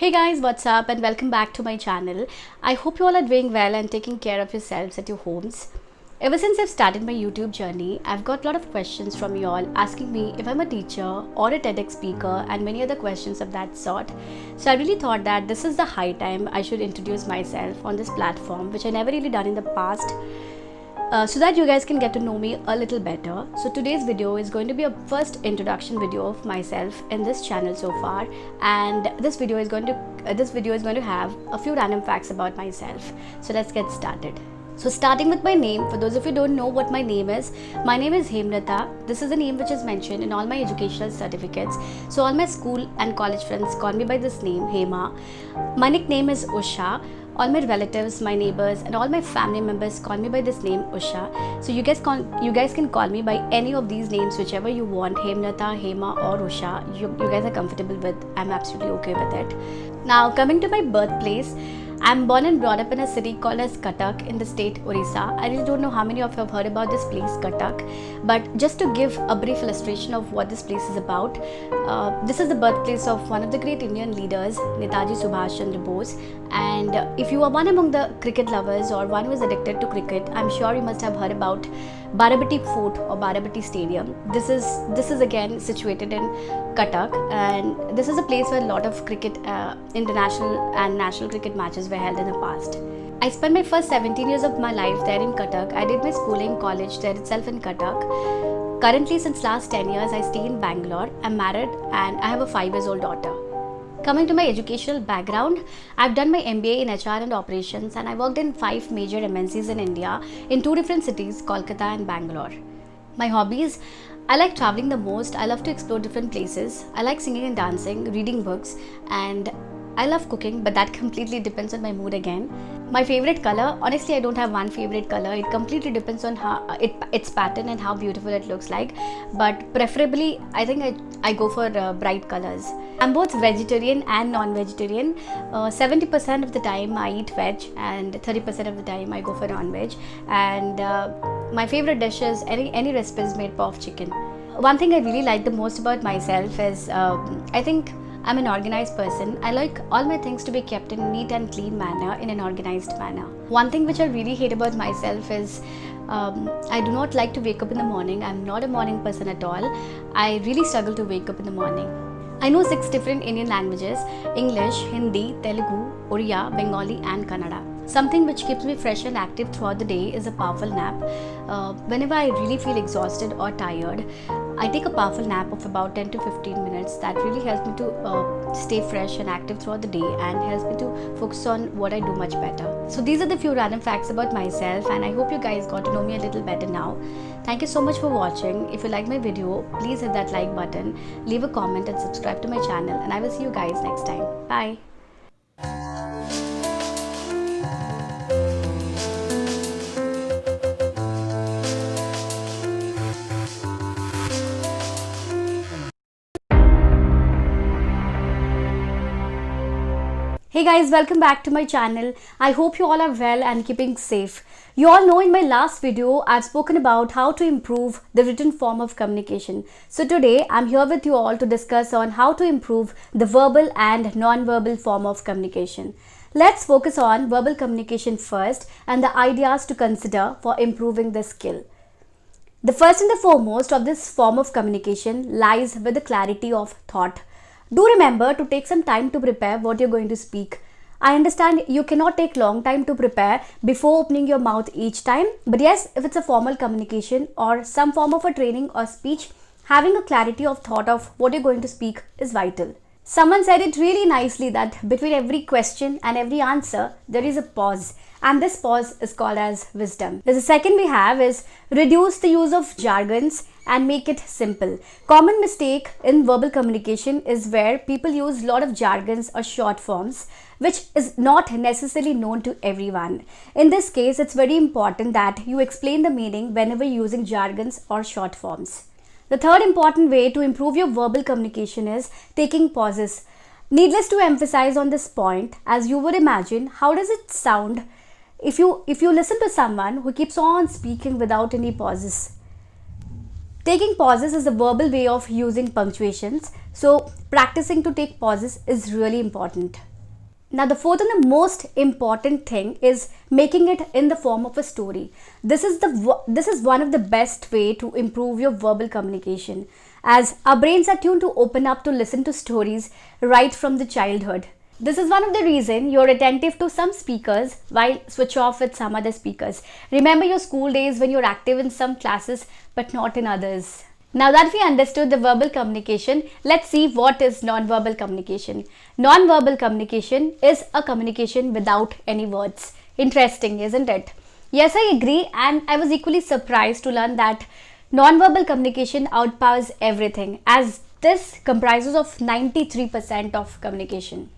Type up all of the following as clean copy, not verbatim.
Hey guys, what's up and welcome back to my channel. I hope you all are doing well and taking care of yourselves at your homes. Ever since I've started my YouTube journey, I've got a lot of questions from you all asking me if I'm a teacher or a TEDx speaker and many other questions of that sort. So I really thought that this is the high time I should introduce myself on this platform, which I never really done in the past. So that you guys can get to know me a little better. So today's video is going to be a first introduction video of myself in this channel so far, and this video is going to have a few random facts about myself. So let's get started. So starting with my name, for those of you who don't know what my name is Hemlata. This is a name which is mentioned in all my educational certificates. So all my school and college friends call me by this name, Hema. My nickname is Usha. All my relatives, my neighbors and all my family members call me by this name, Usha. So you guys can call me by any of these names, whichever you want, Hemlata, Hema or Usha. You guys are comfortable with. I'm absolutely okay with it. Now coming to my birthplace, I'm born and brought up in a city called as Cuttack in the state Orissa. I really don't know how many of you have heard about this place, Cuttack, but just to give a brief illustration of what this place is about, this is the birthplace of one of the great Indian leaders, Netaji Subhash Chandra Bose. And if you are one among the cricket lovers or one who is addicted to cricket, I'm sure you must have heard about Barabati Fort or Barabati Stadium. This is again situated in Cuttack, and this is a place where a lot of cricket, international and national cricket matches were held in the past. I spent my first 17 years of my life there in Cuttack. I did my schooling, college there itself in Cuttack. Currently, since last 10 years, I stay in Bangalore. I'm married and I have a 5-year-old daughter. Coming to my educational background, I've done my MBA in HR and operations, and I worked in 5 major MNCs in India in 2 different cities, Kolkata and Bangalore. My hobbies: I like traveling the most. I love to explore different places. I like singing and dancing, reading books, and I love cooking, but that completely depends on my mood again. My favorite color, honestly I don't have one favorite color. It completely depends on how its pattern and how beautiful it looks like, but preferably I think I go for bright colors. I'm both vegetarian and non-vegetarian. 70% of the time I eat veg and 30% of the time I go for non-veg, and my favorite dish is any recipes made of chicken. One thing I really like the most about myself is I think I'm an organized person. I like all my things to be kept in neat and clean manner, in an organized manner. One thing which I really hate about myself is I do not like to wake up in the morning. I'm not a morning person at all. I really struggle to wake up in the morning. I know 6 different Indian languages: English, Hindi, Telugu, Oriya, Bengali and Kannada. Something which keeps me fresh and active throughout the day is a powerful nap. Whenever I really feel exhausted or tired, I take a powerful nap of about 10 to 15 minutes. That really helps me to stay fresh and active throughout the day and helps me to focus on what I do much better. So these are the few random facts about myself, and I hope you guys got to know me a little better now. Thank you so much for watching. If you like my video, please hit that like button, leave a comment and subscribe to my channel, and I will see you guys next time. Bye. Hey guys, welcome back to my channel. I hope you all are well and keeping safe. You all know in my last video, I've spoken about how to improve the written form of communication. So today, I'm here with you all to discuss on how to improve the verbal and non-verbal form of communication. Let's focus on verbal communication first and the ideas to consider for improving this skill. The first and the foremost of this form of communication lies with the clarity of thought. Do remember to take some time to prepare what you're going to speak. I understand you cannot take long time to prepare before opening your mouth each time, but yes, if it's a formal communication or some form of a training or speech, having a clarity of thought of what you're going to speak is vital. Someone said it really nicely that between every question and every answer, there is a pause, and this pause is called as wisdom. The second we have is reduce the use of jargons and make it simple. Common mistake in verbal communication is where people use a lot of jargons or short forms, which is not necessarily known to everyone. In this case, it's very important that you explain the meaning whenever you're using jargons or short forms. The third important way to improve your verbal communication is taking pauses. Needless to emphasize on this point, as you would imagine, how does it sound if you listen to someone who keeps on speaking without any pauses? Taking pauses is a verbal way of using punctuations, so practicing to take pauses is really important. Now, the fourth and the most important thing is making it in the form of a story. This is one of the best way to improve your verbal communication, as our brains are tuned to open up to listen to stories right from the childhood. This is one of the reason you're attentive to some speakers while switch off with some other speakers. Remember your school days when you're active in some classes but not in others. Now that we understood the verbal communication, let's see what is non-verbal communication. Non-verbal communication is a communication without any words. Interesting, isn't it? Yes, I agree, and I was equally surprised to learn that non-verbal communication outpowers everything, as this comprises of 93% of communication.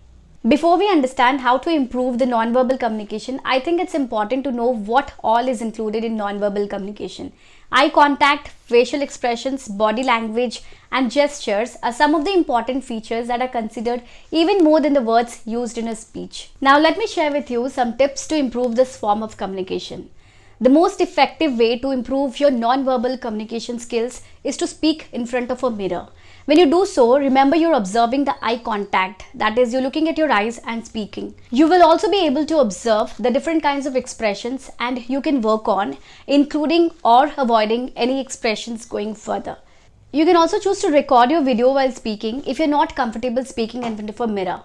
Before we understand how to improve the non-verbal communication, I think it's important to know what all is included in non-verbal communication. Eye contact, facial expressions, body language, and gestures are some of the important features that are considered even more than the words used in a speech. Now, let me share with you some tips to improve this form of communication. The most effective way to improve your non-verbal communication skills is to speak in front of a mirror. When you do so, remember you're observing the eye contact, that is, you're looking at your eyes and speaking. You will also be able to observe the different kinds of expressions and you can work on including or avoiding any expressions going further. You can also choose to record your video while speaking if you're not comfortable speaking in front of a mirror.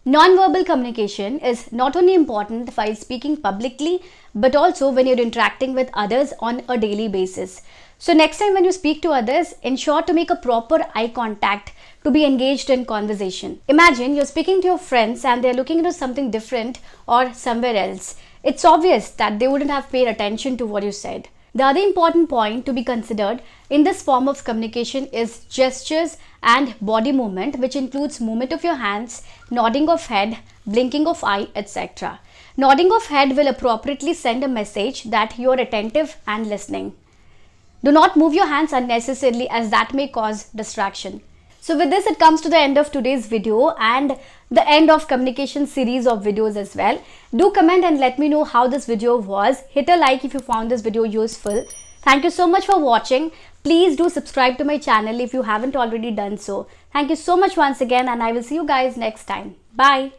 Non-verbal communication is not only important while speaking publicly, but also when you're interacting with others on a daily basis. So next time when you speak to others, ensure to make a proper eye contact to be engaged in conversation. Imagine you're speaking to your friends and they're looking into something different or somewhere else. It's obvious that they wouldn't have paid attention to what you said. The other important point to be considered in this form of communication is gestures and body movement, which includes movement of your hands, nodding of head, blinking of eye, etc. Nodding of head will appropriately send a message that you are attentive and listening. Do not move your hands unnecessarily, as that may cause distraction. So with this, it comes to the end of today's video and the end of communication series of videos as well. Do comment and let me know how this video was. Hit a like if you found this video useful. Thank you so much for watching. Please do subscribe to my channel if you haven't already done so. Thank you so much once again, and I will see you guys next time. Bye.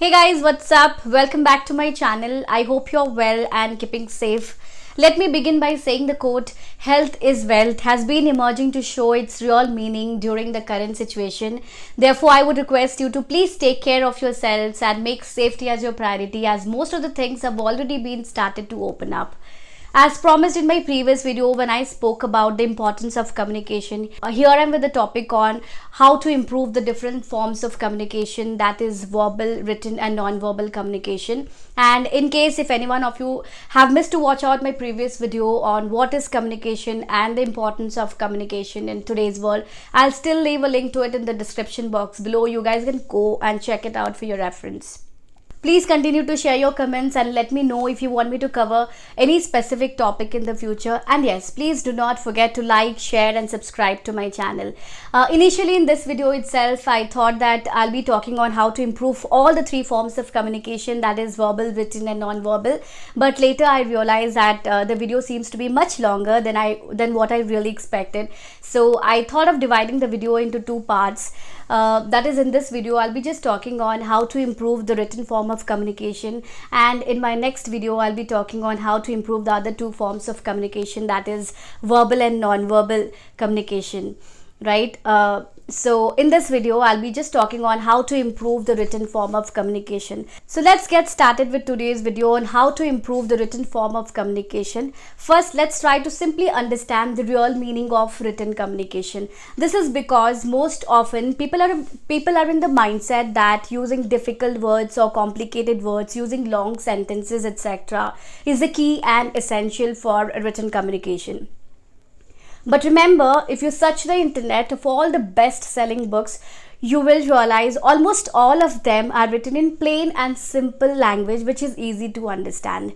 Hey guys, what's up? Welcome back to my channel. I hope you're well and keeping safe. Let me begin by saying the quote, "Health is wealth," has been emerging to show its real meaning during the current situation. Therefore, I would request you to please take care of yourselves and make safety as your priority, as most of the things have already been started to open up. As promised in my previous video when I spoke about the importance of communication, here I am with the topic on how to improve the different forms of communication, that is verbal, written and non-verbal communication. And in case if any one of you have missed to watch out my previous video on what is communication and the importance of communication in today's world, I'll still leave a link to it in the description box below. You guys can go and check it out for your reference. Please continue to share your comments and let me know if you want me to cover any specific topic in the future. And yes, please do not forget to like, share and subscribe to my channel. Initially in this video itself, I thought that I'll be talking on how to improve all the three forms of communication, that is verbal, written and non-verbal. But later I realized that the video seems to be much longer than what I really expected. So I thought of dividing the video into two parts. That is, in this video I'll be just talking on how to improve the written form of communication, and in my next video I'll be talking on how to improve the other two forms of communication, that is verbal and non-verbal communication, right? So in this video I'll be just talking on how to improve the written form of communication. So let's get started with today's video on how to improve the written form of communication. First, let's try to simply understand the real meaning of written communication. This is because most often people are in the mindset that using difficult words or complicated words, using long sentences, etc. is the key and essential for written communication. But remember, if you search the internet of all the best-selling books, you will realize almost all of them are written in plain and simple language, which is easy to understand.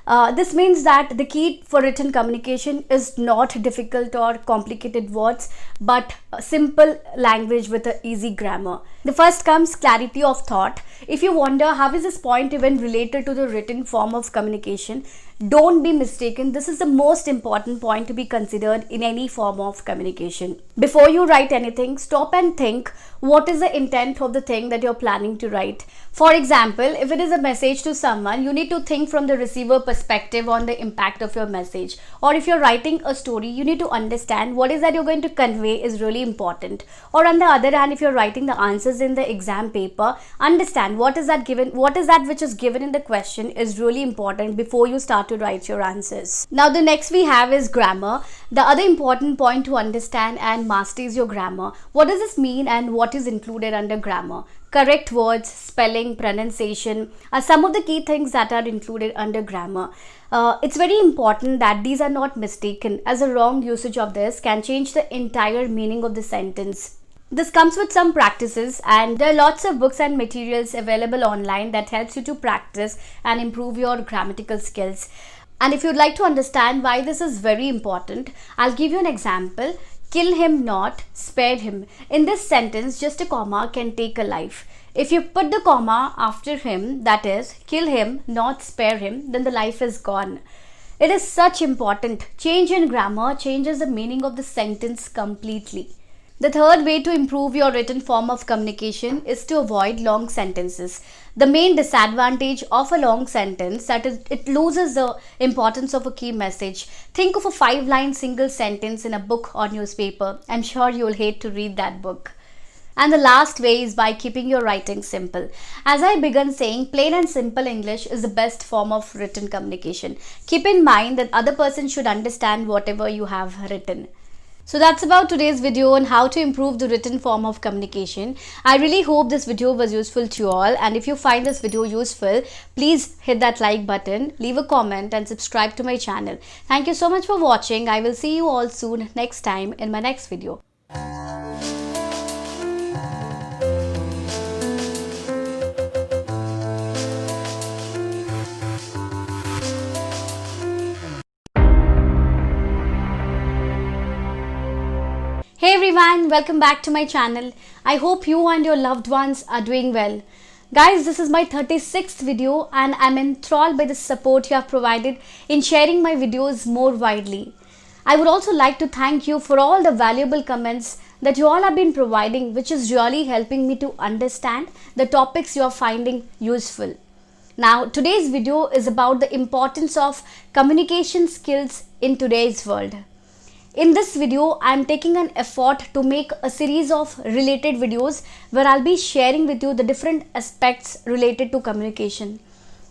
This means that the key for written communication is not difficult or complicated words, but simple language with an easy grammar. The first comes clarity of thought. If you wonder how is this point even related to the written form of communication, don't be mistaken. This is the most important point to be considered in any form of communication. Before you write anything, stop and think what is the intent of the thing that you're planning to write. For example, if it is a message to someone, you need to think from the receiver perspective on the impact of your message. Or if you're writing a story, you need to understand what is that you're going to convey is really important. Or on the other hand, if you're writing the answers in the exam paper, understand what is that which is given in the question is really important before you start to write your answers. Now the next we have is grammar. The other important point to understand and master is your grammar. What does this mean and what is included under grammar? Correct words, spelling, pronunciation are some of the key things that are included under grammar. It's very important that these are not mistaken, as a wrong usage of this can change the entire meaning of the sentence. This comes with some practices, and there are lots of books and materials available online that helps you to practice and improve your grammatical skills. And if you'd like to understand why this is very important, I'll give you an example. Kill him not, spare him. In this sentence, just a comma can take a life. If you put the comma after him, that is, kill him, not spare him, then the life is gone. It is such important. Change in grammar changes the meaning of the sentence completely. The third way to improve your written form of communication is to avoid long sentences. The main disadvantage of a long sentence that is it loses the importance of a key message. Think of a 5-line single sentence in a book or newspaper. I'm sure you'll hate to read that book. And the last way is by keeping your writing simple. As I began saying, plain and simple English is the best form of written communication. Keep in mind that other person should understand whatever you have written. So that's about today's video on how to improve the written form of communication. I really hope this video was useful to you all, and if you find this video useful, please hit that like button, leave a comment and subscribe to my channel. Thank you so much for watching. I will see you all soon next time in my next video. Hey everyone, welcome back to my channel. I hope you and your loved ones are doing well. Guys, this is my 36th video and I'm enthralled by the support you have provided in sharing my videos more widely. I would also like to thank you for all the valuable comments that you all have been providing, which is really helping me to understand the topics you are finding useful. Now, today's video is about the importance of communication skills in today's world. In this video, I am taking an effort to make a series of related videos where I'll be sharing with you the different aspects related to communication.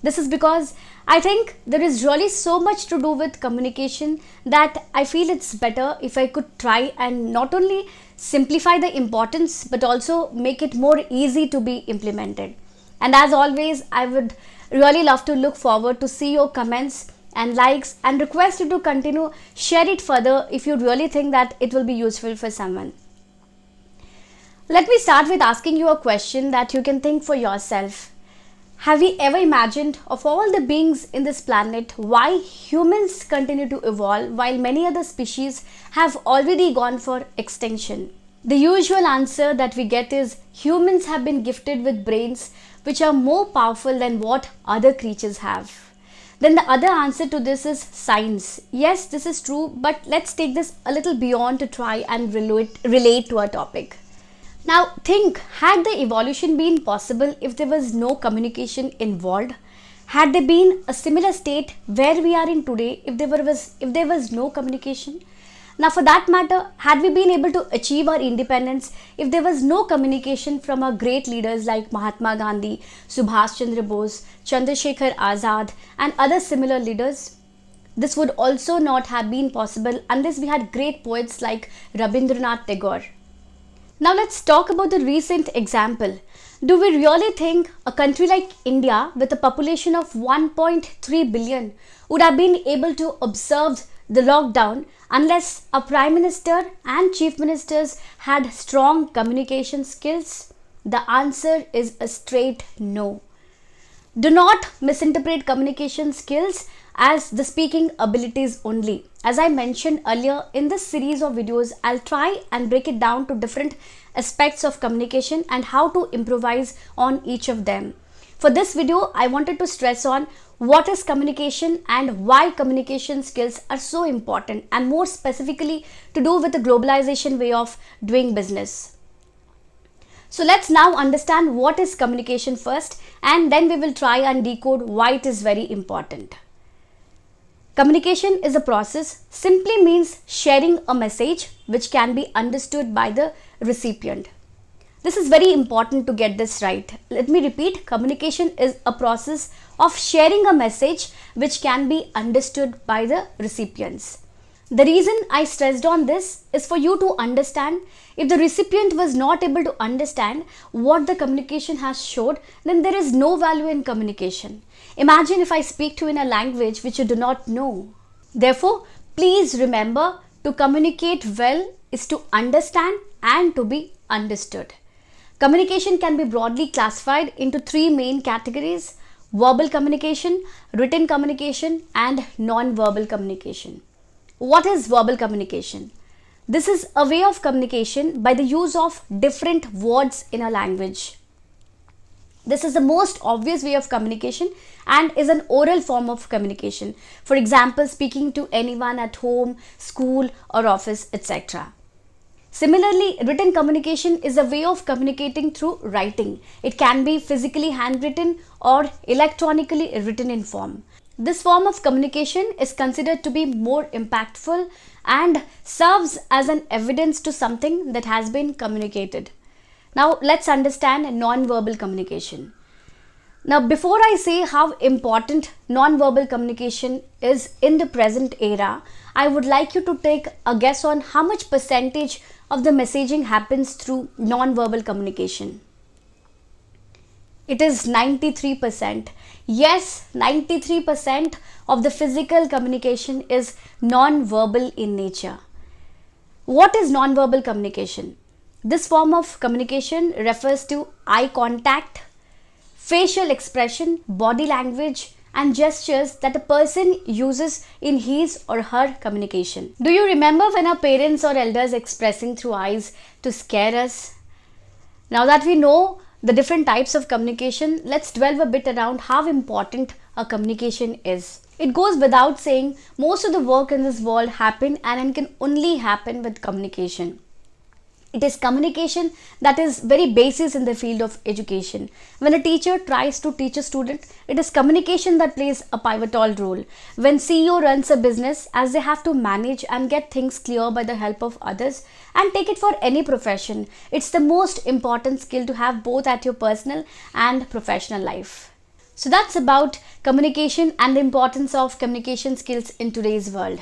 This is because I think there is really so much to do with communication that I feel it's better if I could try and not only simplify the importance but also make it more easy to be implemented. And as always, I would really love to look forward to see your comments and likes and request you to continue, share it further if you really think that it will be useful for someone. Let me start with asking you a question that you can think for yourself. Have you ever imagined of all the beings in this planet why humans continue to evolve while many other species have already gone for extinction? The usual answer that we get is humans have been gifted with brains which are more powerful than what other creatures have. Then the other answer to this is science. Yes, this is true, but let's take this a little beyond to try and relate to our topic. Now think, had the evolution been possible if there was no communication involved? Had there been a similar state where we are in today if there was no communication? Now for that matter, had we been able to achieve our independence if there was no communication from our great leaders like Mahatma Gandhi, Subhash Chandra Bose, Chandrasekhar Azad and other similar leaders? This would also not have been possible unless we had great poets like Rabindranath Tagore. Now let's talk about the recent example. Do we really think a country like India with a population of 1.3 billion would have been able to observe the lockdown unless a Prime Minister and Chief Ministers had strong communication skills? The answer is a straight no. Do not misinterpret communication skills as the speaking abilities only. As I mentioned earlier, in this series of videos, I'll try and break it down to different aspects of communication and how to improvise on each of them. For this video, I wanted to stress on what is communication and why communication skills are so important, and more specifically to do with the globalization way of doing business. So let's now understand what is communication first, and then we will try and decode why it is very important. Communication is a process, simply means sharing a message which can be understood by the recipient. This is very important to get this right. Let me repeat, communication is a process of sharing a message which can be understood by the recipients. The reason I stressed on this is for you to understand. If the recipient was not able to understand what the communication has showed, then there is no value in communication. Imagine if I speak to you in a language which you do not know. Therefore, please remember, to communicate well is to understand and to be understood. Communication can be broadly classified into three main categories: verbal communication, written communication, and non-verbal communication. What is verbal communication? This is a way of communication by the use of different words in a language. This is the most obvious way of communication and is an oral form of communication. For example, speaking to anyone at home, school or office, etc. Similarly, written communication is a way of communicating through writing. It can be physically handwritten or electronically written in form. This form of communication is considered to be more impactful and serves as an evidence to something that has been communicated. Now let's understand non-verbal communication. Now, before I say how important non-verbal communication is in the present era, I would like you to take a guess on how much percentage of the messaging happens through non-verbal communication. It is 93%. Yes, 93% of the physical communication is non-verbal in nature. What is non-verbal communication? This form of communication refers to eye contact, facial expression, body language, and gestures that a person uses in his or her communication. Do you remember when our parents or elders expressing through eyes to scare us? Now that we know the different types of communication, let's delve a bit around how important a communication is. It goes without saying, most of the work in this world happen and can only happen with communication. It is communication that is very basis in the field of education. When a teacher tries to teach a student, it is communication that plays a pivotal role. When CEO runs a business, as they have to manage and get things clear by the help of others, and take it for any profession, it's the most important skill to have both at your personal and professional life. So that's about communication and the importance of communication skills in today's world.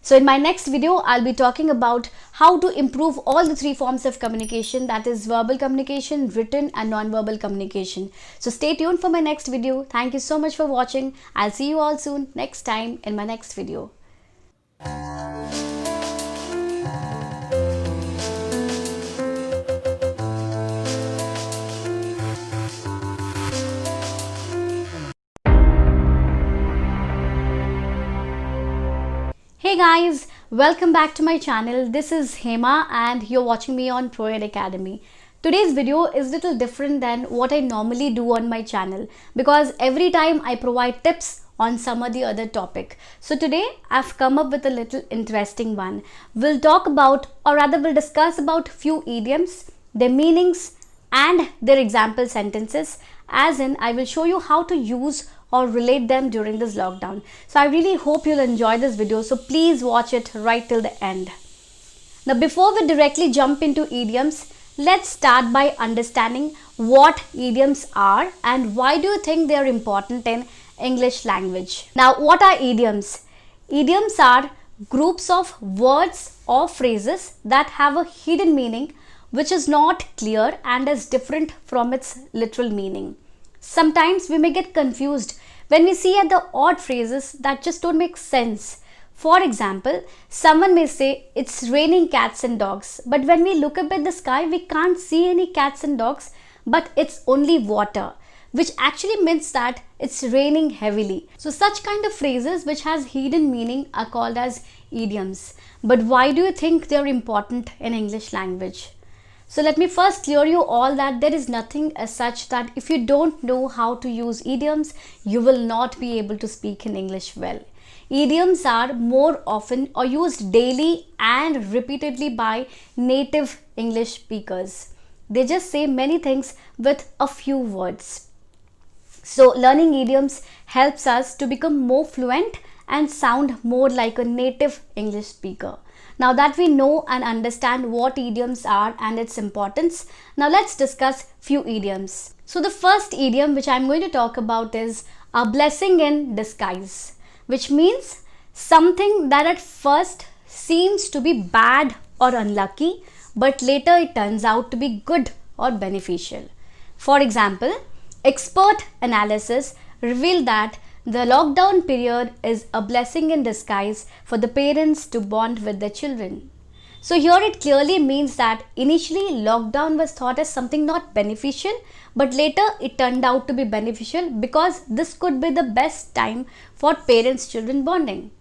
So in my next video, I'll be talking about how to improve all the three forms of communication, that is verbal communication, written and non-verbal communication. So stay tuned for my next video. Thank you so much for watching. I'll see you all soon next time in my next video. Hey guys, welcome back to my channel. This is Hema and you're watching me on ProEd Academy. Today's video is a little different than what I normally do on my channel because every time I provide tips on some or the other topic. So today I've come up with a little interesting one. We'll talk about, or rather we'll discuss about few idioms, their meanings and their example sentences, as in I will show you how to use or relate them during this lockdown. So I really hope you'll enjoy this video, so please watch it right till the end. Now before we directly jump into idioms, let's start by understanding what idioms are and why do you think they are important in English language. Now what are idioms? Idioms are groups of words or phrases that have a hidden meaning which is not clear and is different from its literal meaning. Sometimes we may get confused when we see at the odd phrases that just don't make sense. For example, someone may say it's raining cats and dogs, but when we look up at the sky, we can't see any cats and dogs, but it's only water. which actually means that it's raining heavily. So such kind of phrases which has hidden meaning are called as idioms. But why do you think they're important in English language? So let me first clear you all that there is nothing as such that if you don't know how to use idioms, you will not be able to speak in English well. Idioms are more often or used daily and repeatedly by native English speakers. They just say many things with a few words. So learning idioms helps us to become more fluent and sound more like a native English speaker. Now that we know and understand what idioms are and its importance, now let's discuss few idioms. So the first idiom which I'm going to talk about is a blessing in disguise, which means something that at first seems to be bad or unlucky, but later it turns out to be good or beneficial. For example, expert analysis revealed that the lockdown period is a blessing in disguise for the parents to bond with their children. So here it clearly means that initially lockdown was thought as something not beneficial, but later it turned out to be beneficial because this could be the best time for parents-children bonding.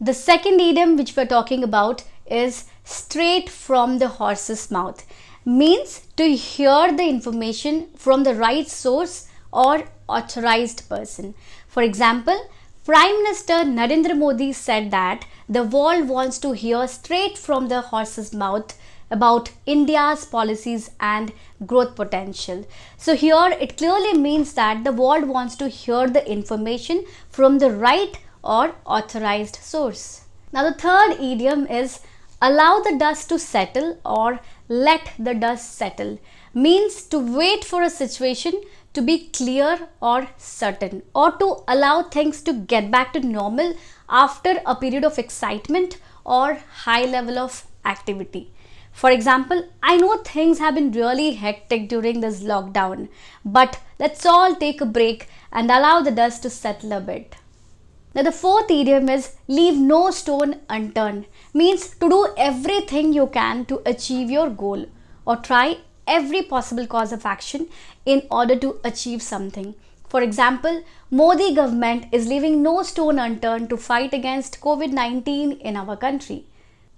The second idiom which we're talking about is straight from the horse's mouth. Means to hear the information from the right source or authorized person. For example, Prime Minister Narendra Modi said that the world wants to hear straight from the horse's mouth about India's policies and growth potential. So here it clearly means that the world wants to hear the information from the right or authorized source. Now the third idiom is allow the dust to settle or let the dust settle. Means to wait for a situation to be clear or certain, or to allow things to get back to normal after a period of excitement or high level of activity. For example, I know things have been really hectic during this lockdown, but let's all take a break and allow the dust to settle a bit. Now the fourth idiom is leave no stone unturned. Means to do everything you can to achieve your goal or try every possible course of action in order to achieve something. For example, Modi government is leaving no stone unturned to fight against COVID-19 in our country.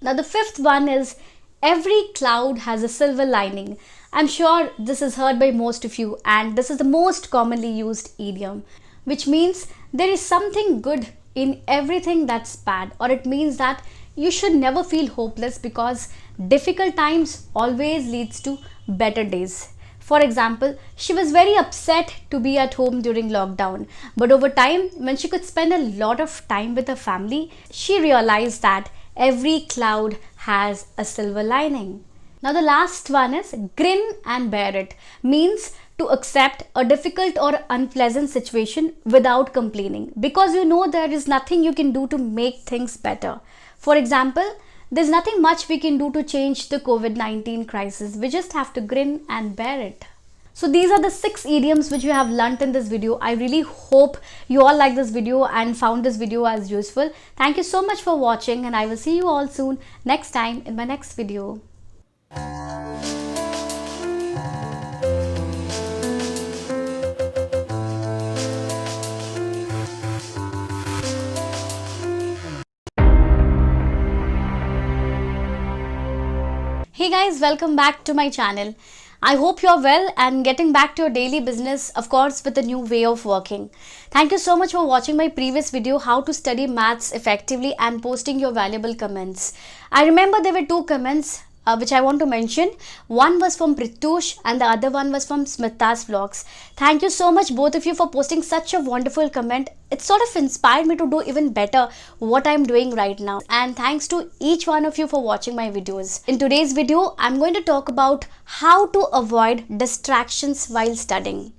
Now the fifth one is every cloud has a silver lining. I'm sure this is heard by most of you, and this is the most commonly used idiom, which means there is something good in everything that's bad, or it means that you should never feel hopeless because difficult times always leads to better days. For example, she was very upset to be at home during lockdown, but over time, when she could spend a lot of time with her family, she realized that every cloud has a silver lining. Now the last one is grin and bear it. Means to accept a difficult or unpleasant situation without complaining, because you know there is nothing you can do to make things better. For example, there's nothing much we can do to change the COVID-19 crisis. We just have to grin and bear it. So these are the 6 idioms which we have learnt in this video. I really hope you all like this video and found this video as useful. Thank you so much for watching, and I will see you all soon next time in my next video. Hey guys, welcome back to my channel. I hope you're well and getting back to your daily business, of course, with a new way of working. Thank you so much for watching my previous video, how to study maths effectively, and posting your valuable comments. I remember there were 2 comments which I want to mention. One was from Pritush and the other one was from Smita's Vlogs. Thank you so much both of you for posting such a wonderful comment. It sort of inspired me to do even better what I'm doing right now. And thanks to each one of you for watching my videos. In today's video, I'm going to talk about how to avoid distractions while studying.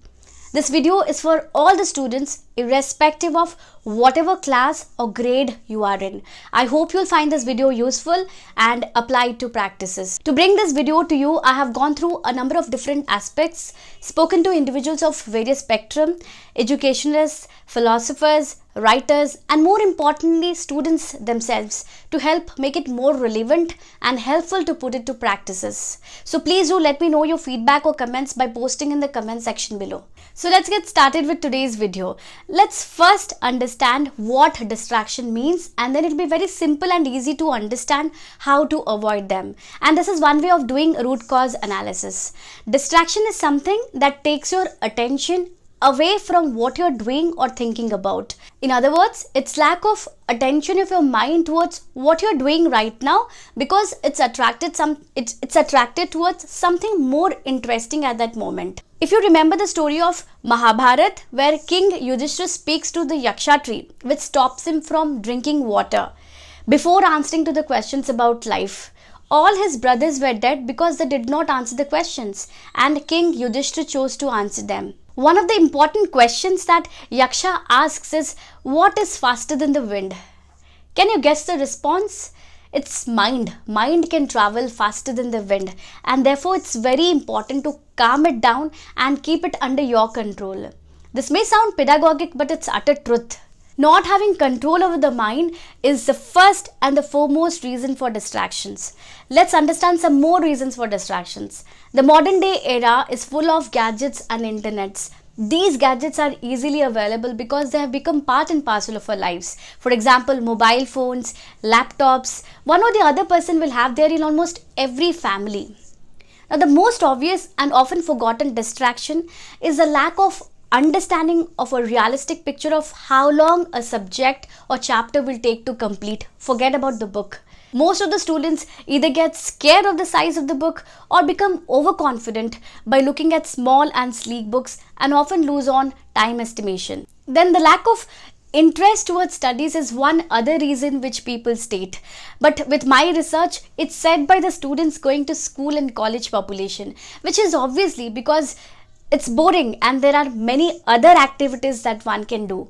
This video is for all the students irrespective of whatever class or grade you are in. I hope you'll find this video useful and apply it to practices. To bring this video to you, I have gone through a number of different aspects, spoken to individuals of various spectrum, educationalists, philosophers, writers, and more importantly students themselves, to help make it more relevant and helpful to put it to practices. So please do let me know your feedback or comments by posting in the comment section below. So let's get started with today's video. Let's first understand what distraction means, and then it'll be very simple and easy to understand how to avoid them. And this is one way of doing root cause analysis. Distraction is something that takes your attention away from what you're doing or thinking about. In other words, it's lack of attention of your mind towards what you're doing right now, because it's attracted towards something more interesting at that moment. If you remember the story of Mahabharata, where King Yudhishthira speaks to the Yaksha tree, which stops him from drinking water before answering to the questions about life. All his brothers were dead because they did not answer the questions, and King Yudhishthira chose to answer them. One of the important questions that Yaksha asks is, what is faster than the wind? Can you guess the response? It's mind. Mind can travel faster than the wind, and therefore it's very important to calm it down and keep it under your control. This may sound pedagogic, but it's utter truth. Not having control over the mind is the first and the foremost reason for distractions. Let's understand some more reasons for distractions. The modern day era is full of gadgets and internets. These gadgets are easily available because they have become part and parcel of our lives. For example, mobile phones, laptops, one or the other person will have there in almost every family. Now, the most obvious and often forgotten distraction is the lack of understanding of a realistic picture of how long a subject or chapter will take to complete. Forget about the book. Most of the students either get scared of the size of the book or become overconfident by looking at small and sleek books, and often lose on time estimation. Then the lack of interest towards studies is one other reason which people state. But with my research, it's said by the students going to school and college population, which is obviously because it's boring and there are many other activities that one can do.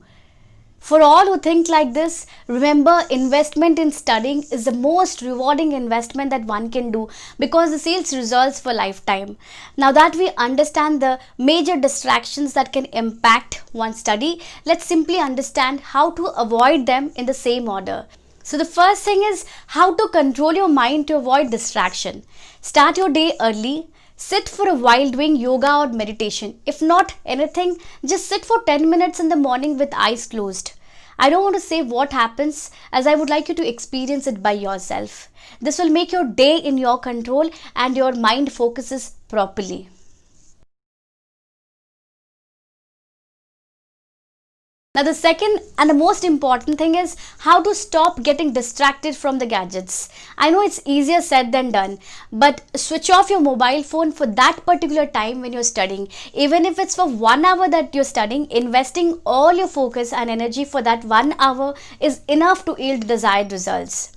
For all who think like this, remember, investment in studying is the most rewarding investment that one can do, because the sales results for lifetime. Now that we understand the major distractions that can impact one's study, let's simply understand how to avoid them in the same order. So the first thing is how to control your mind to avoid distraction. Start your day early. Sit for a while doing yoga or meditation. If not anything, just sit for 10 minutes in the morning with eyes closed. I don't want to say what happens, as I would like you to experience it by yourself. This will make your day in your control and your mind focuses properly. Now the second and the most important thing is how to stop getting distracted from the gadgets. I know it's easier said than done, but switch off your mobile phone for that particular time when you're studying. Even if it's for 1 hour that you're studying, investing all your focus and energy for that 1 hour is enough to yield desired results.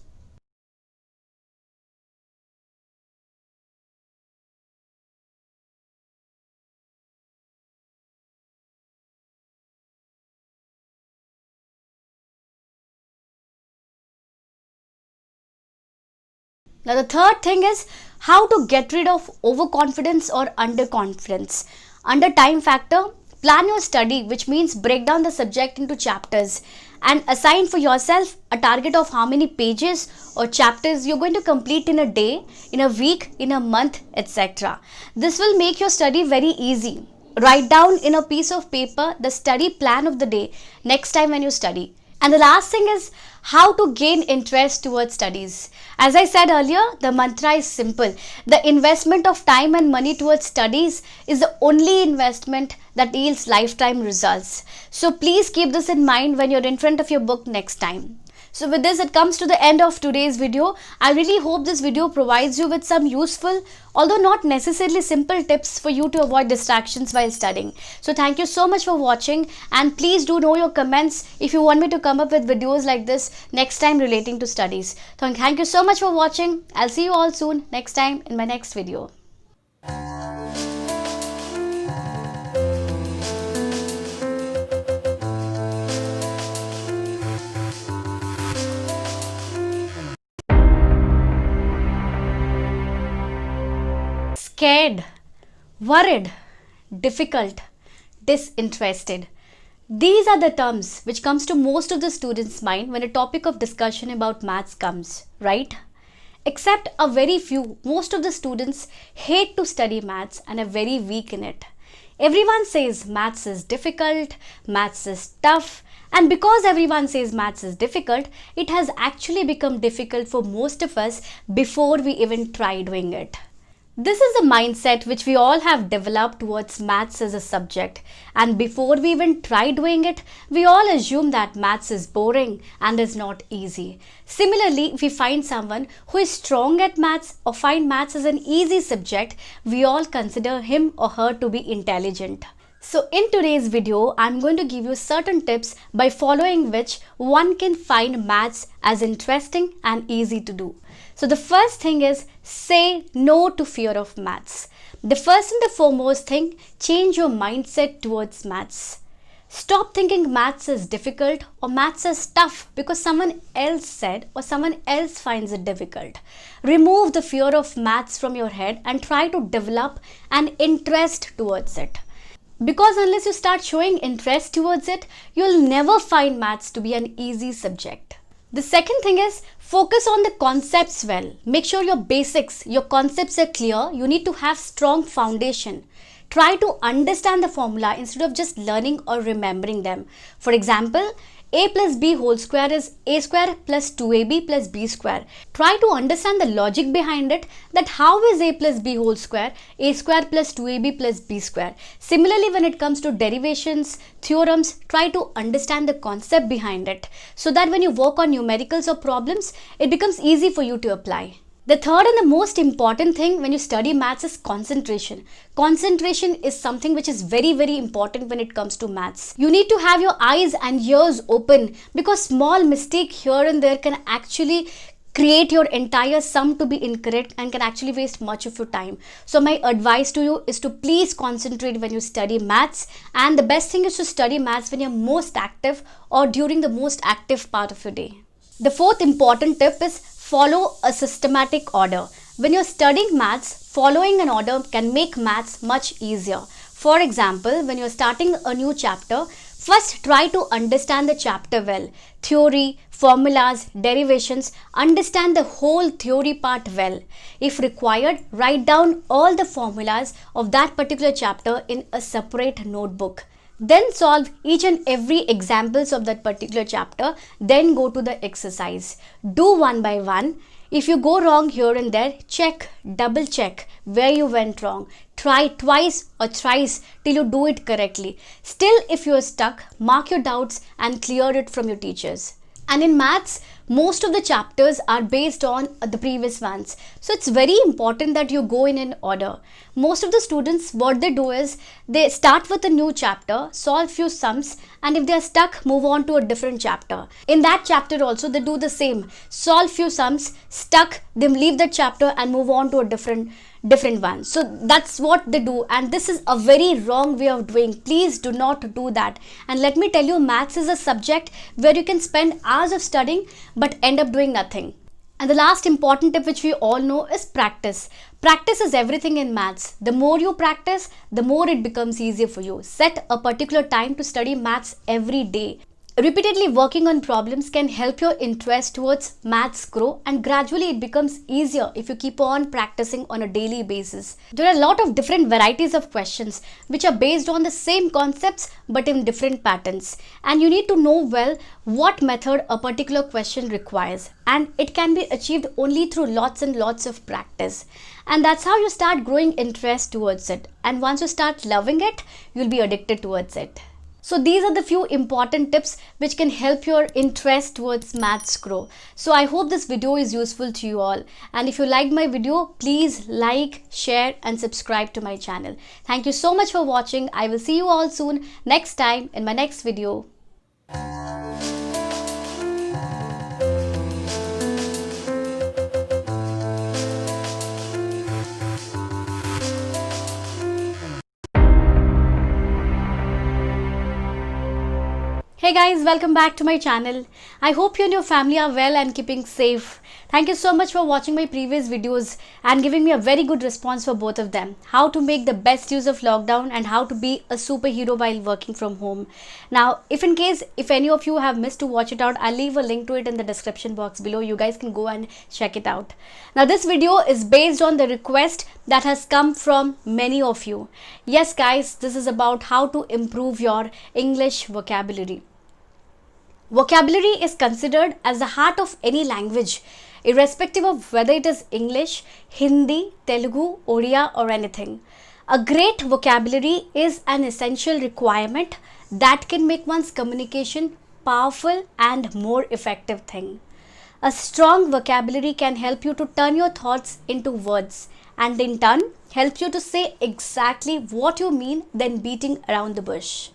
Now the third thing is how to get rid of overconfidence or underconfidence. Under time factor, plan your study, which means break down the subject into chapters and assign for yourself a target of how many pages or chapters you're going to complete in a day, in a week, in a month, etc. This will make your study very easy. Write down in a piece of paper the study plan of the day next time when you study. And the last thing is how to gain interest towards studies. As I said earlier, the mantra is simple. The investment of time and money towards studies is the only investment that yields lifetime results. So please keep this in mind when you're in front of your book next time. So with this, it comes to the end of today's video. I really hope this video provides you with some useful, although not necessarily simple, tips for you to avoid distractions while studying. So thank you so much for watching, and please do know your comments if you want me to come up with videos like this next time relating to studies. So thank you so much for watching. I'll see you all soon next time in my next video. Worried, difficult, disinterested. These are the terms which comes to most of the students' mind when a topic of discussion about maths comes, right? Except a very few, most of the students hate to study maths and are very weak in it. Everyone says maths is difficult, maths is tough, and because everyone says maths is difficult, it has actually become difficult for most of us before we even try doing it. This is the mindset which we all have developed towards maths as a subject, and before we even try doing it, we all assume that maths is boring and is not easy. Similarly, if we find someone who is strong at maths or find maths as an easy subject, we all consider him or her to be intelligent. So in today's video, I'm going to give you certain tips by following which one can find maths as interesting and easy to do. So the first thing is say no to fear of maths. The first and the foremost thing, change your mindset towards maths. Stop thinking maths is difficult or maths is tough because someone else said or someone else finds it difficult. Remove the fear of maths from your head and try to develop an interest towards it. Because unless you start showing interest towards it, you'll never find maths to be an easy subject. The second thing is focus on the concepts well. Make sure your basics, your concepts are clear. You need to have strong foundation. Try to understand the formula instead of just learning or remembering them. For example, a plus b whole square is a square plus 2ab plus b square. Try to understand the logic behind it, that how is a plus b whole square a square plus 2ab plus b square. Similarly, when it comes to derivations, theorems, try to understand the concept behind it so that when you work on numericals or problems, it becomes easy for you to apply. The third and the most important thing when you study maths is concentration. Concentration is something which is very, very important when it comes to maths. You need to have your eyes and ears open because small mistake here and there can actually create your entire sum to be incorrect and can actually waste much of your time. So my advice to you is to please concentrate when you study maths, and the best thing is to study maths when you're most active or during the most active part of your day. The fourth important tip is follow a systematic order. When you're studying maths, following an order can make maths much easier. For example, when you're starting a new chapter, first try to understand the chapter well. Theory, formulas, derivations, understand the whole theory part well. If required, write down all the formulas of that particular chapter in a separate notebook. Then solve each and every examples of that particular chapter. Then go to the exercise. Do one by one. If you go wrong here and there, check, double check where you went wrong. Try twice or thrice till you do it correctly. Still, if you are stuck, mark your doubts and clear it from your teachers. And in maths, most of the chapters are based on the previous ones. So it's very important that you go in an order. Most of the students, what they do is they start with a new chapter, solve few sums, and if they are stuck, move on to a different chapter. In that chapter also, they do the same. Solve few sums, stuck, they leave that chapter and move on to a different one. So that's what they do, and this is a very wrong way of doing. Please do not do that. And let me tell you, maths is a subject where you can spend hours of studying but end up doing nothing. And the last important tip which we all know is practice. Practice is everything in maths. The more you practice, the more it becomes easier for you. Set a particular time to study maths every day. Repeatedly working on problems can help your interest towards maths grow, and gradually it becomes easier if you keep on practicing on a daily basis. There are a lot of different varieties of questions which are based on the same concepts but in different patterns, and you need to know well what method a particular question requires, and it can be achieved only through lots and lots of practice. And that's how you start growing interest towards it, and once you start loving it, you'll be addicted towards it. So these are the few important tips which can help your interest towards maths grow. So I hope this video is useful to you all. And if you liked my video, please like, share and subscribe to my channel. Thank you so much for watching. I will see you all soon next time in my next video. Hey guys, welcome back to my channel. I hope you and your family are well and keeping safe. Thank you so much for watching my previous videos and giving me a very good response for both of them. How to make the best use of lockdown and how to be a superhero while working from home. Now, if any of you have missed to watch it out, I'll leave a link to it in the description box below. You guys can go and check it out. Now, this video is based on the request that has come from many of you. Yes, guys, this is about how to improve your English vocabulary. Vocabulary is considered as the heart of any language, irrespective of whether it is English, Hindi, Telugu, Odia or anything. A great vocabulary is an essential requirement that can make one's communication powerful and more effective thing. A strong vocabulary can help you to turn your thoughts into words and in turn helps you to say exactly what you mean than beating around the bush.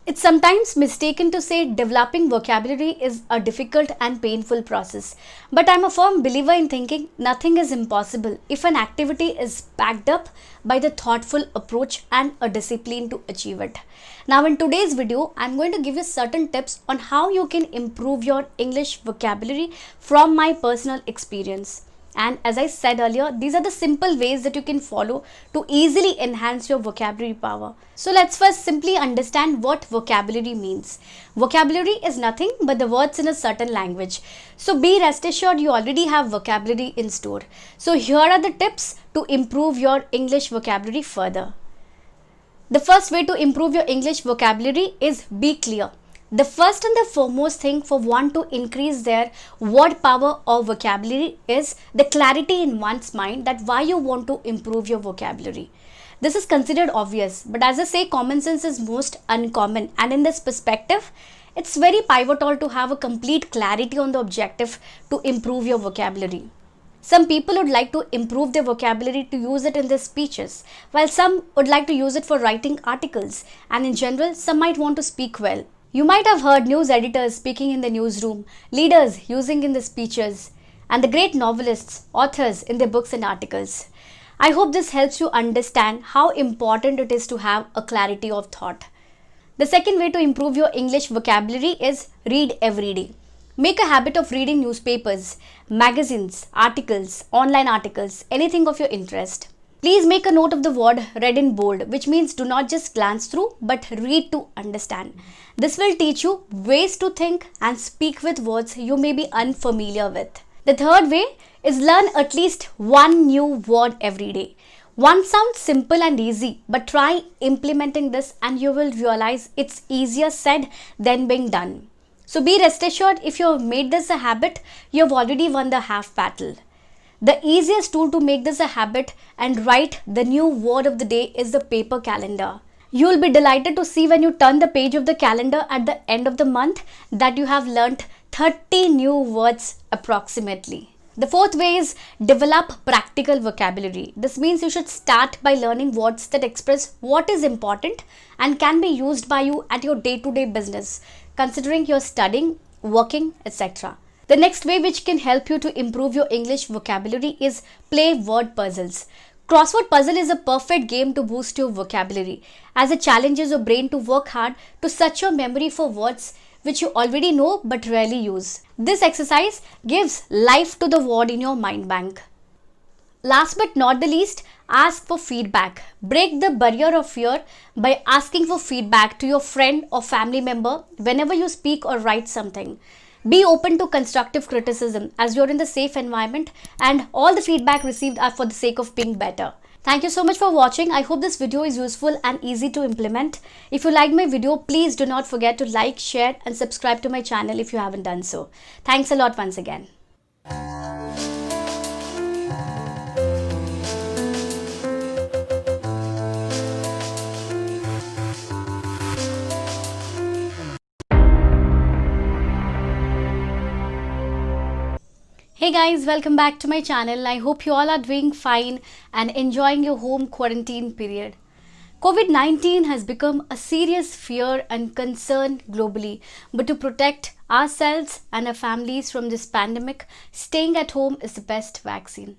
It's sometimes mistaken to say developing vocabulary is a difficult and painful process. But I'm a firm believer in thinking nothing is impossible if an activity is backed up by the thoughtful approach and a discipline to achieve it. Now in today's video, I'm going to give you certain tips on how you can improve your English vocabulary from my personal experience. And as I said earlier, these are the simple ways that you can follow to easily enhance your vocabulary power. So let's first simply understand what vocabulary means. Vocabulary is nothing but the words in a certain language. So be rest assured you already have vocabulary in store. So here are the tips to improve your English vocabulary further. The first way to improve your English vocabulary is be clear. The first and the foremost thing for one to increase their word power or vocabulary is the clarity in one's mind that why you want to improve your vocabulary. This is considered obvious, but as I say, common sense is most uncommon, and in this perspective, it's very pivotal to have a complete clarity on the objective to improve your vocabulary. Some people would like to improve their vocabulary to use it in their speeches, while some would like to use it for writing articles, and in general, some might want to speak well. You might have heard news editors speaking in the newsroom, leaders using in the speeches, and the great novelists, authors in their books and articles. I hope this helps you understand how important it is to have a clarity of thought. The second way to improve your English vocabulary is read every day. Make a habit of reading newspapers, magazines, articles, online articles, anything of your interest. Please make a note of the word read in bold, which means do not just glance through but read to understand. This will teach you ways to think and speak with words you may be unfamiliar with. The third way is learn at least one new word every day. One sounds simple and easy, but try implementing this and you will realize it's easier said than being done. So be rest assured, if you have made this a habit, you have already won the half battle. The easiest tool to make this a habit and write the new word of the day is the paper calendar. You will be delighted to see when you turn the page of the calendar at the end of the month that you have learnt 30 new words approximately. The fourth way is develop practical vocabulary. This means you should start by learning words that express what is important and can be used by you at your day-to-day business, considering you're studying, working, etc. The next way which can help you to improve your English vocabulary is play word puzzles. Crossword puzzle is a perfect game to boost your vocabulary as it challenges your brain to work hard to search your memory for words which you already know but rarely use. This exercise gives life to the word in your mind bank. Last but not the least, ask for feedback. Break the barrier of fear by asking for feedback to your friend or family member whenever you speak or write something. Be open to constructive criticism as you're in the safe environment and all the feedback received are for the sake of being better. Thank you so much for watching. I hope this video is useful and easy to implement. If you liked my video, please do not forget to like, share and subscribe to my channel if you haven't done so. Thanks a lot once again. Hey guys, welcome back to my channel. I hope you all are doing fine and enjoying your home quarantine period. COVID-19 has become a serious fear and concern globally, but to protect ourselves and our families from this pandemic, staying at home is the best vaccine.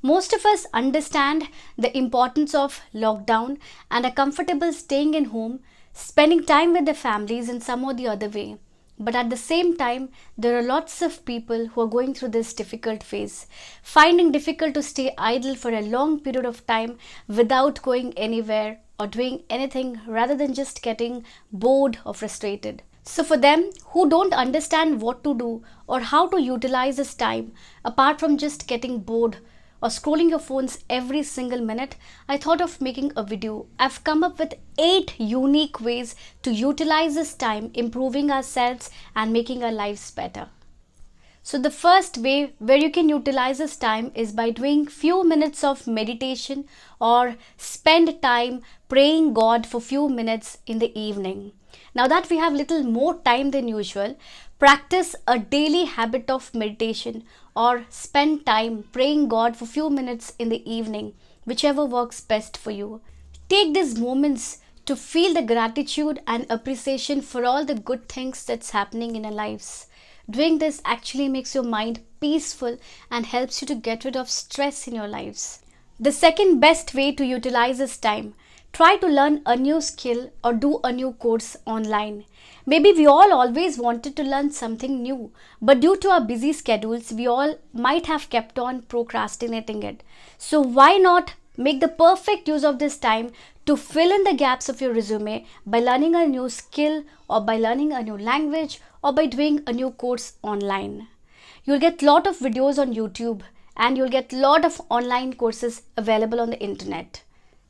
Most of us understand the importance of lockdown and are comfortable staying in home, spending time with their families in some or the other way. But at the same time, there are lots of people who are going through this difficult phase, finding difficult to stay idle for a long period of time without going anywhere or doing anything rather than just getting bored or frustrated. So for them who don't understand what to do or how to utilize this time apart from just getting bored or scrolling your phones every single minute, I thought of making a video. I've come up with 8 unique ways to utilize this time, improving ourselves and making our lives better. So the first way where you can utilize this time is by doing few minutes of meditation or spend time praying God for few minutes in the evening. Now that we have little more time than usual, practice a daily habit of meditation or spend time praying God for few minutes in the evening, whichever works best for you. Take these moments to feel the gratitude and appreciation for all the good things that's happening in our lives. Doing this actually makes your mind peaceful and helps you to get rid of stress in your lives. The second best way to utilize this time, try to learn a new skill or do a new course online. Maybe we all always wanted to learn something new, but due to our busy schedules, we all might have kept on procrastinating it. So why not make the perfect use of this time to fill in the gaps of your resume by learning a new skill or by learning a new language or by doing a new course online. You'll get a lot of videos on YouTube and you'll get a lot of online courses available on the internet.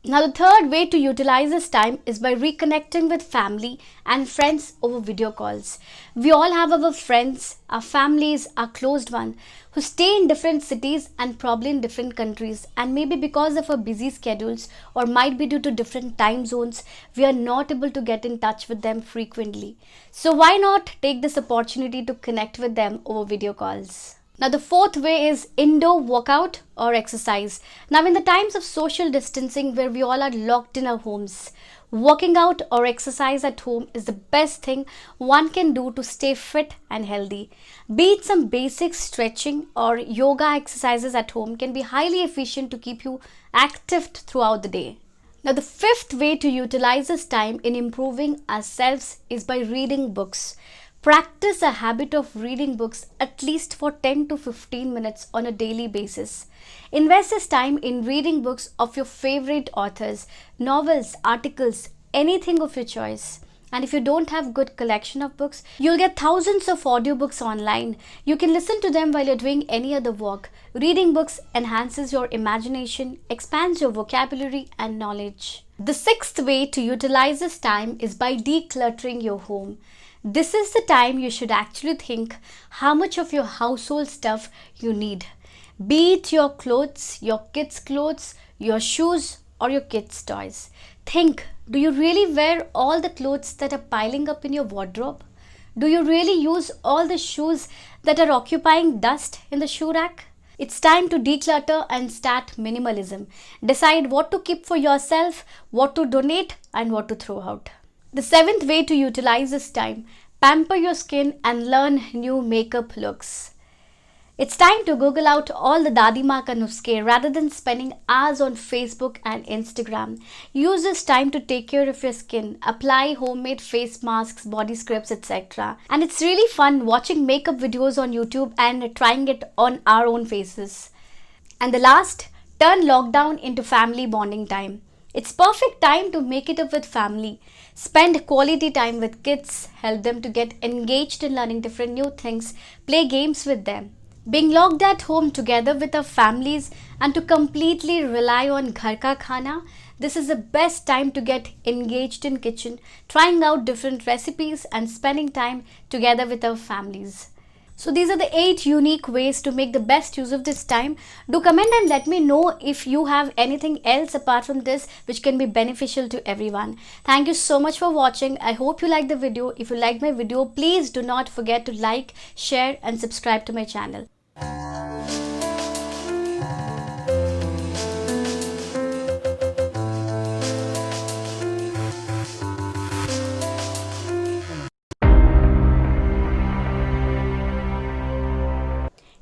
Now the third way to utilize this time is by reconnecting with family and friends over video calls. We all have our friends, our families, our closed ones who stay in different cities and probably in different countries, and maybe because of our busy schedules or might be due to different time zones, we are not able to get in touch with them frequently. So why not take this opportunity to connect with them over video calls? Now the fourth way is indoor workout or exercise. Now in the times of social distancing where we all are locked in our homes, working out or exercise at home is the best thing one can do to stay fit and healthy. Be it some basic stretching or yoga exercises at home can be highly efficient to keep you active throughout the day. Now the fifth way to utilize this time in improving ourselves is by reading books. Practice a habit of reading books at least for 10 to 15 minutes on a daily basis. Invest this time in reading books of your favorite authors, novels, articles, anything of your choice. And if you don't have good collection of books, you'll get thousands of audiobooks online. You can listen to them while you're doing any other work. Reading books enhances your imagination, expands your vocabulary and knowledge. The sixth way to utilize this time is by decluttering your home. This is the time you should actually think how much of your household stuff you need. Be it your clothes, your kids' clothes, your shoes or your kids' toys. Think, do you really wear all the clothes that are piling up in your wardrobe? Do you really use all the shoes that are occupying dust in the shoe rack? It's time to declutter and start minimalism. Decide what to keep for yourself, what to donate and what to throw out. The seventh way to utilize this time, pamper your skin and learn new makeup looks. It's time to Google out all the Dadima ka nuske rather than spending hours on Facebook and Instagram. Use this time to take care of your skin, apply homemade face masks, body scrubs, etc. And it's really fun watching makeup videos on YouTube and trying it on our own faces. And the last, turn lockdown into family bonding time. It's perfect time to make it up with family. Spend quality time with kids, help them to get engaged in learning different new things, play games with them. Being locked at home together with our families and to completely rely on ghar ka khana, this is the best time to get engaged in kitchen, trying out different recipes and spending time together with our families. So these are the 8 unique ways to make the best use of this time. Do comment and let me know if you have anything else apart from this which can be beneficial to everyone. Thank you so much for watching. I hope you liked the video. If you liked my video, please do not forget to like, share and subscribe to my channel.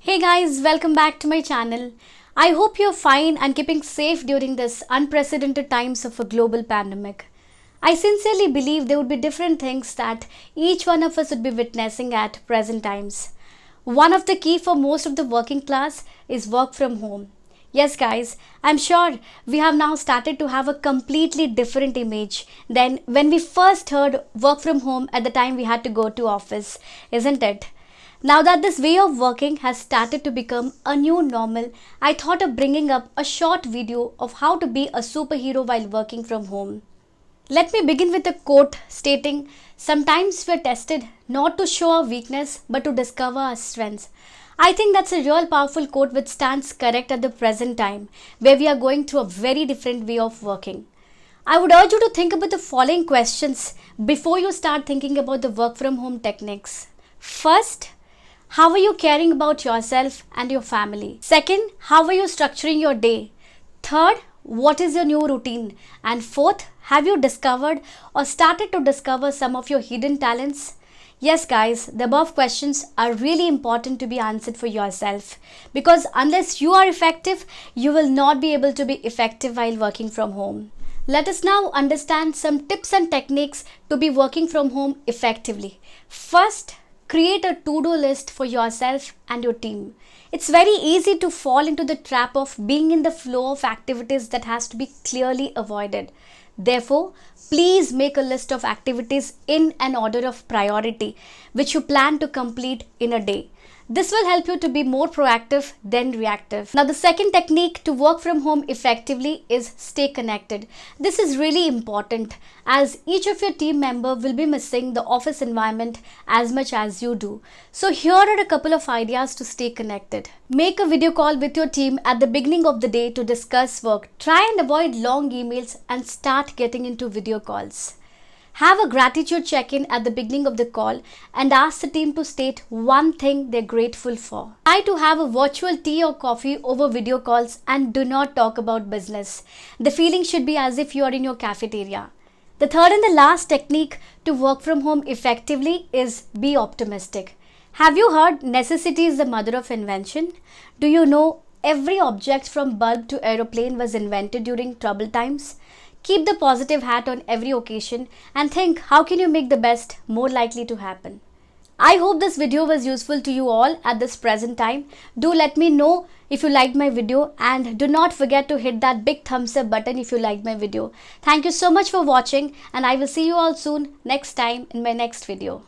Hey guys, welcome back to my channel. I hope you're fine and keeping safe during this unprecedented times of a global pandemic. I sincerely believe there would be different things that each one of us would be witnessing at present times. One of the key for most of the working class is work from home. Yes, guys, I'm sure we have now started to have a completely different image than when we first heard work from home at the time we had to go to office, isn't it? Now that this way of working has started to become a new normal, I thought of bringing up a short video of how to be a superhero while working from home. Let me begin with a quote stating, "Sometimes we're tested not to show our weakness but to discover our strengths." I think that's a real powerful quote which stands correct at the present time, where we are going through a very different way of working. I would urge you to think about the following questions before you start thinking about the work from home techniques. First, how are you caring about yourself and your family? Second, how are you structuring your day? Third, what is your new routine? And fourth, have you discovered or started to discover some of your hidden talents? Yes, guys, the above questions are really important to be answered for yourself, because unless you are effective, you will not be able to be effective while working from home. Let us now understand some tips and techniques to be working from home effectively. First, create a to-do list for yourself and your team. It's very easy to fall into the trap of being in the flow of activities that has to be clearly avoided. Therefore, please make a list of activities in an order of priority which you plan to complete in a day. This will help you to be more proactive than reactive. Now, the second technique to work from home effectively is stay connected. This is really important as each of your team member will be missing the office environment as much as you do. So here are a couple of ideas to stay connected. Make a video call with your team at the beginning of the day to discuss work. Try and avoid long emails and start getting into video calls. Have a gratitude check-in at the beginning of the call and ask the team to state one thing they're grateful for. Try to have a virtual tea or coffee over video calls and do not talk about business. The feeling should be as if you are in your cafeteria. The third and the last technique to work from home effectively is be optimistic. Have you heard necessity is the mother of invention? Do you know every object from bulb to aeroplane was invented during troubled times? Keep the positive hat on every occasion and think, how can you make the best more likely to happen? I hope this video was useful to you all at this present time. Do let me know if you liked my video and do not forget to hit that big thumbs up button if you liked my video. Thank you so much for watching and I will see you all soon next time in my next video.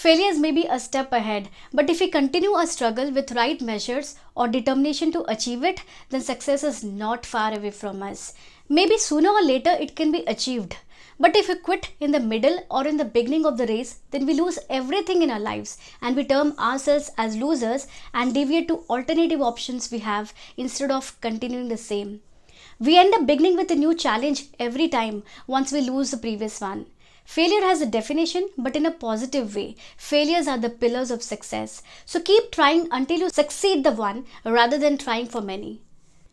Failures may be a step ahead, but if we continue our struggle with right measures or determination to achieve it, then success is not far away from us. Maybe sooner or later it can be achieved. But if we quit in the middle or in the beginning of the race, then we lose everything in our lives and we term ourselves as losers and deviate to alternative options we have instead of continuing the same. We end up beginning with a new challenge every time once we lose the previous one. Failure has a definition, but in a positive way. Failures are the pillars of success. So keep trying until you succeed the one rather than trying for many.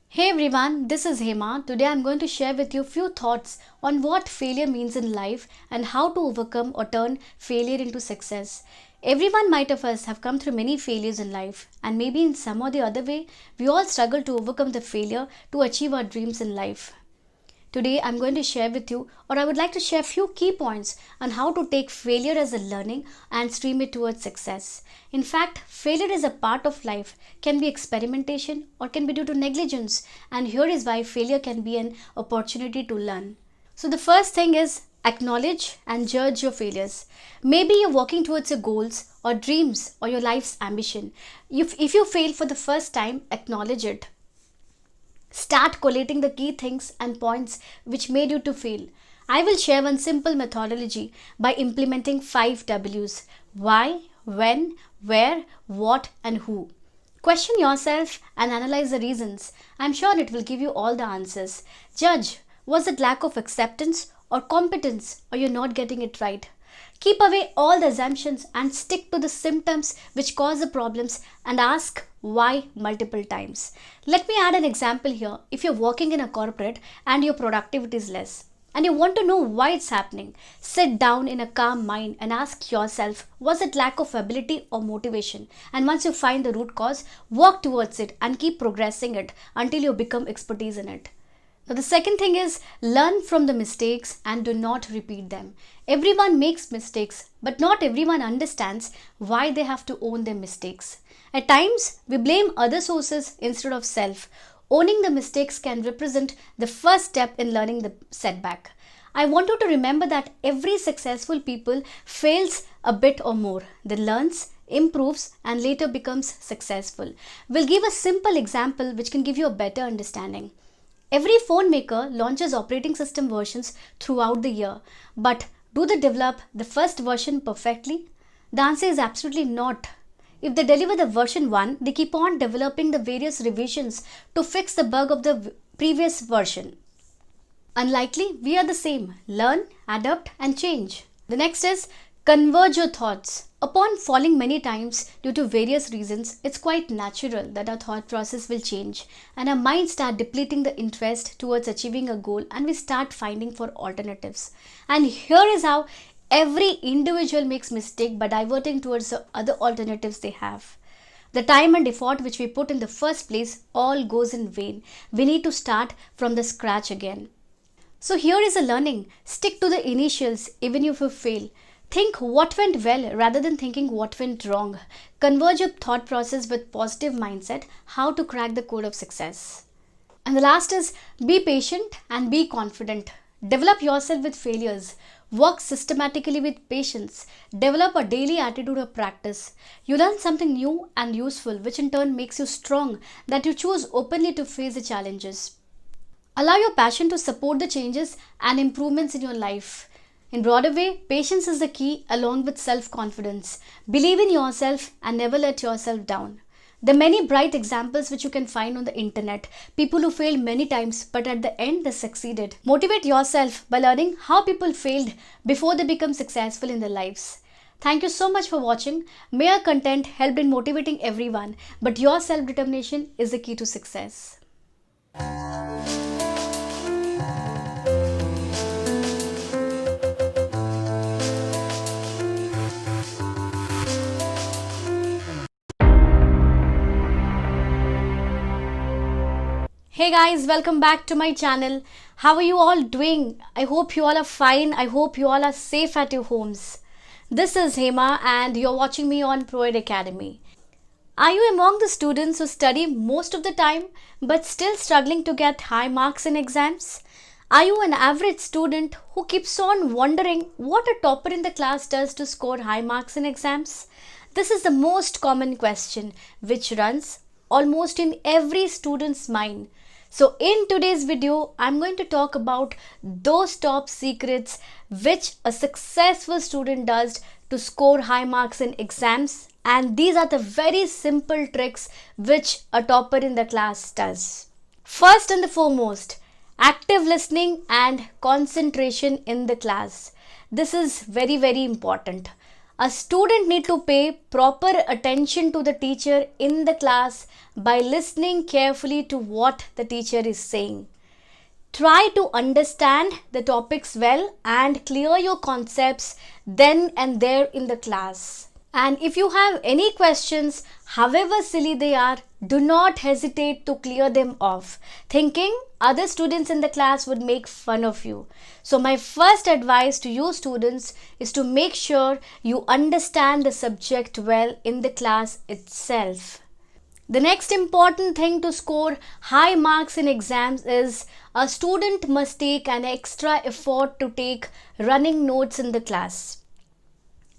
Hey everyone, this is Hema. Today I'm going to share with you a few thoughts on what failure means in life and how to overcome or turn failure into success. Everyone might of us have come through many failures in life, and maybe in some or the other way, we all struggle to overcome the failure to achieve our dreams in life. Today I'm going to share with you, or I would like to share a few key points on how to take failure as a learning and stream it towards success. In fact, failure is a part of life, can be experimentation or can be due to negligence, and here is why failure can be an opportunity to learn. So the first thing is acknowledge and judge your failures. Maybe you're working towards your goals or dreams or your life's ambition. If you fail for the first time, acknowledge it. Start collating the key things and points which made you to fail. I will share one simple methodology by implementing 5 W's. Why, when, where, what and who. Question yourself and analyze the reasons. I'm sure it will give you all the answers. Judge, was it lack of acceptance or competence or you're not getting it right? Keep away all the assumptions and stick to the symptoms which cause the problems and ask why multiple times. Let me add an example here. If you're working in a corporate and your productivity is less, and you want to know why it's happening, sit down in a calm mind and ask yourself, was it lack of ability or motivation? And once you find the root cause, work towards it and keep progressing it until you become expertise in it. Now, the second thing is learn from the mistakes and do not repeat them. Everyone makes mistakes, but not everyone understands why they have to own their mistakes. At times, we blame other sources instead of self. Owning the mistakes can represent the first step in learning the setback. I want you to remember that every successful people fails a bit or more, then learns, improves and later becomes successful. We'll give a simple example which can give you a better understanding. Every phone maker launches operating system versions throughout the year, but do they develop the first version perfectly? The answer is absolutely not. If they deliver the version 1, they keep on developing the various revisions to fix the bug of the previous version. Unlikely, we are the same. Learn, adapt and change. The next is converge your thoughts. Upon falling many times due to various reasons, it's quite natural that our thought process will change and our mind start depleting the interest towards achieving a goal and we start finding for alternatives. And here is how every individual makes mistake by diverting towards the other alternatives they have. The time and effort which we put in the first place all goes in vain. We need to start from the scratch again. So here is a learning. Stick to the initials even if you fail. Think what went well rather than thinking what went wrong. Converge your thought process with positive mindset, how to crack the code of success. And the last is be patient and be confident. Develop yourself with failures. Work systematically with patience. Develop a daily attitude of practice. You learn something new and useful, which in turn makes you strong, that you choose openly to face the challenges. Allow your passion to support the changes and improvements in your life. In broader way, patience is the key along with self-confidence. Believe in yourself and never let yourself down. There are many bright examples which you can find on the internet. People who failed many times but at the end they succeeded. Motivate yourself by learning how people failed before they become successful in their lives. Thank you so much for watching. May our content help in motivating everyone, but your self-determination is the key to success. Hey guys, welcome back to my channel. How are you all doing? I hope you all are fine. I hope you all are safe at your homes. This is Hema and you're watching me on Pro Ed Academy. Are you among the students who study most of the time but still struggling to get high marks in exams? Are you an average student who keeps on wondering what a topper in the class does to score high marks in exams? This is the most common question which runs almost in every student's mind. So in today's video, I'm going to talk about those top secrets which a successful student does to score high marks in exams. And these are the very simple tricks which a topper in the class does. First and the foremost, active listening and concentration in the class. This is very, very important. A student needs to pay proper attention to the teacher in the class by listening carefully to what the teacher is saying. Try to understand the topics well and clear your concepts then and there in the class. And if you have any questions, however silly they are, do not hesitate to clear them off, thinking other students in the class would make fun of you. So my first advice to you students is to make sure you understand the subject well in the class itself. The next important thing to score high marks in exams is a student must take an extra effort to take running notes in the class.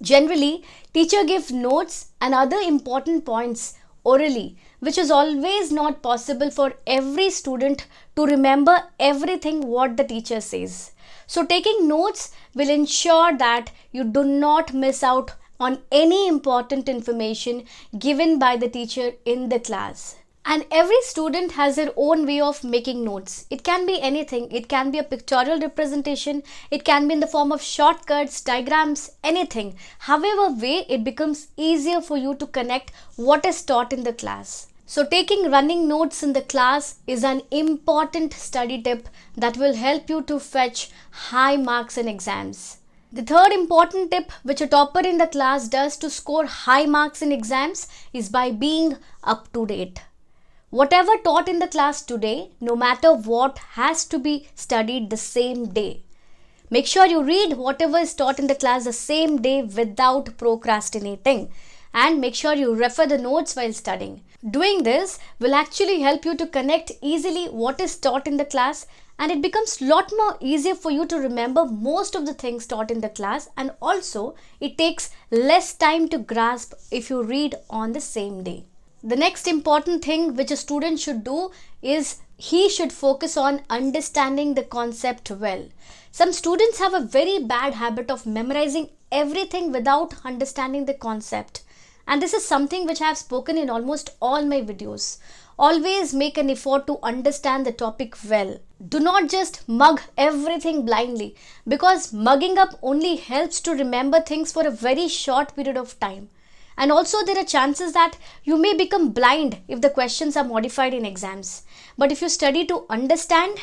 Generally, teacher gives notes and other important points orally, which is always not possible for every student to remember everything what the teacher says. So taking notes will ensure that you do not miss out on any important information given by the teacher in the class. And every student has their own way of making notes. It can be anything. It can be a pictorial representation. It can be in the form of shortcuts, diagrams, anything. However way, it becomes easier for you to connect what is taught in the class. So taking running notes in the class is an important study tip that will help you to fetch high marks in exams. The third important tip which a topper in the class does to score high marks in exams is by being up to date. Whatever taught in the class today, no matter what, has to be studied the same day. Make sure you read whatever is taught in the class the same day without procrastinating, and make sure you refer the notes while studying. Doing this will actually help you to connect easily what is taught in the class, and it becomes a lot more easier for you to remember most of the things taught in the class, and also it takes less time to grasp if you read on the same day. The next important thing which a student should do is he should focus on understanding the concept well. Some students have a very bad habit of memorizing everything without understanding the concept. And this is something which I have spoken in almost all my videos. Always make an effort to understand the topic well. Do not just mug everything blindly, because mugging up only helps to remember things for a very short period of time. And also there are chances that you may become blind if the questions are modified in exams. But if you study to understand,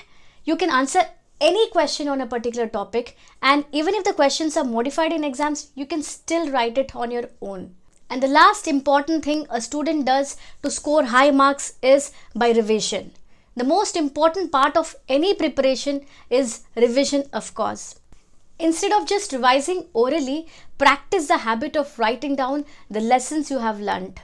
you can answer any question on a particular topic, and even if the questions are modified in exams, you can still write it on your own. And the last important thing a student does to score high marks is by revision. The most important part of any preparation is revision, of course. Instead of just revising orally, practice the habit of writing down the lessons you have learned.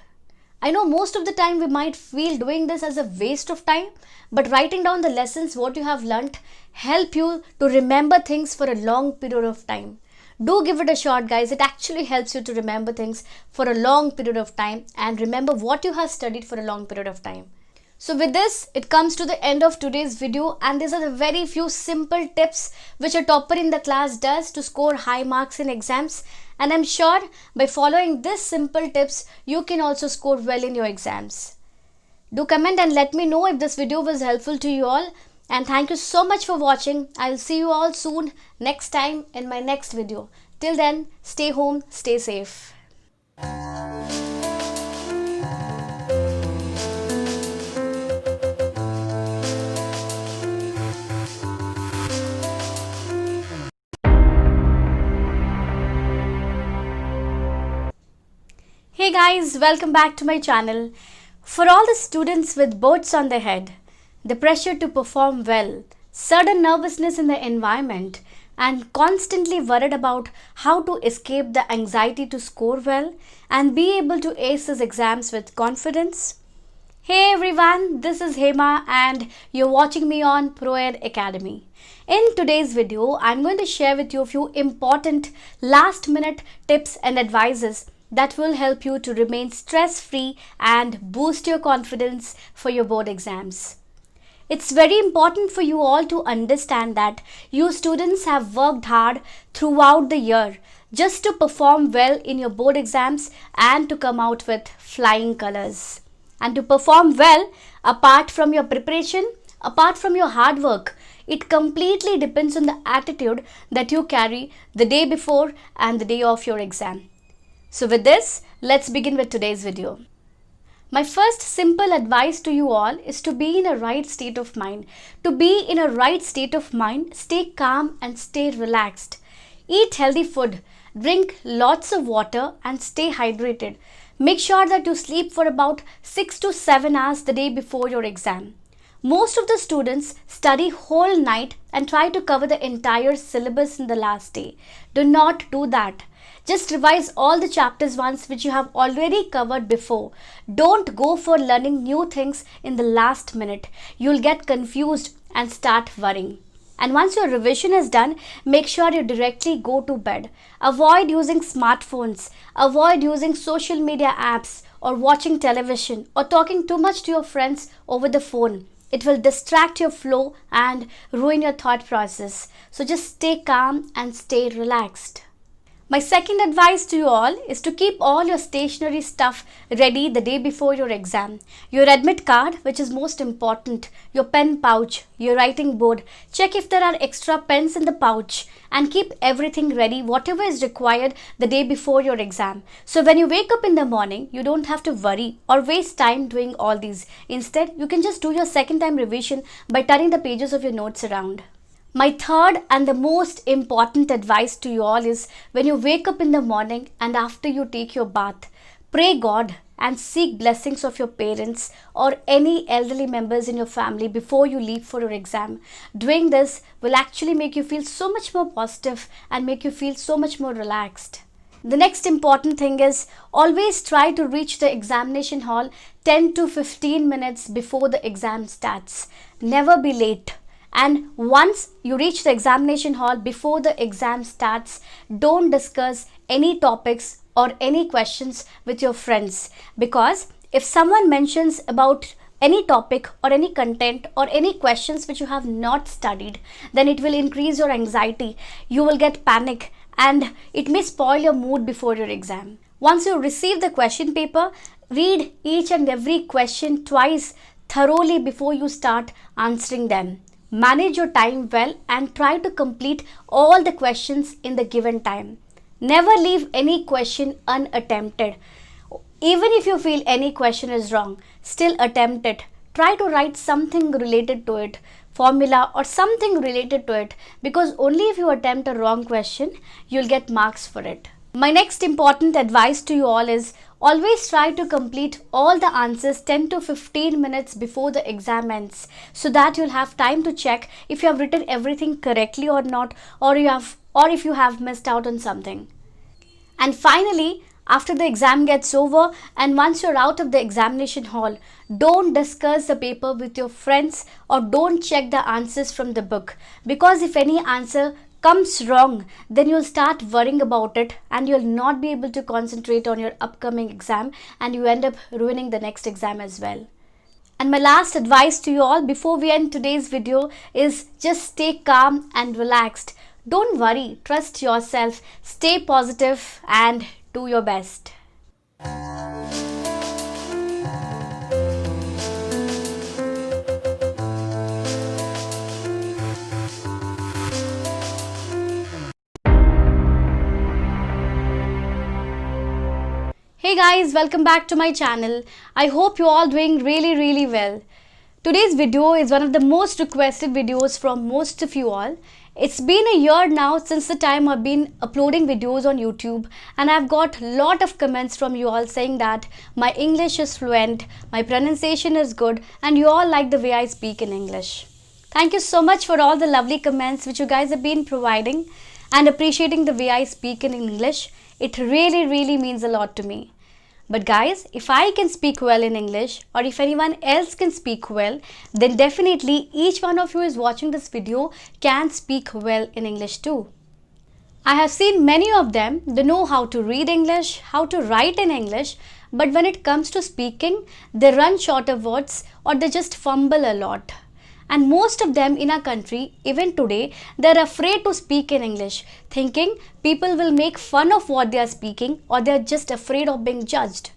I know most of the time we might feel doing this as a waste of time, but writing down the lessons what you have learnt help you to remember things for a long period of time. Do give it a shot, guys. It actually helps you to remember things for a long period of time and remember what you have studied for a long period of time. So with this, it comes to the end of today's video, and these are the very few simple tips which a topper in the class does to score high marks in exams. And I'm sure by following these simple tips, you can also score well in your exams. Do comment and let me know if this video was helpful to you all. And thank you so much for watching. I'll see you all soon next time in my next video. Till then, stay home, stay safe. Hey guys, welcome back to my channel. For all the students with boards on their head, the pressure to perform well, sudden nervousness in the environment, and constantly worried about how to escape the anxiety to score well and be able to ace these exams with confidence. Hey everyone, this is Hema and you're watching me on ProEd Academy. In today's video, I'm going to share with you a few important last-minute tips and advices that will help you to remain stress-free and boost your confidence for your board exams. It's very important for you all to understand that you students have worked hard throughout the year just to perform well in your board exams and to come out with flying colors. And to perform well, apart from your preparation, apart from your hard work, it completely depends on the attitude that you carry the day before and the day of your exam. So with this, let's begin with today's video. My first simple advice to you all is to be in a right state of mind. To be in a right state of mind, stay calm and stay relaxed. Eat healthy food, drink lots of water and stay hydrated. Make sure that you sleep for about 6 to 7 hours the day before your exam. Most of the students study whole night and try to cover the entire syllabus in the last day. Do not do that. Just revise all the chapters once which you have already covered before. Don't go for learning new things in the last minute. You'll get confused and start worrying. And once your revision is done, make sure you directly go to bed. Avoid using smartphones. Avoid using social media apps or watching television or talking too much to your friends over the phone. It will distract your flow and ruin your thought process. So just stay calm and stay relaxed. My second advice to you all is to keep all your stationery stuff ready the day before your exam. Your admit card, which is most important, your pen pouch, your writing board. Check if there are extra pens in the pouch and keep everything ready, whatever is required the day before your exam. So when you wake up in the morning, you don't have to worry or waste time doing all these. Instead, you can just do your second time revision by turning the pages of your notes around. My third and the most important advice to you all is when you wake up in the morning and after you take your bath, pray God and seek blessings of your parents or any elderly members in your family before you leave for your exam. Doing this will actually make you feel so much more positive and make you feel so much more relaxed. The next important thing is always try to reach the examination hall 10 to 15 minutes before the exam starts. Never be late. And once you reach the examination hall before the exam starts, don't discuss any topics or any questions with your friends, because if someone mentions about any topic or any content or any questions which you have not studied, then it will increase your anxiety. You will get panic and it may spoil your mood before your exam. Once you receive the question paper, read each and every question twice thoroughly before you start answering them. Manage your time well and try to complete all the questions in the given time. Never leave any question unattempted. Even if you feel any question is wrong, still attempt it. Try to write something related to it, formula or something related to it, because only if you attempt a wrong question, you'll get marks for it. My next important advice to you all is always try to complete all the answers 10 to 15 minutes before the exam ends, so that you'll have time to check if you have written everything correctly or not, or if you have missed out on something. And finally, after the exam gets over and once you're out of the examination hall, don't discuss the paper with your friends or don't check the answers from the book, because if any answer comes wrong, then you'll start worrying about it and you'll not be able to concentrate on your upcoming exam and you end up ruining the next exam as well. And my last advice to you all before we end today's video is just stay calm and relaxed. Don't worry, trust yourself, stay positive and do your best. Hey guys, welcome back to my channel. I hope you're all doing really well. Today's video is one of the most requested videos from most of you all. It's been a year now since the time I've been uploading videos on YouTube, and I've got a lot of comments from you all saying that my English is fluent, my pronunciation is good, and you all like the way I speak in English. Thank you so much for all the lovely comments which you guys have been providing and appreciating the way I speak in English. It really means a lot to me. But guys, if I can speak well in English or if anyone else can speak well, then definitely each one of you is watching this video can speak well in English too. I have seen many of them, they know how to read English, how to write in English, but when it comes to speaking, they run short of words or they just fumble a lot. And most of them in our country, even today, they're afraid to speak in English, thinking people will make fun of what they are speaking or they're just afraid of being judged.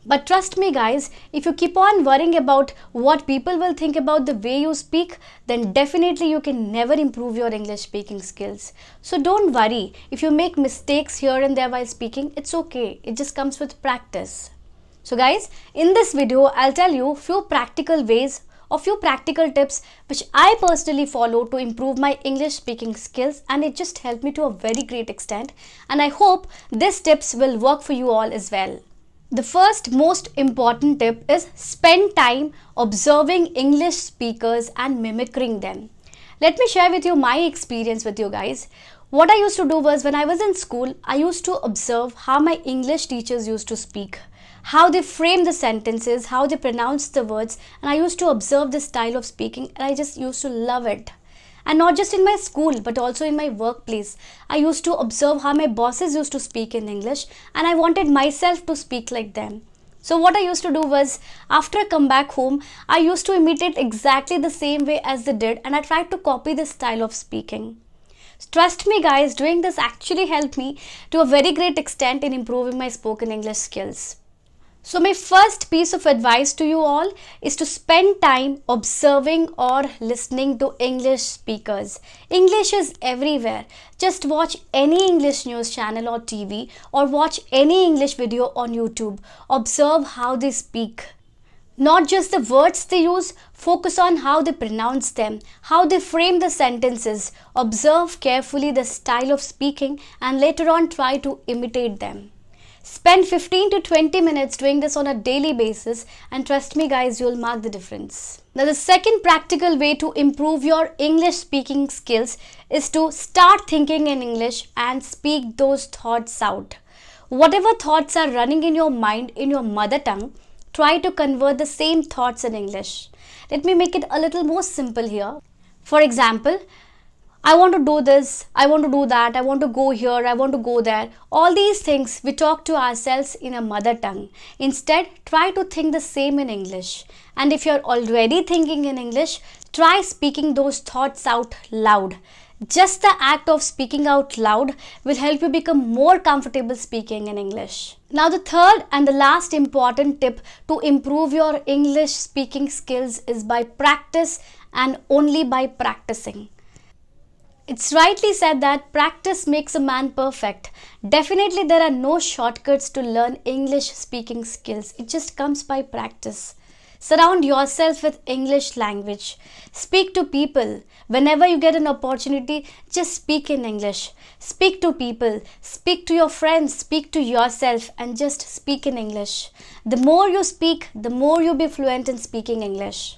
But trust me guys, if you keep on worrying about what people will think about the way you speak, then definitely you can never improve your English speaking skills. So don't worry, if you make mistakes here and there while speaking, it's okay. It just comes with practice. So guys, in this video, I'll tell you few practical ways a few practical tips which I personally follow to improve my English speaking skills, and it just helped me to a very great extent, and I hope these tips will work for you all as well. The first most important tip is spend time observing English speakers and mimicking them. Let me share with you my experience with you guys. What I used to do was when I was in school, I used to observe how my English teachers used to speak, how they frame the sentences, how they pronounce the words, and I used to observe this style of speaking and I just used to love it. And not just in my school but also in my workplace, I used to observe how my bosses used to speak in English and I wanted myself to speak like them. So what I used to do was, after I come back home, I used to imitate exactly the same way as they did and I tried to copy this style of speaking. Trust me guys, doing this actually helped me to a very great extent in improving my spoken English skills. So my first piece of advice to you all is to spend time observing or listening to English speakers. English is everywhere. Just watch any English news channel or TV, or watch any English video on YouTube. Observe how they speak. Not just the words they use, focus on how they pronounce them, how they frame the sentences. Observe carefully the style of speaking and later on try to imitate them. Spend 15 to 20 minutes doing this on a daily basis, and trust me guys, you'll mark the difference. Now the second practical way to improve your English speaking skills is to start thinking in English and speak those thoughts out. Whatever thoughts are running in your mind in your mother tongue, try to convert the same thoughts in English. Let me make it a little more simple here. For example, I want to do this, I want to do that, I want to go here, I want to go there. All these things we talk to ourselves in a mother tongue. Instead, try to think the same in English. And if you're already thinking in English, try speaking those thoughts out loud. Just the act of speaking out loud will help you become more comfortable speaking in English. Now the third and the last important tip to improve your English speaking skills is by practice and only by practicing. It's rightly said that practice makes a man perfect. Definitely there are no shortcuts to learn English speaking skills. It just comes by practice. Surround yourself with English language. Speak to people. Whenever you get an opportunity, just speak in English. Speak to people. Speak to your friends. Speak to yourself and just speak in English. The more you speak, the more you'll be fluent in speaking English.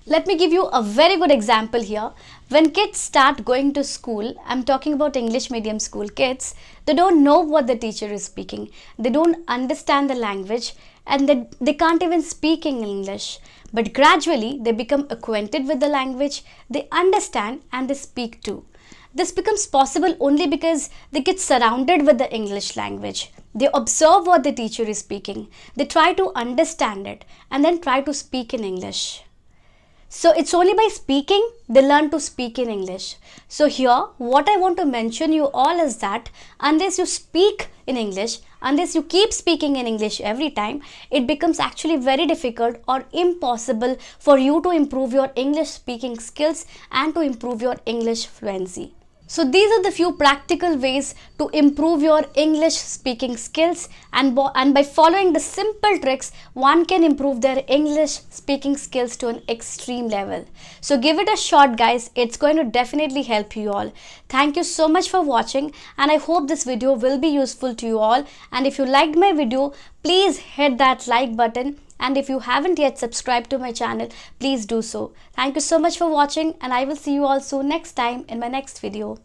Let me give you a very good example here. When kids start going to school, I'm talking about English medium school kids, they don't know what the teacher is speaking. They don't understand the language and they can't even speak in English. But gradually they become acquainted with the language, they understand and they speak too. This becomes possible only because they get surrounded with the English language. They observe what the teacher is speaking. They try to understand it and then try to speak in English. So it's only by speaking they learn to speak in English. So here what I want to mention you all is that unless you speak in English, unless you keep speaking in English every time, it becomes actually very difficult or impossible for you to improve your English speaking skills and to improve your English fluency. So these are the few practical ways to improve your English speaking skills, and by following the simple tricks, one can improve their English speaking skills to an extreme level. So give it a shot guys, it's going to definitely help you all. Thank you so much for watching and I hope this video will be useful to you all. And if you liked my video, please hit that like button. And if you haven't yet subscribed to my channel, please do so. Thank you so much for watching and I will see you all soon next time in my next video.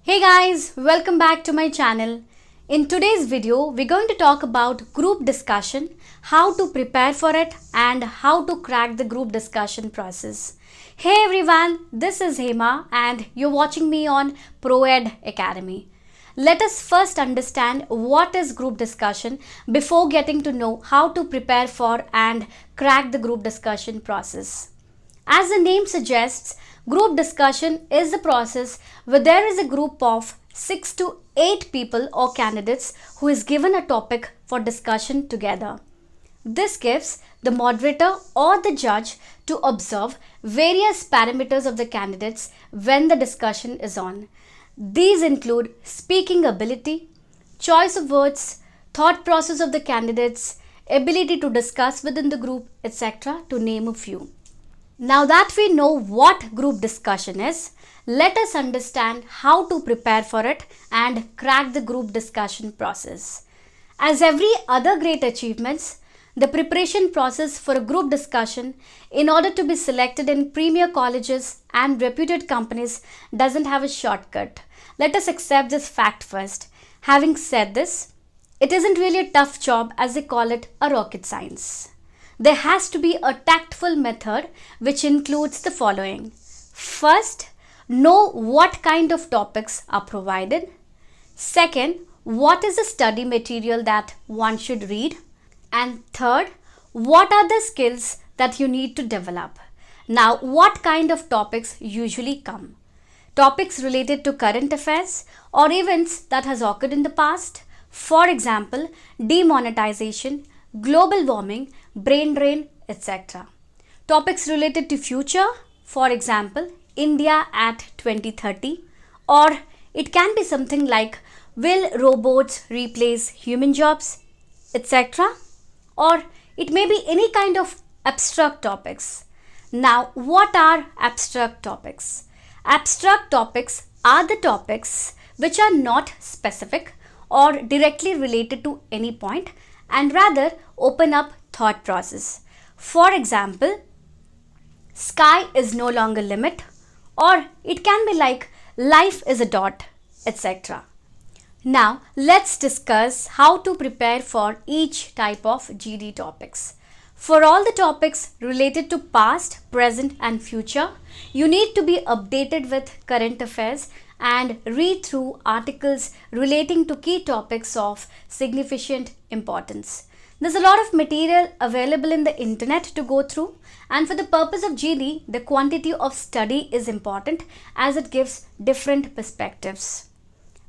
Hey guys, welcome back to my channel. In today's video, we're going to talk about group discussion, how to prepare for it and how to crack the group discussion process. Hey everyone, this is Hema and you're watching me on ProEd Academy. Let us first understand what is group discussion before getting to know how to prepare for and crack the group discussion process. As the name suggests, group discussion is the process where there is a group of 6 to 8 people or candidates who is given a topic for discussion together. This gives the moderator or the judge to observe various parameters of the candidates when the discussion is on. These include speaking ability, choice of words, thought process of the candidates, ability to discuss within the group, etc., to name a few. Now that we know what group discussion is, let us understand how to prepare for it and crack the group discussion process. As every other great achievements, the preparation process for a group discussion in order to be selected in premier colleges and reputed companies doesn't have a shortcut. Let us accept this fact first. Having said this, it isn't really a tough job as they call it a rocket science. There has to be a tactful method which includes the following. First, know what kind of topics are provided. Second, what is the study material that one should read? And third, what are the skills that you need to develop? Now, what kind of topics usually come? Topics related to current affairs or events that has occurred in the past. For example, demonetization, global warming, brain drain, etc. Topics related to future, for example, India at 2030, or it can be something like will robots replace human jobs, etc. Or it may be any kind of abstract topics. Now, what are abstract topics? Abstract topics are the topics which are not specific or directly related to any point and rather open up thought process. For example, sky is no longer limit, or it can be like life is a dot, etc. Now let's discuss how to prepare for each type of GD topics. For all the topics related to past, present and future, you need to be updated with current affairs and read through articles relating to key topics of significant importance. There's a lot of material available in the internet to go through, and for the purpose of GD, the quantity of study is important as it gives different perspectives.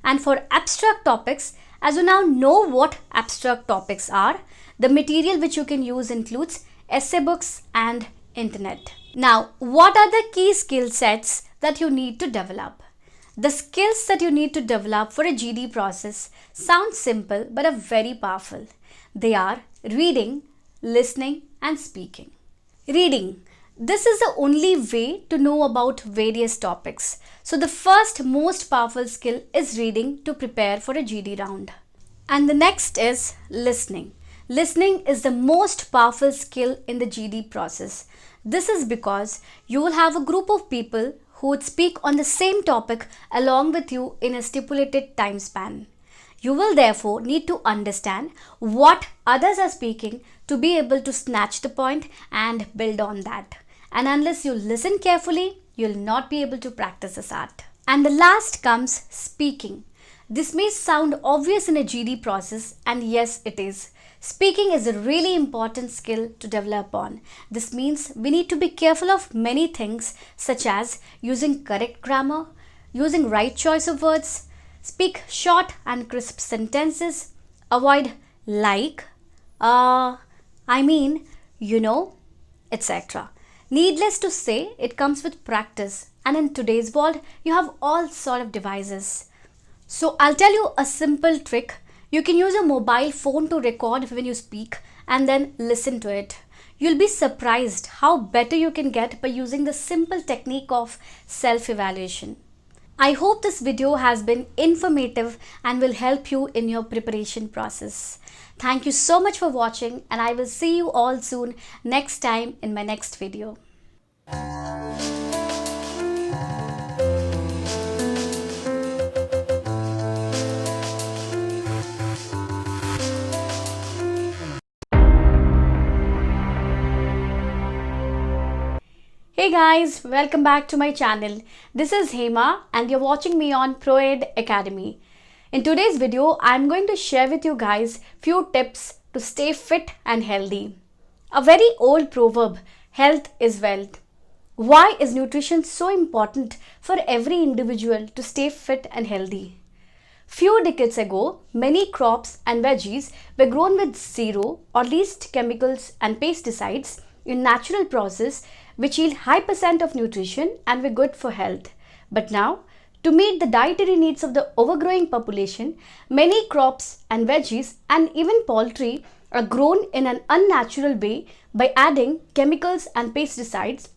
And for abstract topics, as you now know what abstract topics are, the material which you can use includes essay books and internet. Now, what are the key skill sets that you need to develop? The skills that you need to develop for a GD process sound simple but are very powerful. They are reading, listening and speaking. Reading. This is the only way to know about various topics. So the first most powerful skill is reading to prepare for a GD round. And the next is listening. Listening is the most powerful skill in the GD process. This is because you will have a group of people who would speak on the same topic along with you in a stipulated time span. You will therefore need to understand what others are speaking to be able to snatch the point and build on that. And unless you listen carefully, you'll not be able to practice this art. And the last comes speaking. This may sound obvious in a GD process, and yes, it is. Speaking is a really important skill to develop on. This means we need to be careful of many things such as using correct grammar, using right choice of words, speak short and crisp sentences, avoid like, I mean, you know, etc. Needless to say, it comes with practice, and in today's world, you have all sort of devices. So I'll tell you a simple trick. You can use a mobile phone to record when you speak and then listen to it. You'll be surprised how better you can get by using the simple technique of self-evaluation. I hope this video has been informative and will help you in your preparation process. Thank you so much for watching, and I will see you all soon next time in my next video. Hey guys, welcome back to my channel. This is Hema and you're watching me on ProEd Academy. In today's video, I'm going to share with you guys few tips to stay fit and healthy. A very old proverb, health is wealth. Why is nutrition so important for every individual to stay fit and healthy? Few decades ago, many crops and veggies were grown with zero or least chemicals and pesticides in natural process which yield high percent of nutrition and were good for health. But now, to meet the dietary needs of the overgrowing population, many crops and veggies and even poultry are grown in an unnatural way by adding chemicals and pesticides,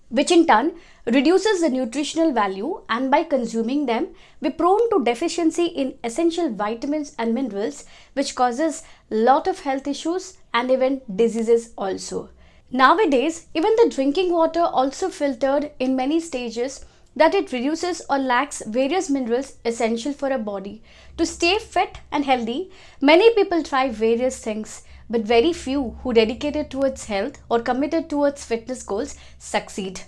which in turn reduces the nutritional value, and by consuming them, we're prone to deficiency in essential vitamins and minerals, which causes a lot of health issues and even diseases also. Nowadays, even the drinking water also filtered in many stages that it reduces or lacks various minerals essential for a body. To stay fit and healthy, many people try various things, but very few who dedicated towards health or committed towards fitness goals succeed.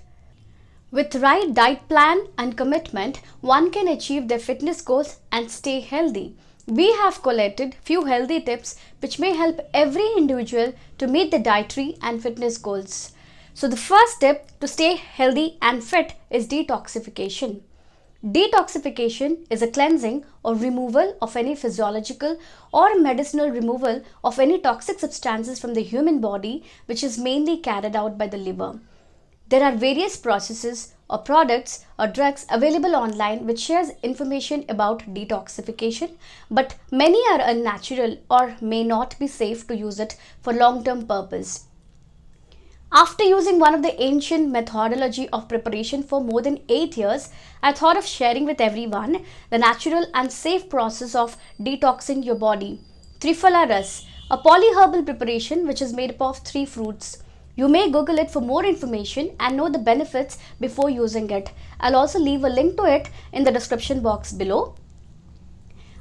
With the right diet plan and commitment, one can achieve their fitness goals and stay healthy. We have collated few healthy tips which may help every individual to meet the dietary and fitness goals. So the first tip to stay healthy and fit is detoxification. Detoxification is a cleansing or removal of any physiological or medicinal removal of any toxic substances from the human body, which is mainly carried out by the liver. There are various processes or products or drugs available online which shares information about detoxification, but many are unnatural or may not be safe to use it for long-term purpose. After using one of the ancient methodology of preparation for more than 8 years, I thought of sharing with everyone the natural and safe process of detoxing your body. Triphala Ras, a polyherbal preparation which is made up of 3 fruits. You may Google it for more information and know the benefits before using it. I'll also leave a link to it in the description box below.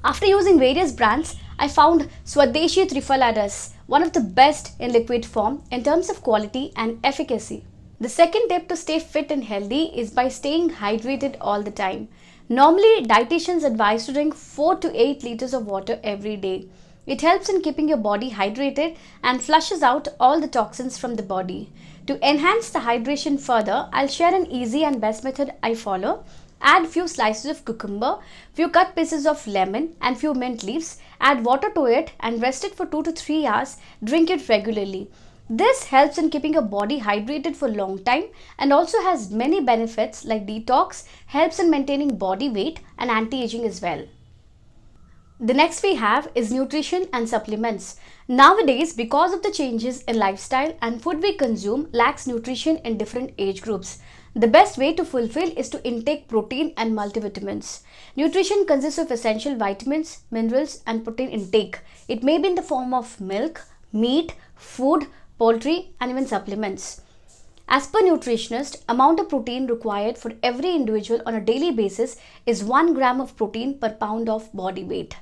After using various brands, I found Swadeshi Triphala Ras, one of the best in liquid form in terms of quality and efficacy. The second tip to stay fit and healthy is by staying hydrated all the time. Normally, dietitians advise to drink 4 to 8 liters of water every day. It helps in keeping your body hydrated and flushes out all the toxins from the body. To enhance the hydration further, I'll share an easy and best method I follow. Add few slices of cucumber, few cut pieces of lemon and few mint leaves. Add water to it and rest it for 2 to 3 hours. Drink it regularly. This helps in keeping your body hydrated for a long time and also has many benefits like detox, helps in maintaining body weight and anti-aging as well. The next we have is nutrition and supplements. Nowadays, because of the changes in lifestyle and food we consume lacks nutrition in different age groups. The best way to fulfill is to intake protein and multivitamins. Nutrition consists of essential vitamins, minerals and protein intake. It may be in the form of milk, meat, food, poultry and even supplements. As per nutritionist, amount of protein required for every individual on a daily basis is 1 gram of protein per pound of body weight.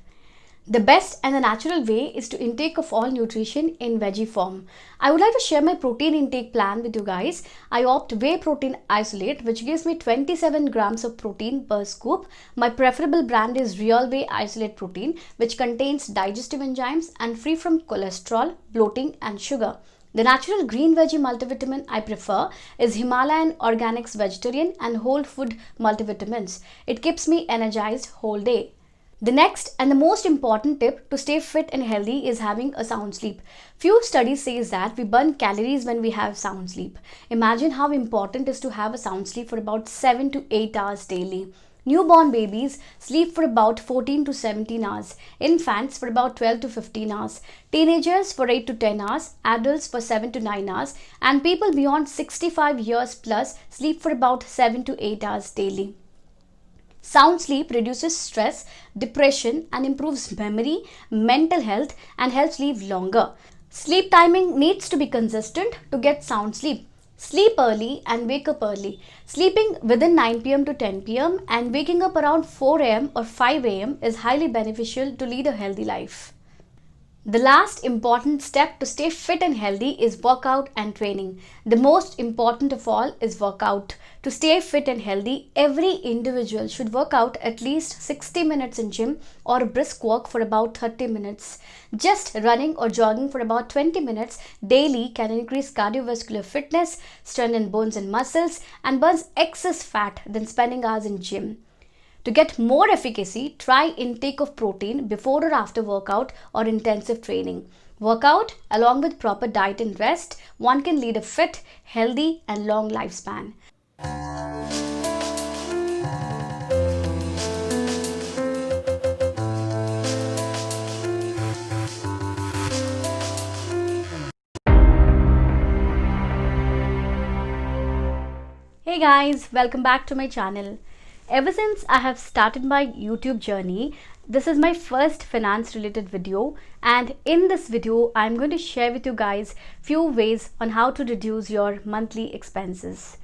The best and the natural way is to intake of all nutrition in veggie form. I would like to share my protein intake plan with you guys. I opt whey protein isolate which gives me 27 grams of protein per scoop. My preferable brand is Real Whey Isolate Protein which contains digestive enzymes and free from cholesterol, bloating and sugar. The natural green veggie multivitamin I prefer is Himalayan Organics Vegetarian and Whole Food Multivitamins. It keeps me energized whole day. The next and the most important tip to stay fit and healthy is having a sound sleep. Few studies says that we burn calories when we have sound sleep. Imagine how important it is to have a sound sleep for about 7 to 8 hours daily. Newborn babies sleep for about 14 to 17 hours, infants for about 12 to 15 hours, teenagers for 8 to 10 hours, adults for 7 to 9 hours, and people beyond 65 years plus sleep for about 7 to 8 hours daily. Sound sleep reduces stress, depression and improves memory, mental health and helps live longer. Sleep timing needs to be consistent to get sound sleep. Sleep early and wake up early. Sleeping within 9 pm to 10 pm and waking up around 4 am or 5 am is highly beneficial to lead a healthy life. The last important step to stay fit and healthy is workout and training. The most important of all is workout. To stay fit and healthy, every individual should work out at least 60 minutes in gym or brisk walk for about 30 minutes. Just running or jogging for about 20 minutes daily can increase cardiovascular fitness, strengthen bones and muscles, and burns excess fat than spending hours in gym. To get more efficacy, try intake of protein before or after workout or intensive training. Workout along with proper diet and rest, one can lead a fit, healthy and long lifespan. Hey guys, welcome back to my channel. Ever since I have started my YouTube journey, this is my first finance related video, and in this video I'm going to share with you guys few ways on how to reduce your monthly expenses.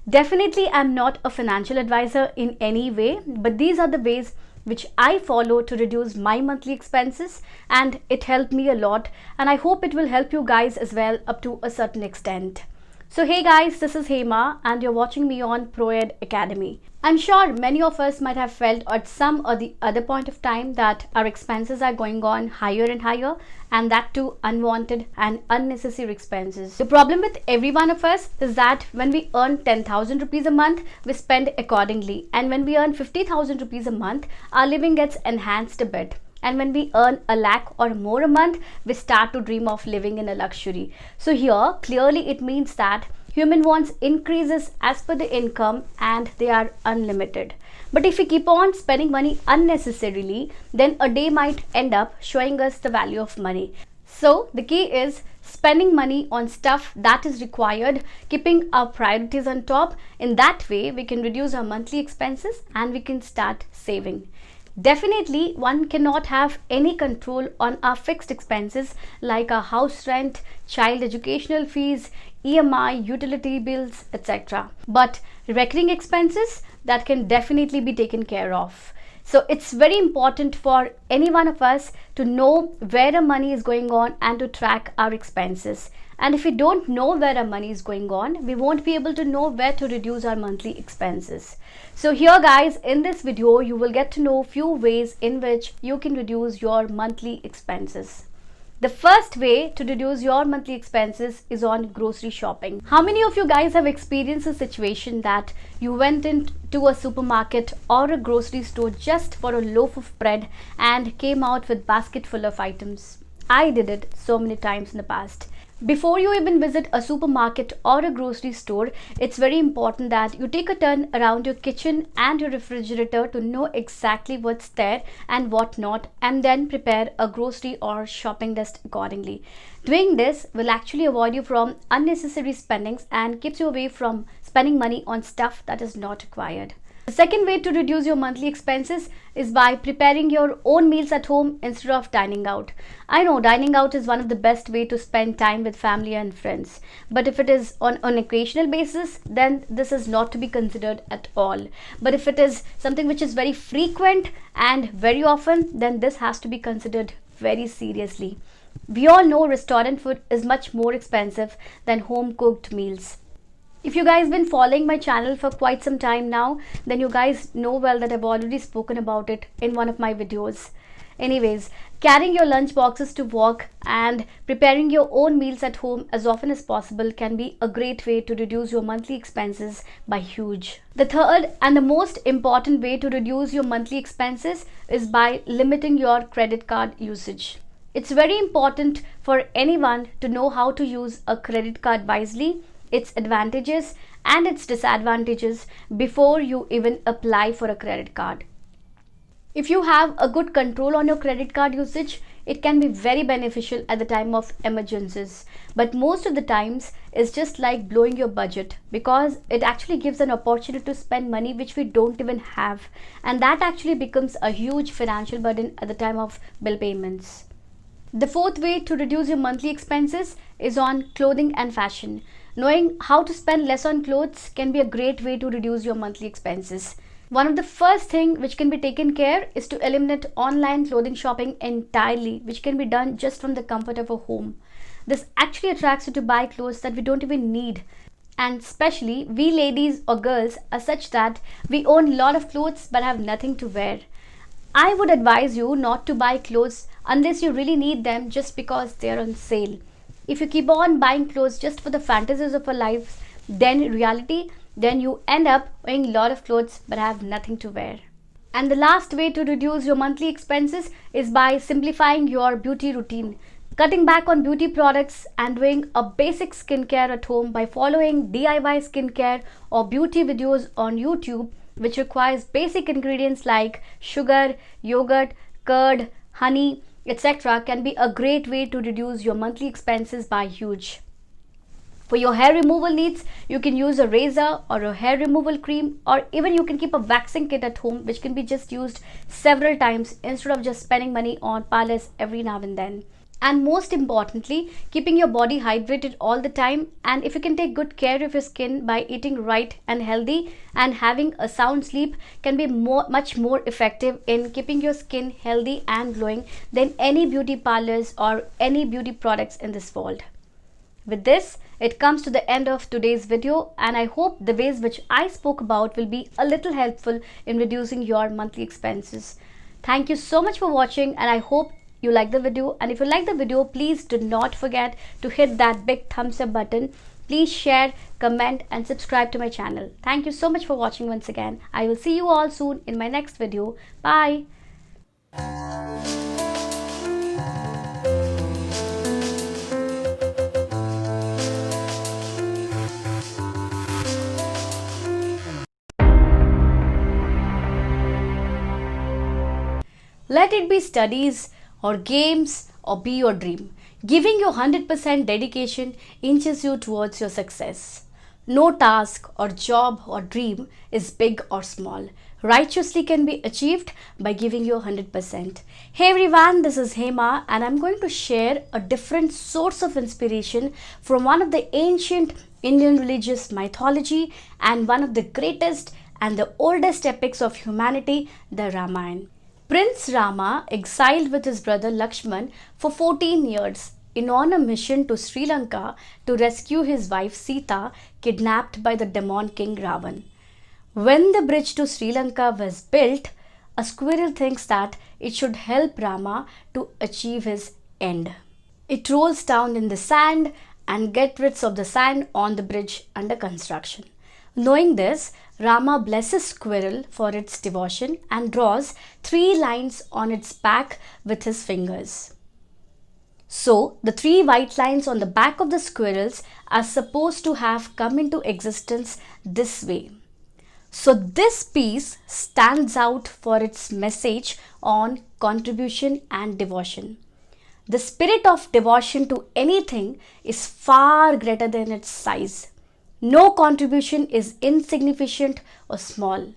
Definitely I'm not a financial advisor in any way, but these are the ways which I follow to reduce my monthly expenses, and it helped me a lot, and I hope it will help you guys as well up to a certain extent. So hey guys, this is Hema and you're watching me on ProEd Academy. I'm sure many of us might have felt at some or the other point of time that our expenses are going on higher and higher, and that too unwanted and unnecessary expenses. The problem with every one of us is that when we earn 10,000 rupees a month, we spend accordingly, and when we earn 50,000 rupees a month, our living gets enhanced a bit. And when we earn a lakh or more a month, we start to dream of living in a luxury. So here, clearly it means that human wants increases as per the income and they are unlimited. But if we keep on spending money unnecessarily, then a day might end up showing us the value of money. So the key is spending money on stuff that is required, keeping our priorities on top. In that way, we can reduce our monthly expenses and we can start saving. Definitely, one cannot have any control on our fixed expenses like our house rent, child educational fees, EMI, utility bills, etc. But recurring expenses, that can definitely be taken care of. So it's very important for any one of us to know where our money is going on and to track our expenses. And if we don't know where our money is going on, we won't be able to know where to reduce our monthly expenses. So here guys, in this video, you will get to know few ways in which you can reduce your monthly expenses. The first way to reduce your monthly expenses is on grocery shopping. How many of you guys have experienced a situation that you went into a supermarket or a grocery store just for a loaf of bread and came out with a basket full of items? I did it so many times in the past. Before you even visit a supermarket or a grocery store, it's very important that you take a turn around your kitchen and your refrigerator to know exactly what's there and what not, and then prepare a grocery or shopping list accordingly. Doing this will actually avoid you from unnecessary spendings and keeps you away from spending money on stuff that is not required. The second way to reduce your monthly expenses is by preparing your own meals at home instead of dining out. I know dining out is one of the best way to spend time with family and friends, but if it is on an occasional basis, then this is not to be considered at all. But if it is something which is very frequent and very often, then this has to be considered very seriously. We all know restaurant food is much more expensive than home cooked meals. If you guys been following my channel for quite some time now, then you guys know well that I've already spoken about it in one of my videos. Anyways, carrying your lunch boxes to work and preparing your own meals at home as often as possible can be a great way to reduce your monthly expenses by huge. The third and the most important way to reduce your monthly expenses is by limiting your credit card usage. It's very important for anyone to know how to use a credit card wisely, its advantages and its disadvantages before you even apply for a credit card. If you have a good control on your credit card usage, it can be very beneficial at the time of emergencies. But most of the times it's just like blowing your budget, because it actually gives an opportunity to spend money which we don't even have, and that actually becomes a huge financial burden at the time of bill payments. The fourth way to reduce your monthly expenses is on clothing and fashion. Knowing how to spend less on clothes can be a great way to reduce your monthly expenses. One of the first things which can be taken care is to eliminate online clothing shopping entirely, which can be done just from the comfort of a home. This actually attracts you to buy clothes that we don't even need. And especially we ladies or girls are such that we own a lot of clothes but have nothing to wear. I would advise you not to buy clothes unless you really need them just because they're on sale. If you keep on buying clothes just for the fantasies of our lives, then in reality, then you end up wearing a lot of clothes but have nothing to wear. And the last way to reduce your monthly expenses is by simplifying your beauty routine. Cutting back on beauty products and doing a basic skincare at home by following DIY skincare or beauty videos on YouTube, which requires basic ingredients like sugar, yogurt, curd, honey, etc., can be a great way to reduce your monthly expenses by huge. For your hair removal needs, you can use a razor or a hair removal cream, or even you can keep a waxing kit at home which can be just used several times instead of just spending money on parlors every now and then. And most importantly, keeping your body hydrated all the time, and if you can take good care of your skin by eating right and healthy and having a sound sleep, can be much more effective in keeping your skin healthy and glowing than any beauty parlors or any beauty products in this world. With this, it comes to the end of today's video, and I hope the ways which I spoke about will be a little helpful in reducing your monthly expenses. Thank you so much for watching, and I hope you like the video. And if you like the video, please do not forget to hit that big thumbs up button. Please share, comment and subscribe to my channel. Thank you so much for watching once again. I will see you all soon in my next video. Bye. Let it be studies or games or be your dream. Giving your 100% dedication inches you towards your success. No task or job or dream is big or small. Righteously can be achieved by giving your 100%. Hey everyone, this is Hema and I'm going to share a different source of inspiration from one of the ancient Indian religious mythology and one of the greatest and the oldest epics of humanity, the Ramayana. Prince Rama exiled with his brother Lakshman for 14 years on a mission to Sri Lanka to rescue his wife Sita, kidnapped by the demon king Ravan. When the bridge to Sri Lanka was built, a squirrel thinks that it should help Rama to achieve his end. It rolls down in the sand and gets rid of the sand on the bridge under construction. Knowing this, Rama blesses squirrel for its devotion and draws 3 lines on its back with his fingers. So, the 3 white lines on the back of the squirrels are supposed to have come into existence this way. So, this piece stands out for its message on contribution and devotion. The spirit of devotion to anything is far greater than its size. No contribution is insignificant or small.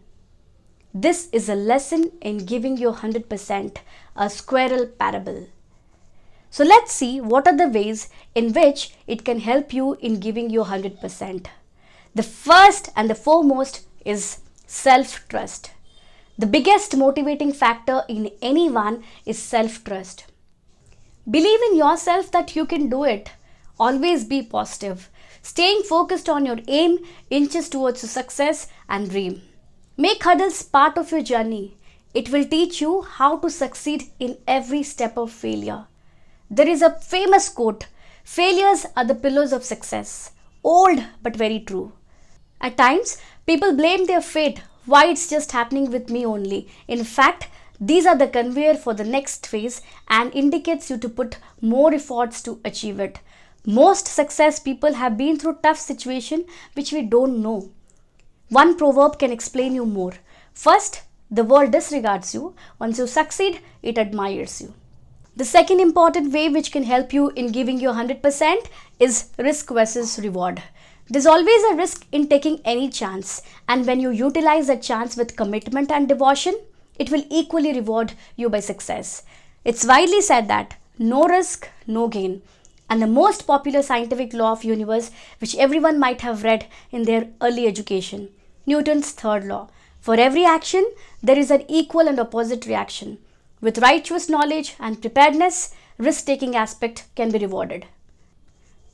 This is a lesson in giving your 100%, a squirrel parable. So let's see what are the ways in which it can help you in giving your 100%. The first and the foremost is self-trust. The biggest motivating factor in anyone is self-trust. Believe in yourself that you can do it. Always be positive. Staying focused on your aim inches towards your success and dream. Make hurdles part of your journey. It will teach you how to succeed in every step of failure. There is a famous quote, "Failures are the pillars of success." Old but very true. At times, people blame their fate. Why it's just happening with me only. In fact, these are the conveyor for the next phase and indicates you to put more efforts to achieve it. Most success people have been through tough situations which we don't know. One proverb can explain you more. First, the world disregards you. Once you succeed, it admires you. The second important way which can help you in giving your 100% is risk versus reward. There's always a risk in taking any chance, and when you utilize that chance with commitment and devotion, it will equally reward you by success. It's widely said that no risk, no gain. And the most popular scientific law of universe which everyone might have read in their early education, Newton's third law. For every action, there is an equal and opposite reaction. With righteous knowledge and preparedness, risk-taking aspect can be rewarded.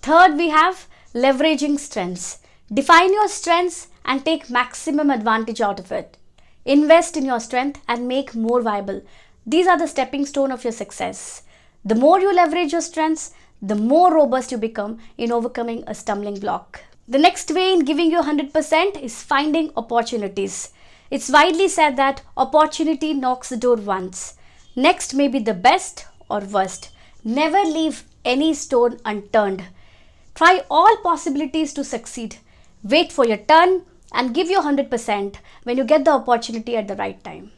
Third, we have leveraging strengths. Define your strengths and take maximum advantage out of it. Invest in your strength and make more viable. These are the stepping stone of your success. The more you leverage your strengths, the more robust you become in overcoming a stumbling block. The next way in giving you 100% is finding opportunities. It's widely said that opportunity knocks the door once. Next may be the best or worst. Never leave any stone unturned. Try all possibilities to succeed. Wait for your turn and give your 100% when you get the opportunity at the right time.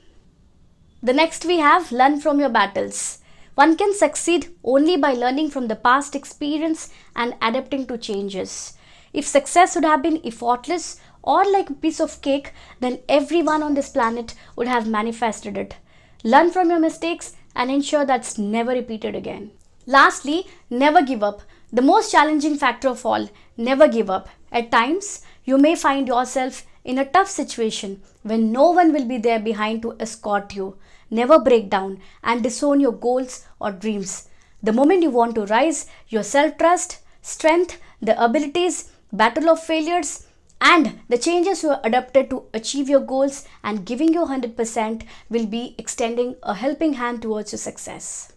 The next we have learn from your battles. One can succeed only by learning from the past experience and adapting to changes. If success would have been effortless or like a piece of cake, then everyone on this planet would have manifested it. Learn from your mistakes and ensure that's never repeated again. Lastly, never give up. The most challenging factor of all, never give up. At times, you may find yourself in a tough situation when no one will be there behind to escort you. Never break down and disown your goals or dreams. The moment you want to rise, your self-trust, strength, the abilities, battle of failures, and the changes you are adapted to achieve your goals, and giving you 100% will be extending a helping hand towards your success.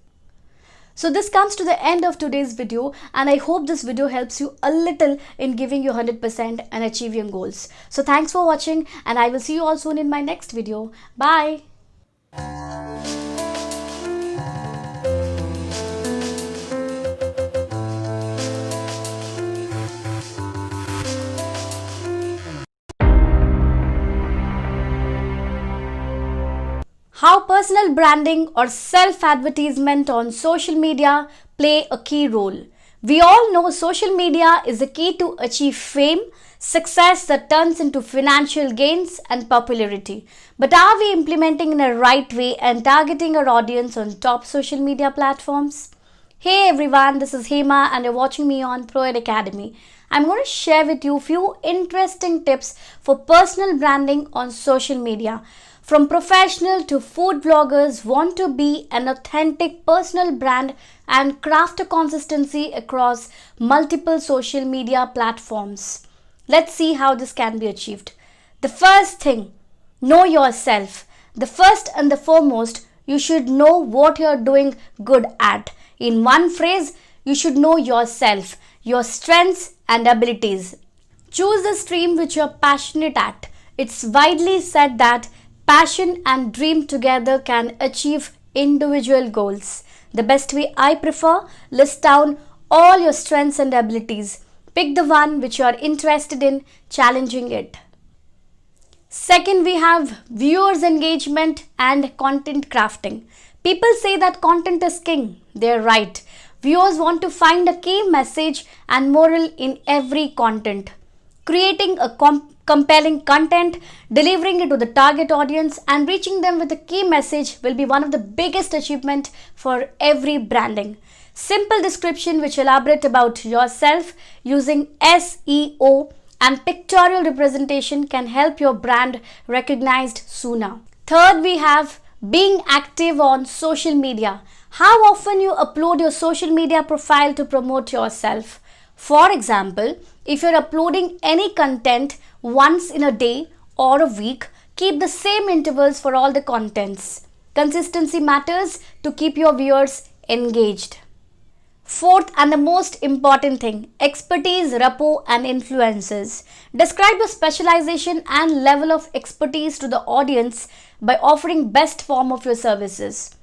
So this comes to the end of today's video, and I hope this video helps you a little in giving you 100% and achieving goals. So thanks for watching, and I will see you all soon in my next video. Bye. How personal branding or self-advertisement on social media play a key role. We all know social media is the key to achieve fame, success that turns into financial gains and popularity. But are we implementing in a right way and targeting our audience on top social media platforms? Hey everyone, this is Hema and you're watching me on ProEd Academy. I'm going to share with you a few interesting tips for personal branding on social media. From professional to food bloggers want to be an authentic personal brand and craft a consistency across multiple social media platforms. Let's see how this can be achieved. The first thing, know yourself. The first and the foremost, you should know what you're doing good at. In one phrase, you should know yourself, your strengths and abilities. Choose the stream which you're passionate at. It's widely said that passion and dream together can achieve individual goals. The best way I prefer, list down all your strengths and abilities. Pick the one which you are interested in, challenging it. Second, we have viewers engagement and content crafting. People say that content is king. They're right. Viewers want to find a key message and moral in every content. Creating a compelling content, delivering it to the target audience and reaching them with a key message will be one of the biggest achievements for every branding. Simple description which elaborate about yourself using SEO and pictorial representation can help your brand recognized sooner. Third, we have being active on social media. How often you upload your social media profile to promote yourself? For example, if you're uploading any content once in a day or a week, keep the same intervals for all the contents. Consistency matters to keep your viewers engaged. Fourth and the most important thing, expertise, rapport and influences. Describe your specialization and level of expertise to the audience by offering best form of your services.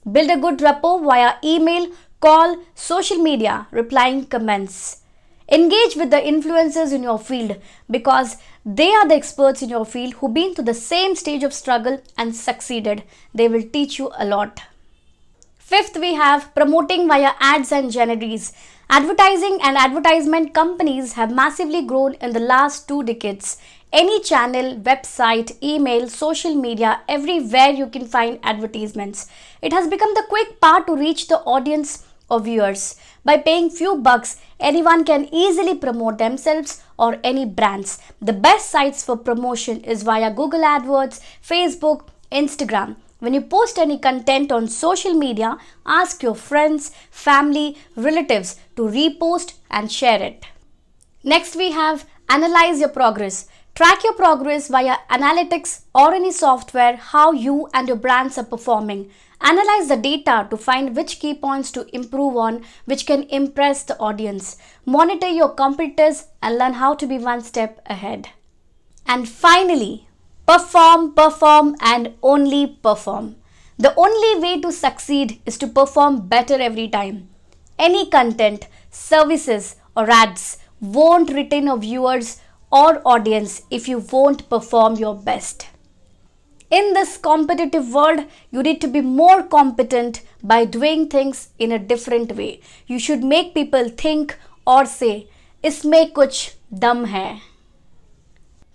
Build a good rapport via email, call, social media, replying comments. Engage with the influencers in your field because they are the experts in your field who've been through the same stage of struggle and succeeded. They will teach you a lot. Fifth, we have promoting via ads and generaries. Advertising and advertisement companies have massively grown in the last 2 decades. Any channel, website, email, social media, everywhere you can find advertisements. It has become the quick path to reach the audience or viewers. By paying few bucks, anyone can easily promote themselves or any brands. The best sites for promotion is via Google AdWords, Facebook, Instagram. When you post any content on social media, ask your friends, family, relatives to repost and share it. Next, we have analyze your progress. Track your progress via analytics or any software, how you and your brands are performing. Analyze the data to find which key points to improve on, which can impress the audience. Monitor your competitors and learn how to be one step ahead. And finally, perform and only perform. The only way to succeed is to perform better every time. Any content, services or ads won't retain your viewers or audience if you won't perform your best. In this competitive world, you need to be more competent by doing things in a different way. You should make people think or say, "Isme kuch dum hai."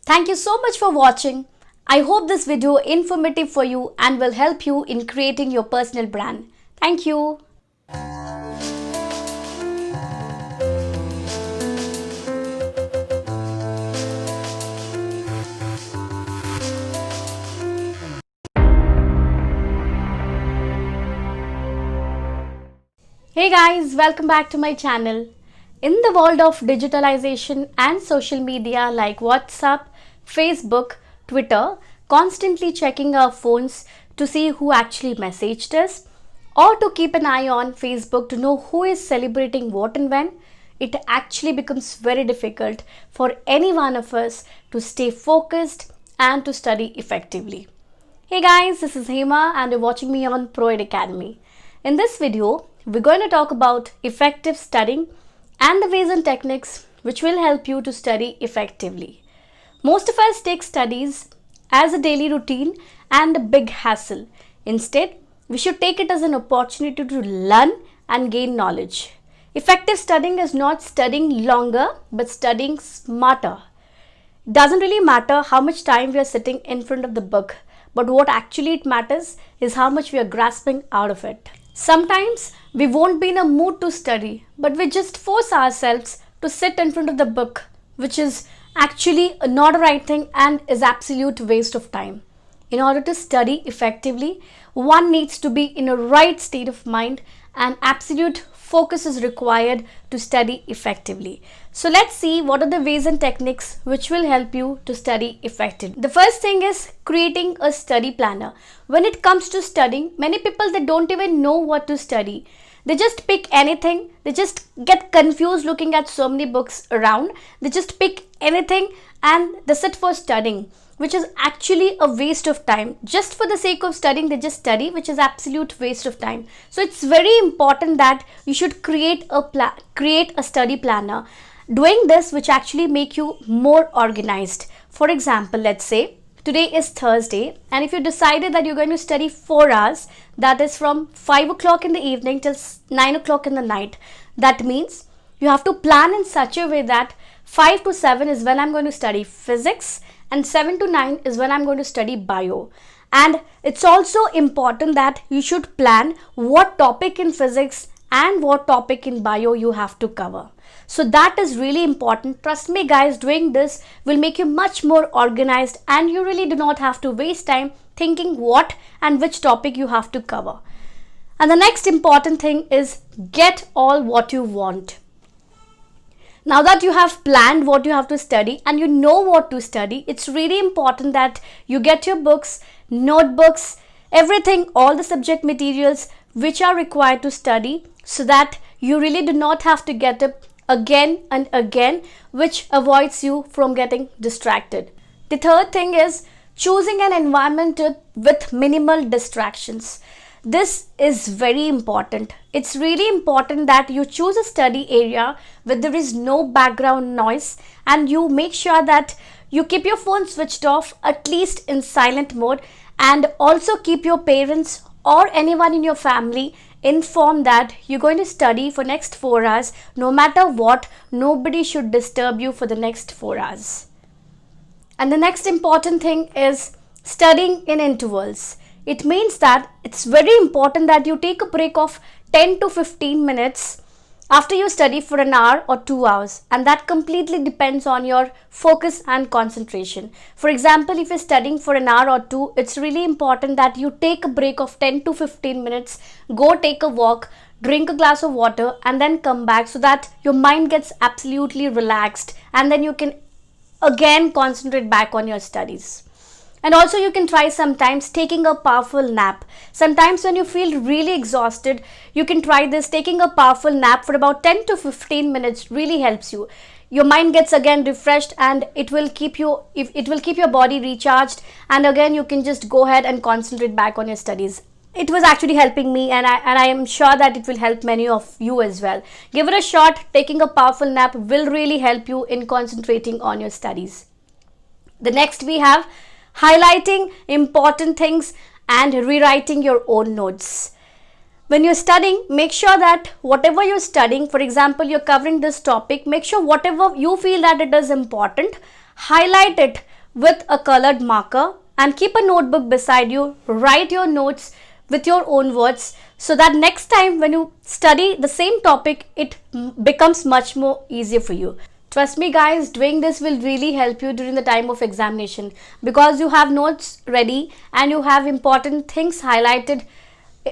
Thank you so much for watching. I hope this video is informative for you and will help you in creating your personal brand. Thank you. Hey guys, welcome back to my channel. In the world of digitalization and social media like WhatsApp, Facebook, Twitter, constantly checking our phones to see who actually messaged us or to keep an eye on Facebook to know who is celebrating what and when, it actually becomes very difficult for any one of us to stay focused and to study effectively. Hey guys, this is Hema and you're watching me on ProEd Academy. In this video, we're going to talk about effective studying and the ways and techniques which will help you to study effectively. Most of us take studies as a daily routine and a big hassle. Instead, we should take it as an opportunity to learn and gain knowledge. Effective studying is not studying longer but studying smarter. It doesn't really matter how much time we are sitting in front of the book, but what actually it matters is how much we are grasping out of it. Sometimes we won't be in a mood to study, but we just force ourselves to sit in front of the book, which is actually not a right thing and is absolute waste of time. In order to study effectively, one needs to be in a right state of mind and absolute focus is required to study effectively. So let's see what are the ways and techniques which will help you to study effectively. The first thing is creating a study planner. When it comes to studying, many people, they don't even know what to study. They just pick anything. They just get confused looking at so many books around. They just pick anything and they sit for studying, which is actually a waste of time. Just for the sake of studying, they just study, which is absolute waste of time. So it's very important that you should create a study planner. Doing this which actually make you more organized. For example, let's say today is Thursday, and if you decided that you're going to study 4 hours, that is from 5 o'clock in the evening till 9 o'clock in the night. That means you have to plan in such a way that 5 to 7 is when I'm going to study physics and 7 to 9 is when I'm going to study bio. And it's also important that you should plan what topic in physics and what topic in bio you have to cover. So that is really important. Trust me guys, doing this will make you much more organized and you really do not have to waste time thinking what and which topic you have to cover. And the next important thing is get all what you want. Now that you have planned what you have to study and you know what to study, it's really important that you get your books, notebooks, everything, all the subject materials which are required to study so that you really do not have to get up again and again, which avoids you from getting distracted. The third thing is choosing an environment with minimal distractions. This is very important. It's really important that you choose a study area where there is no background noise and you make sure that you keep your phone switched off, at least in silent mode, and also keep your parents or anyone in your family informed that you're going to study for next 4 hours. No matter what, nobody should disturb you for the next 4 hours. And the next important thing is studying in intervals. It means that it's very important that you take a break of 10 to 15 minutes after you study for an hour or 2 hours, and that completely depends on your focus and concentration. For example, if you're studying for an hour or 2, it's really important that you take a break of 10 to 15 minutes, go take a walk, drink a glass of water and then come back so that your mind gets absolutely relaxed and then you can again concentrate back on your studies. And also you can try sometimes taking a powerful nap. Sometimes when you feel really exhausted, you can try this. Taking a powerful nap for about 10 to 15 minutes really helps you. Your mind gets again refreshed and it will keep your body recharged, and again you can just go ahead and concentrate back on your studies. It was actually helping me and I am sure that it will help many of you as well. Give it a shot. Taking a powerful nap will really help you in concentrating on your studies. The next we have highlighting important things and rewriting your own notes. When you're studying, make sure that whatever you're studying, for example, you're covering this topic, make sure whatever you feel that it is important, highlight it with a colored marker and keep a notebook beside you. Write your notes with your own words so that next time when you study the same topic, it becomes much more easier for you. Trust me guys, doing this will really help you during the time of examination because you have notes ready and you have important things highlighted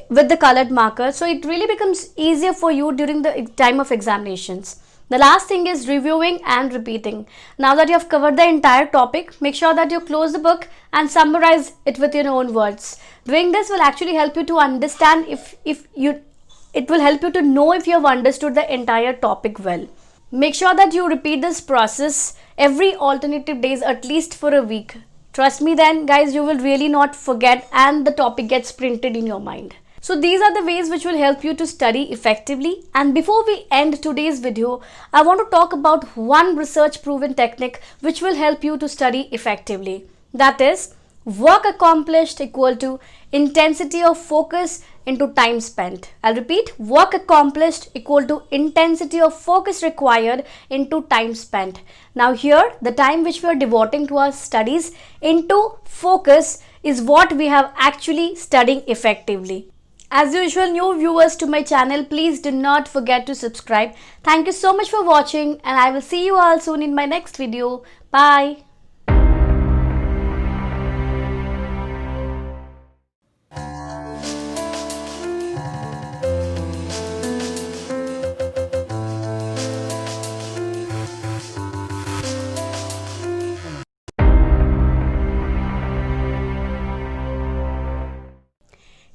with the colored marker. So it really becomes easier for you during the time of examinations. The last thing is reviewing and repeating. Now that you have covered the entire topic, make sure that you close the book and summarize it with your own words. Doing this will actually help you to understand it will help you to know if you have understood the entire topic well. Make sure that you repeat this process every alternative days at least for a week. Trust me then guys, you will really not forget and the topic gets printed in your mind. So these are the ways which will help you to study effectively. And before we end today's video, I want to talk about one research proven technique which will help you to study effectively. That is, work accomplished equal to intensity of focus into time spent. I'll repeat, work accomplished equal to intensity of focus required into time spent. Now here, the time which we are devoting to our studies into focus is what we have actually studying effectively. As usual, new viewers to my channel, please do not forget to subscribe. Thank you so much for watching and I will see you all soon in my next video. Bye.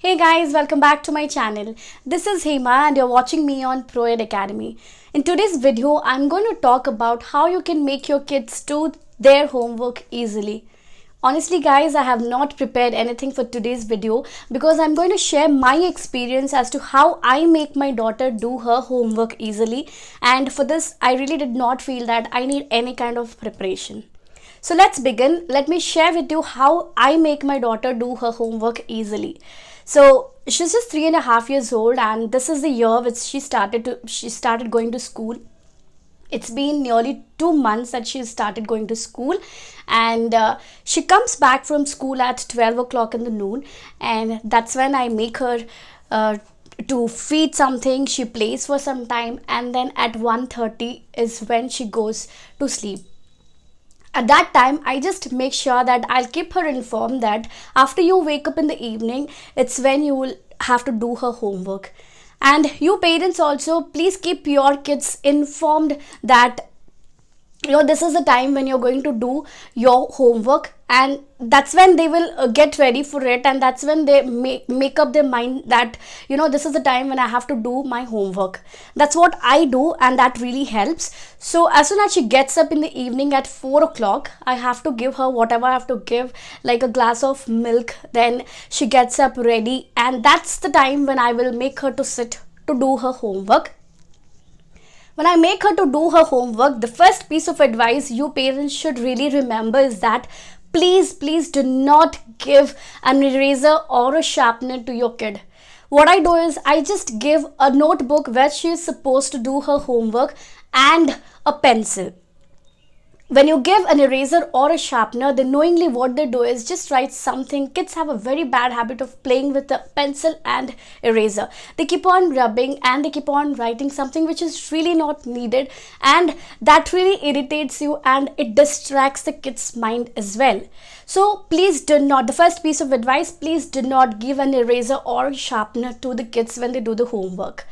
Hey guys, welcome back to my channel. This is Hema and you're watching me on ProEd Academy. In today's video, I'm going to talk about how you can make your kids do their homework easily. Honestly guys, I have not prepared anything for today's video because I'm going to share my experience as to how I make my daughter do her homework easily, and for this I really did not feel that I need any kind of preparation. So let's begin. Let me share with you how I make my daughter do her homework easily. So she's just 3.5 years old and this is the year which she started going to school. It's been nearly 2 months that she started going to school, and she comes back from school at 12 o'clock in the noon, and that's when I make her to feed something. She plays for some time and then at 1:30 is when she goes to sleep. At that time, I just make sure that I'll keep her informed that after you wake up in the evening, it's when you will have to do her homework. And you parents also, please keep your kids informed that this is the time when you're going to do your homework, and that's when they will get ready for it, and that's when they make up their mind that this is the time when I have to do my homework. That's what I do, and that really helps. So as soon as she gets up in the evening at 4 o'clock, I have to give her whatever I have to give, like a glass of milk. Then she gets up ready, and that's the time when I will make her to sit to do her homework. When I make her to do her homework, the first piece of advice you parents should really remember is that please do not give an eraser or a sharpener to your kid. What I do is I just give a notebook where she is supposed to do her homework and a pencil. When you give an eraser or a sharpener, then knowingly what they do is just write something. Kids have a very bad habit of playing with the pencil and eraser. They keep on rubbing and they keep on writing something which is really not needed, and that really irritates you and it distracts the kid's mind as well. So please do not, the first piece of advice, please do not give an eraser or sharpener to the kids when they do the homework.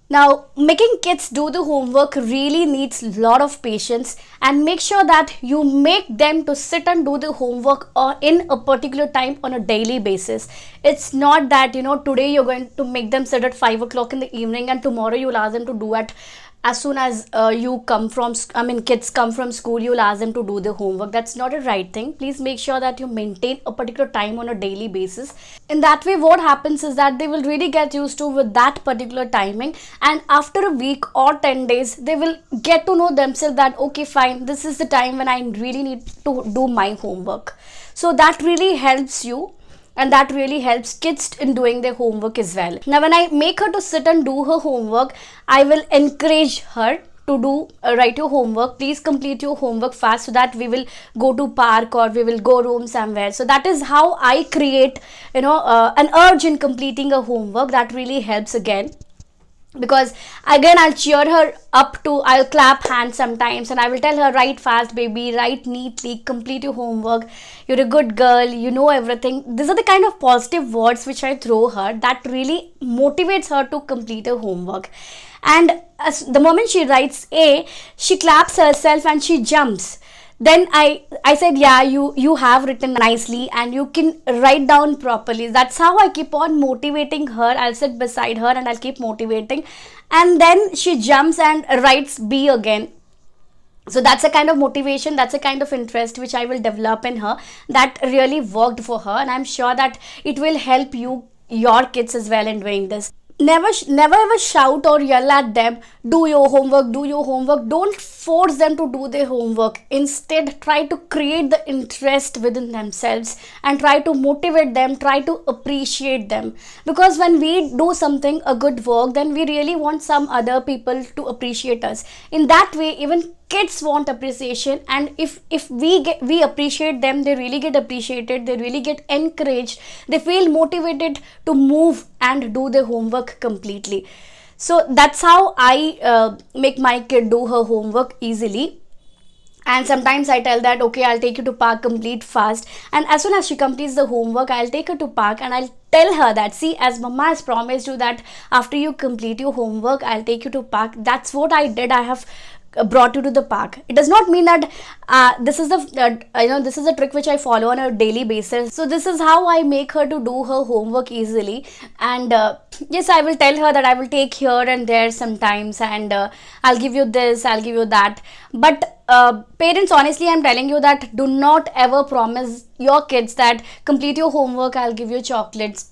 Now, making kids do the homework really needs a lot of patience, and make sure that you make them to sit and do the homework in a particular time on a daily basis. It's not that today you're going to make them sit at 5 o'clock in the evening and tomorrow you'll ask them to do it as soon as kids come from school, you'll ask them to do the homework. That's not a right thing. Please make sure that you maintain a particular time on a daily basis. In that way, what happens is that they will really get used to with that particular timing, and after a week or 10 days, they will get to know themselves that okay, fine, this is the time when I really need to do my homework. So that really helps you. And that really helps kids in doing their homework as well. Now, when I make her to sit and do her homework, I will encourage her to write your homework. Please complete your homework fast so that we will go to park or we will go roam somewhere. So that is how I create, an urge in completing a homework. That really helps again. because again I'll cheer her up, to I'll clap hands sometimes, and I will tell her, write fast baby, write neatly, complete your homework, you're a good girl, you know everything. These are the kind of positive words which I throw her that really motivates her to complete her homework. And the moment she writes A, she claps herself and she jumps. Then I said, yeah, you have written nicely and you can write down properly. That's how I keep on motivating her. I'll sit beside her and I'll keep motivating, and then she jumps and writes B again. So that's a kind of motivation, that's a kind of interest which I will develop in her, that really worked for her, and I'm sure that it will help your kids as well in doing this. Never ever shout or yell at them, do your homework, do your homework. Don't force them to do their homework. Instead, try to create the interest within themselves and try to motivate them, try to appreciate them. Because when we do something, a good work, then we really want some other people to appreciate us. In that way, even kids want appreciation, and if we appreciate them, they really get appreciated, they really get encouraged, they feel motivated to move and do their homework completely. So that's how I make my kid do her homework easily. And sometimes I tell that, okay, I'll take you to park, complete fast, and as soon as she completes the homework, I'll take her to park and I'll tell her that, see, as mama has promised you that after you complete your homework, I'll take you to park. That's what I did. I have brought you to the park. It does not mean that this is this is a trick which I follow on a daily basis. So this is how I make her to do her homework easily. And yes, I will tell her that I will take here and there sometimes, and I'll give you this, I'll give you that. But parents, honestly, I'm telling you that do not ever promise your kids that complete your homework, I'll give you chocolates.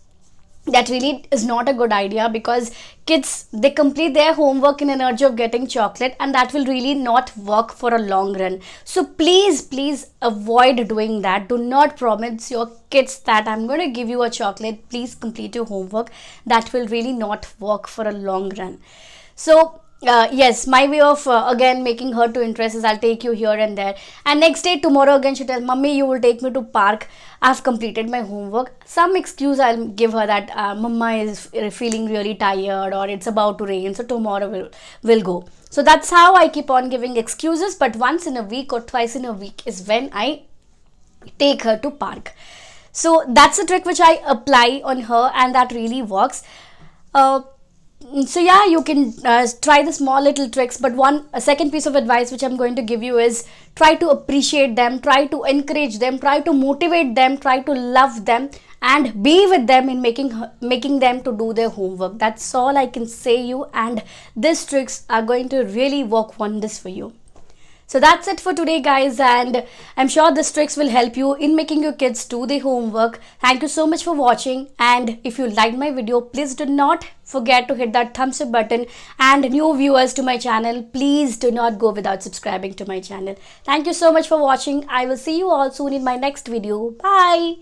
That really is not a good idea, because kids, they complete their homework in an urge of getting chocolate, and that will really not work for a long run. So please avoid doing that. Do not promise your kids that I'm going to give you a chocolate, please complete your homework. That will really not work for a long run. So yes, my way of again making her to interest is, I'll take you here and there, and next day, tomorrow again, she tells, mummy, you will take me to park, I've completed my homework. Some excuse I'll give her, that mama is feeling really tired, or it's about to rain, so tomorrow we'll go. So that's how I keep on giving excuses. But once in a week or twice in a week is when I take her to park. So that's a trick which I apply on her, and that really works. So yeah, you can try the small little tricks, but a second piece of advice which I'm going to give you is, try to appreciate them, try to encourage them, try to motivate them, try to love them, and be with them in making them to do their homework. That's all I can say you, and these tricks are going to really work wonders for you. So that's it for today, guys, and I'm sure these tricks will help you in making your kids do their homework. Thank you so much for watching, and if you liked my video, please do not forget to hit that thumbs up button, and new viewers to my channel, please do not go without subscribing to my channel. Thank you so much for watching. I will see you all soon in my next video. Bye.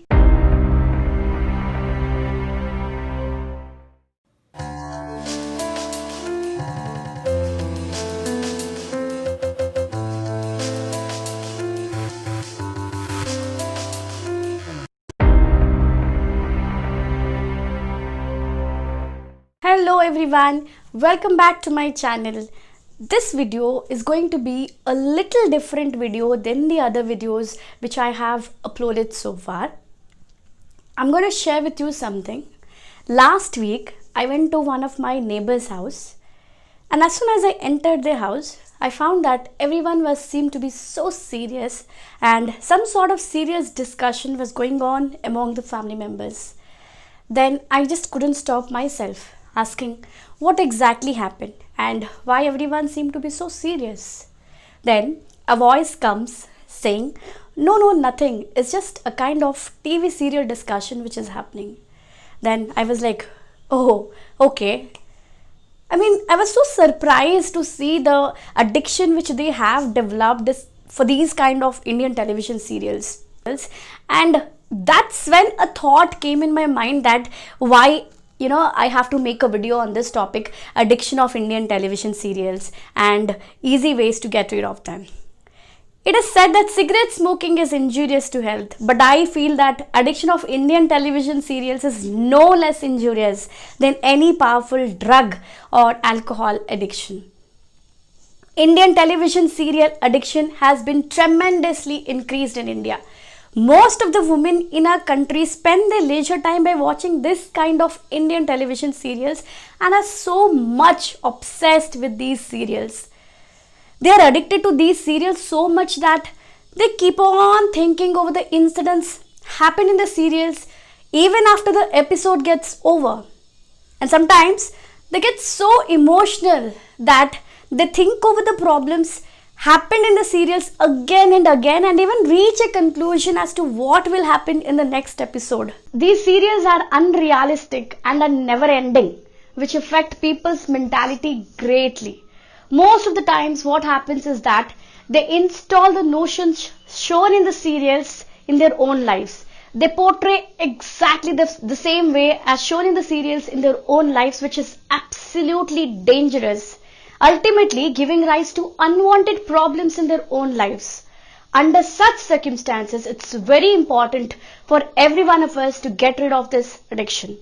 Hello everyone, welcome back to my channel. This video is going to be a little different video than the other videos which I have uploaded so far. I'm going to share with you something. Last week I went to one of my neighbor's house, and as soon as I entered their house, I found that everyone seemed to be so serious, and some sort of serious discussion was going on among the family members. Then I just couldn't stop myself asking what exactly happened and why everyone seemed to be so serious. Then a voice comes saying, no, nothing, it's just a kind of TV serial discussion which is happening. Then I was like, oh, okay. I mean, I was so surprised to see the addiction which they have developed for these kind of Indian television serials. And that's when a thought came in my mind that why I have to make a video on this topic, addiction of Indian television serials and easy ways to get rid of them. It is said that cigarette smoking is injurious to health, but I feel that addiction of Indian television serials is no less injurious than any powerful drug or alcohol addiction. Indian television serial addiction has been tremendously increased in India. Most of the women in our country spend their leisure time by watching this kind of Indian television serials and are so much obsessed with these serials. They are addicted to these serials so much that they keep on thinking over the incidents happen in the serials even after the episode gets over. And sometimes they get so emotional that they think over the problems happened in the serials again and again and even reach a conclusion as to what will happen in the next episode. These serials are unrealistic and are never ending, which affect people's mentality greatly. Most of the times what happens is that they install the notions shown in the serials in their own lives. They portray exactly the same way as shown in the serials in their own lives, which is absolutely dangerous, ultimately giving rise to unwanted problems in their own lives. Under such circumstances, it's very important for every one of us to get rid of this addiction.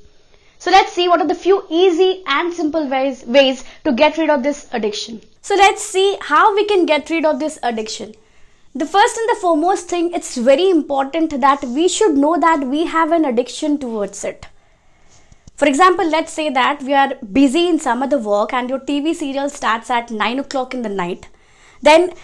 So let's see what are the few easy and simple ways to get rid of this addiction. So let's see how we can get rid of this addiction. The first and the foremost thing, it's very important that we should know that we have an addiction towards it. For example, let's say that we are busy in some other work and your TV serial starts at 9 o'clock in the night. Then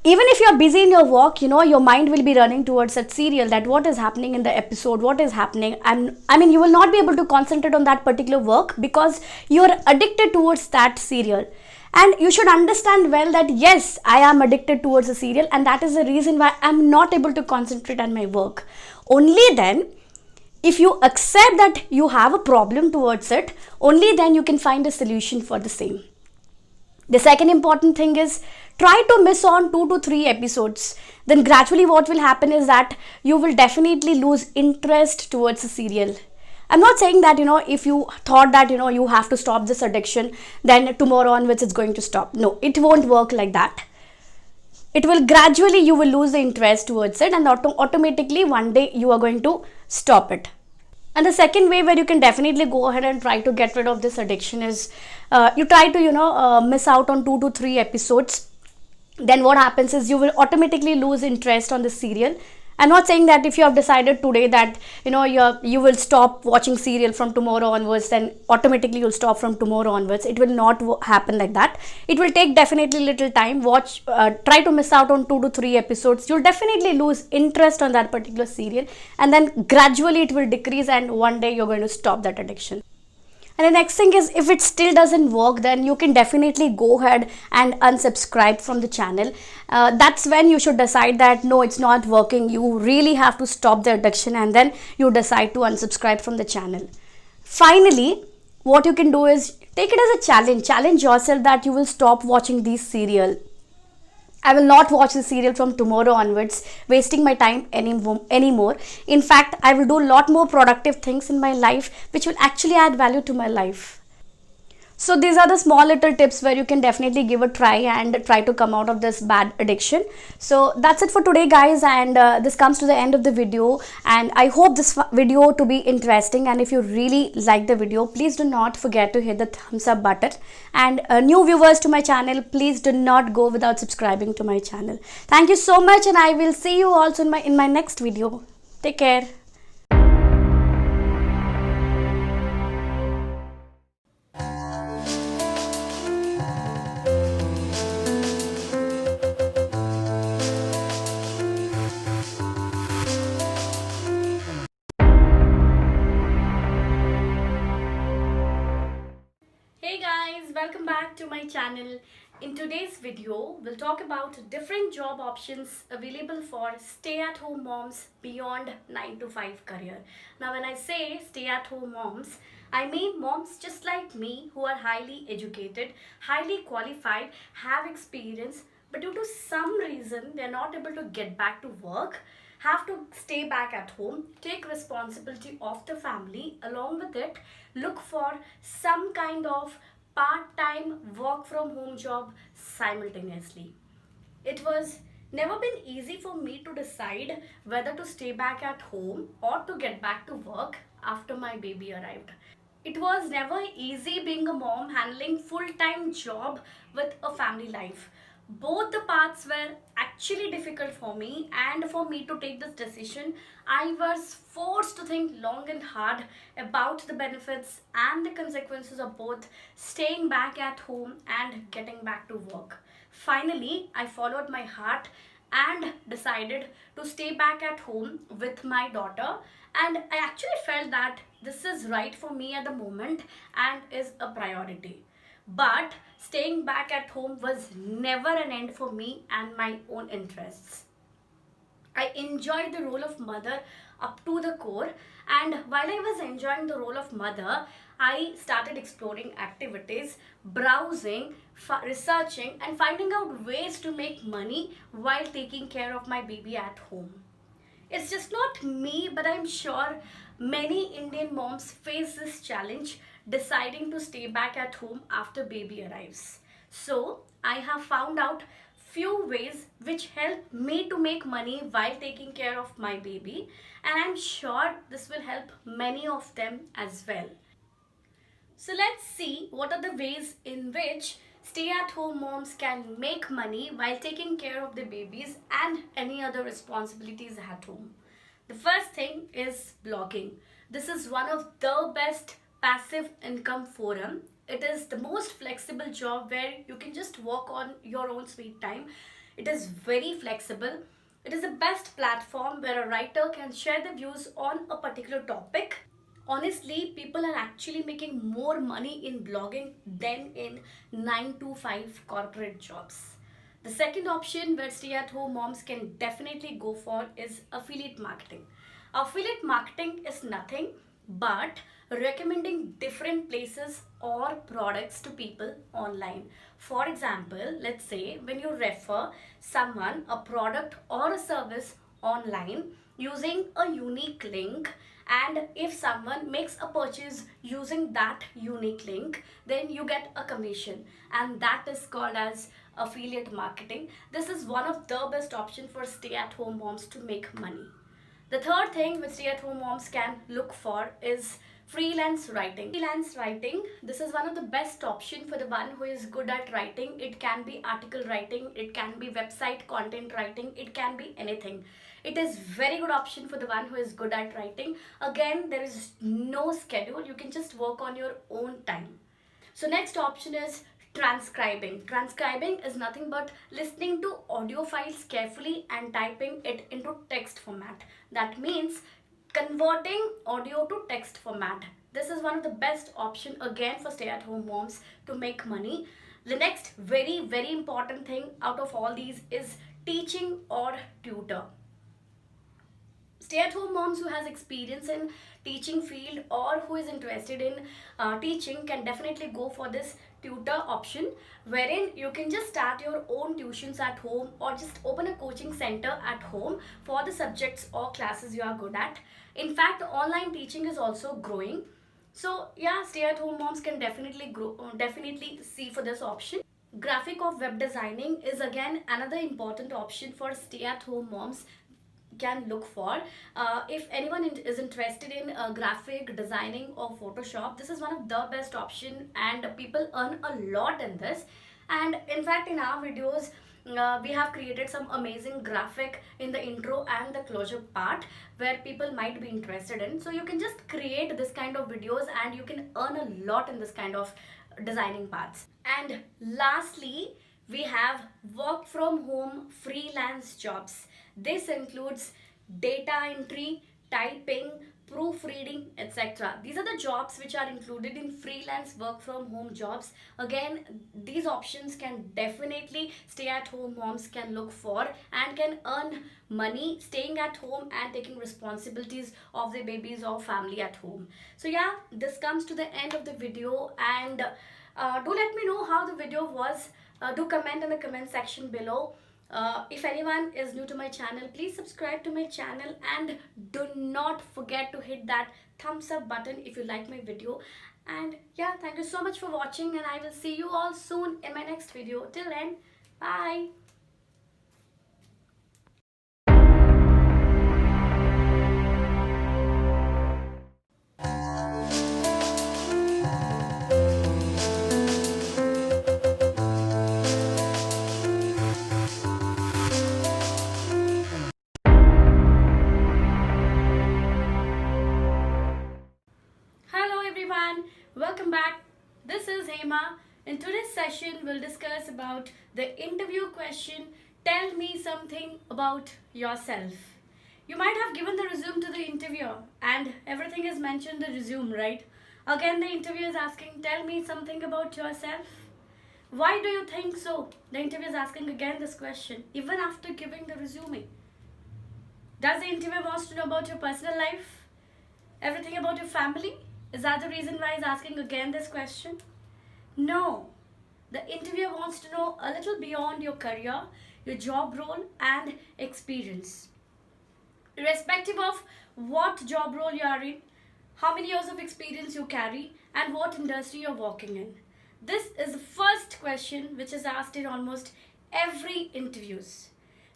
even if you're busy in your work, your mind will be running towards that serial, that what is happening in the episode, what is happening. And you will not be able to concentrate on that particular work because you're addicted towards that serial. And you should understand well that yes, I am addicted towards a serial and that is the reason why I'm not able to concentrate on my work. Only then, if you accept that you have a problem towards it, only then you can find a solution for the same. The second important thing is try to miss on 2 to 3 episodes. Then gradually what will happen is that you will definitely lose interest towards the serial. I'm not saying that, if you thought that, you have to stop this addiction, then tomorrow onwards it's going to stop. No, it won't work like that. It will gradually, you will lose the interest towards it and automatically one day you are going to stop it. And the second way where you can definitely go ahead and try to get rid of this addiction is you try to, miss out on 2 to 3 episodes. Then what happens is you will automatically lose interest on the serial. I'm not saying that if you have decided today that you will stop watching serial from tomorrow onwards, then automatically you'll stop from tomorrow onwards. It will not happen like that. It will take definitely little time. Try to miss out on 2 to 3 episodes. You'll definitely lose interest on that particular serial, and then gradually it will decrease, and one day you're going to stop that addiction. And the next thing is, if it still doesn't work, then you can definitely go ahead and unsubscribe from the channel. That's when you should decide that no, it's not working. You really have to stop the addiction, and then you decide to unsubscribe from the channel. Finally, what you can do is take it as a challenge. Challenge yourself that you will stop watching these serial. I will not watch the serial from tomorrow onwards, wasting my time anymore. In fact, I will do a lot more productive things in my life which will actually add value to my life. So these are the small little tips where you can definitely give a try and try to come out of this bad addiction. So that's it for today, guys, and this comes to the end of the video, and I hope this video to be interesting. And if you really like the video, please do not forget to hit the thumbs up button, and new viewers to my channel, please do not go without subscribing to my channel. Thank you so much, and I will see you also in my next video. Take care. Hey guys, welcome back to my channel. In today's video, we'll talk about different job options available for stay-at-home moms beyond 9 to 5 career. Now when I say stay-at-home moms, I mean moms just like me who are highly educated, highly qualified, have experience, but due to some reason they're not able to get back to work, have to stay back at home, take responsibility of the family, along with it look for some kind of part-time work from home job simultaneously. It was Never been easy for me to decide whether to stay back at home or to get back to work after my baby arrived. It was never easy being a mom handling full-time job with a family life. Both the paths were actually difficult for me, and for me to take this decision, I was forced to think long and hard about the benefits and the consequences of both staying back at home and getting back to work. Finally, I followed my heart and decided to stay back at home with my daughter, and I actually felt that this is right for me at the moment and is a priority. But staying back at home was never an end for me and my own interests. I enjoyed the role of mother up to the core, and while I was enjoying the role of mother, I started exploring activities, browsing, researching, and finding out ways to make money while taking care of my baby at home. It's just not me, but I'm sure many Indian moms face this challenge deciding to stay back at home after baby arrives. So, I have found out few ways which help me to make money while taking care of my baby, and I'm sure this will help many of them as well. So let's see what are the ways in which stay-at-home moms can make money while taking care of their babies and any other responsibilities at home. The first thing is blogging. This is one of the best passive income forum. It is the most flexible job where you can just work on your own sweet time. It is very flexible. It is the best platform where a writer can share their views on a particular topic. Honestly, people are actually making more money in blogging than in 9 to 5 corporate jobs. The second option where stay-at-home moms can definitely go for is affiliate marketing. Affiliate marketing is nothing but recommending different places or products to people online. For example, let's say when you refer someone a product or a service online using a unique link, and if someone makes a purchase using that unique link, then you get a commission, and that is called as affiliate marketing. This is one of the best options for stay-at-home moms to make money. The third thing which stay-at-home moms can look for is freelance writing. Freelance writing, this is one of the best option for the one who is good at writing. It can be article writing, it can be website content writing, it can be anything. It is very good option for the one who is good at writing. Again, there is no schedule. You can just work on your own time. So next option is transcribing. Transcribing is nothing but listening to audio files carefully and typing it into text format. That means converting audio to text format. This is one of the best option again for stay-at-home moms to make money. The next very important thing out of all these is teaching or tutor. Stay-at-home moms who has experience in teaching field or who is interested in teaching can definitely go for this tutor option, wherein you can just start your own tuitions at home or just open a coaching center at home for the subjects or classes you are good at. In fact, online teaching is also growing. So yeah, stay-at-home moms can definitely see for this option. Graphic of web designing is again another important option for stay-at-home moms can look for. If anyone is interested in graphic designing or Photoshop, this is one of the best option, and people earn a lot in this. And in fact, in our videos, we have created some amazing graphic in the intro and the closure part where people might be interested in. So you can just create this kind of videos and you can earn a lot in this kind of designing parts. And lastly, we have work from home freelance jobs. This includes data entry, typing, proofreading, etc. These are the jobs which are included in freelance work from home jobs. Again, these options can definitely stay-at-home moms can look for and can earn money staying at home and taking responsibilities of their babies or family at home. So yeah, this comes to the end of the video, and do let me know how the video was. Do comment in the comment section below. If anyone is new to my channel, please subscribe to my channel and do not forget to hit that thumbs up button if you like my video. And yeah, thank you so much for watching, and I will see you all soon in my next video. Till then, bye. Seema. In today's session, we'll discuss about the interview question, tell me something about yourself. You might have given the resume to the interviewer and everything is mentioned in the resume, right? Again, the interviewer is asking, tell me something about yourself. Why do you think so? The interviewer is asking again this question, even after giving the resume. Does the interviewer wants to know about your personal life? Everything about your family? Is that the reason why he's asking again this question? No. The interviewer wants to know a little beyond your career, your job role and experience. Irrespective of what job role you are in, how many years of experience you carry and what industry you're working in. This is the first question which is asked in almost every interviews.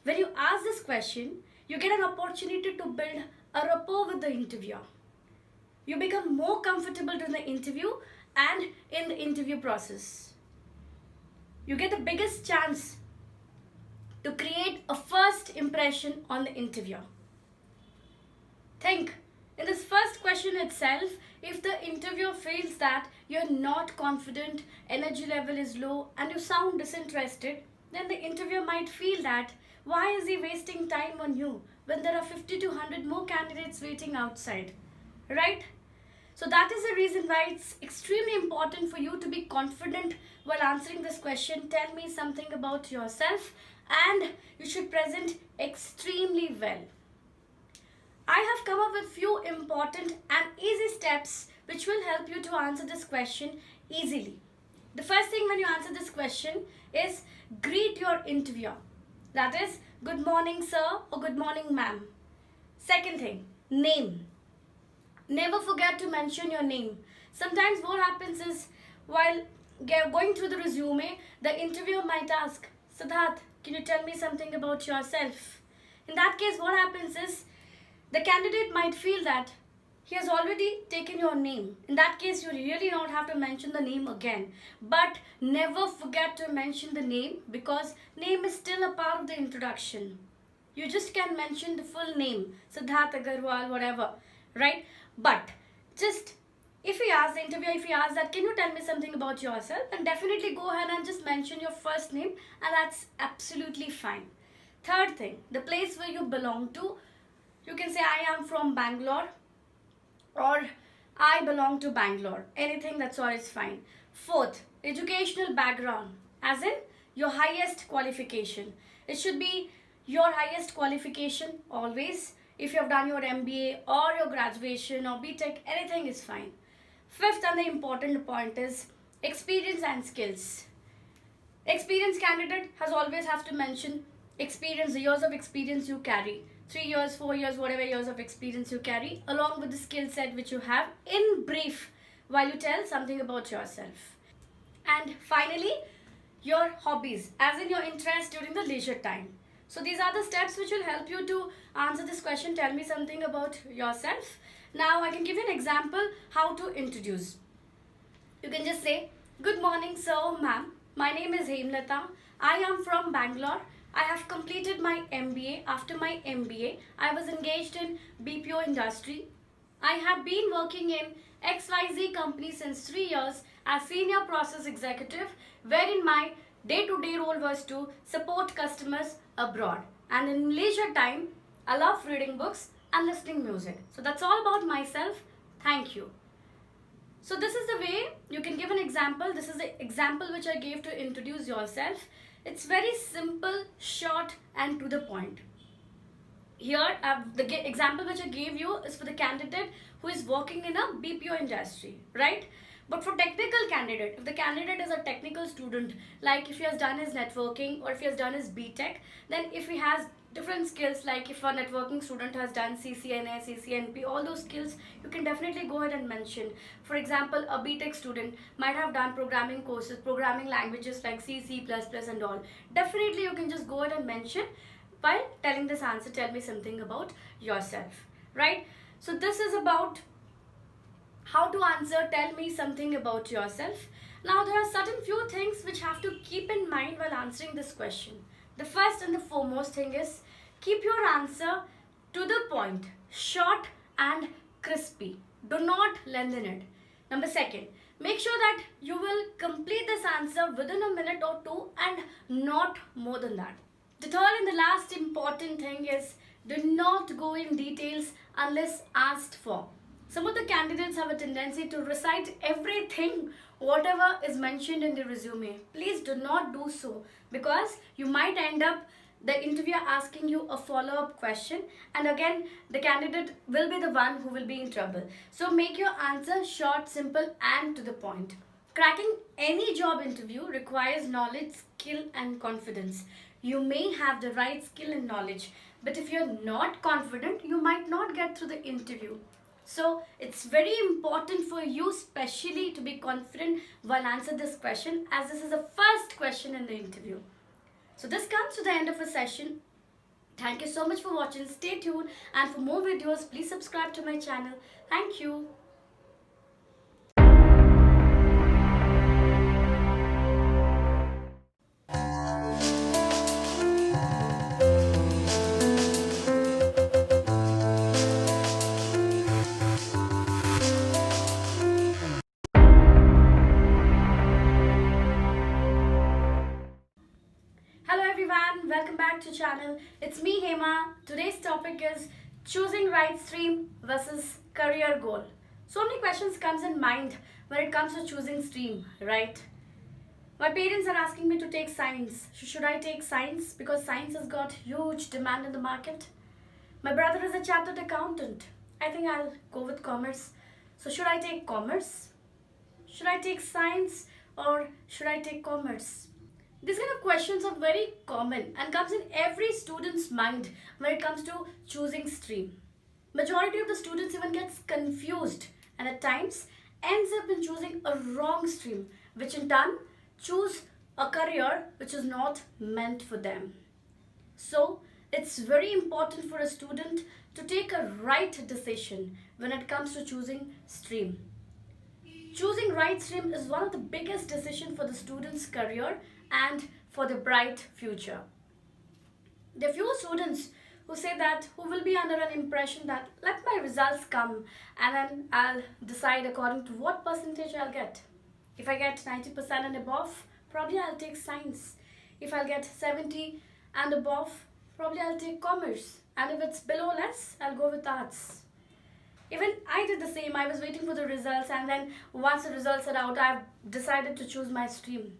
When you ask this question, you get an opportunity to build a rapport with the interviewer. You become more comfortable during the interview and in the interview process. You get the biggest chance to create a first impression on the interviewer. Think, in this first question itself, if the interviewer feels that you're not confident, energy level is low and you sound disinterested, then the interviewer might feel that why is he wasting time on you when there are 50 to 100 more candidates waiting outside, right? So that is the reason why it's extremely important for you to be confident while answering this question. Tell me something about yourself and you should present extremely well. I have come up with few important and easy steps which will help you to answer this question easily. The first thing when you answer this question is greet your interviewer. That is, good morning sir or good morning ma'am. Second thing, name. Never forget to mention your name. Sometimes what happens is while going through the resume, the interviewer might ask, Siddharth, can you tell me something about yourself? In that case, what happens is the candidate might feel that he has already taken your name. In that case, you really don't have to mention the name again. But never forget to mention the name because name is still a part of the introduction. You just can mention the full name, Siddharth Agarwal, whatever, right? But just if he asks the interviewer, if he asks that, can you tell me something about yourself? Then definitely go ahead and just mention your first name and that's absolutely fine. Third thing, the place where you belong to. You can say I am from Bangalore or I belong to Bangalore. Anything, that's all is fine. Fourth, educational background, as in your highest qualification. It should be your highest qualification always. If you have done your MBA or your graduation or BTech, anything is fine. Fifth and the important point is experience and skills. Experienced candidate has always have to mention experience, the years of experience you carry. 3 years, 4 years, whatever years of experience you carry, along with the skill set which you have in brief while you tell something about yourself. And finally, your hobbies, as in your interest during the leisure time. So these are the steps which will help you to answer this question, tell me something about yourself. Now I can give you an example how to introduce. You can just say, good morning sir, ma'am. My name is Hemlata. I am from Bangalore. I have completed my MBA. After my MBA, I was engaged in BPO industry. I have been working in XYZ company since 3 years as senior process executive, wherein my day-to-day role was to support customers abroad. And in leisure time, I love reading books and listening music. So that's all about myself. Thank you. So this is the way you can give an example. This is the example which I gave to introduce yourself. It's very simple, short and to the point. Here, the example which I gave you is for the candidate who is working in a BPO industry, right? But for technical candidate, if the candidate is a technical student, like if he has done his networking or if he has done his BTech, then if he has different skills, like if a networking student has done CCNA, CCNP, all those skills, you can definitely go ahead and mention. For example, a BTech student might have done programming courses, programming languages like C, C++ and all. Definitely you can just go ahead and mention while telling this answer, tell me something about yourself, right? So this is about how to answer, tell me something about yourself. Now there are certain few things which have to keep in mind while answering this question. The first and the foremost thing is keep your answer to the point, short and crispy. Do not lengthen it. Number second, Make sure that you will complete this answer within a minute or two and not more than that. The third and the last important thing is do not go in details unless asked for. Some of the candidates have a tendency to recite everything, whatever is mentioned in the resume. Please do not do so because you might end up the interviewer asking you a follow-up question, and again the candidate will be the one who will be in trouble. So make your answer short, simple and to the point. Cracking any job interview requires knowledge, skill and confidence. You may have the right skill and knowledge, but if you're not confident, you might not get through the interview. So it's very important for you especially to be confident while answering this question, as this is the first question in the interview. So this comes to the end of a session. Thank you so much for watching. Stay tuned, and for more videos, please subscribe to my channel. Thank you. Welcome back to channel. It's me Hema. Today's topic is choosing right stream versus career goal. So many questions comes in mind when it comes to choosing stream, right? My parents are asking me to take science. Should I take science because science has got huge demand in the market? My brother is a chartered accountant. I think I'll go with commerce. So should I take commerce? Should I take science or should I take commerce? These kind of questions are very common and comes in every student's mind when it comes to choosing stream. Majority of the students even gets confused and at times ends up in choosing a wrong stream, which in turn choose a career which is not meant for them. So it's very important for a student to take a right decision when it comes to choosing stream. Choosing right stream is one of the biggest decisions for the student's career and for the bright future. There are few students who say that, who will be under an impression that let my results come and then I'll decide according to what percentage I'll get. If I get 90% and above, probably I'll take science. If I'll get 70 and above, probably I'll take commerce. And if it's below less, I'll go with arts. Even I did the same. I was waiting for the results, and then once the results are out, I've decided to choose my stream.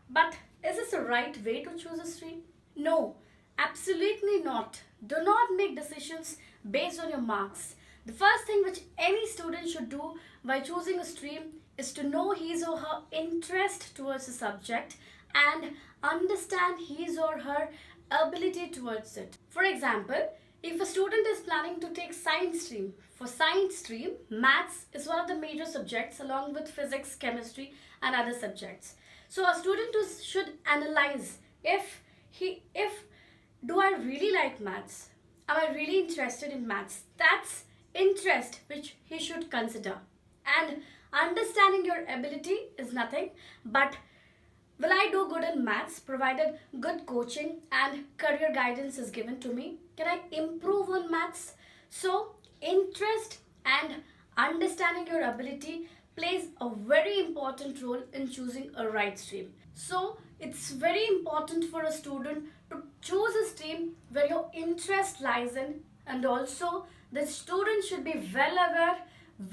But is this the right way to choose a stream? No, absolutely not. Do not make decisions based on your marks. The first thing which any student should do by choosing a stream is to know his or her interest towards the subject and understand his or her ability towards it. For example, if a student is planning to take science stream, for science stream, maths is one of the major subjects along with physics, chemistry and other subjects. So a student should analyze if do I really like maths? Am I really interested in maths? That's interest which he should consider. And understanding your ability is nothing but will I do good in maths provided good coaching and career guidance is given to me? Can I improve on maths? So interest and understanding your ability plays a very important role in choosing a right stream. So it's very important for a student to choose a stream where your interest lies in, and also the student should be well aware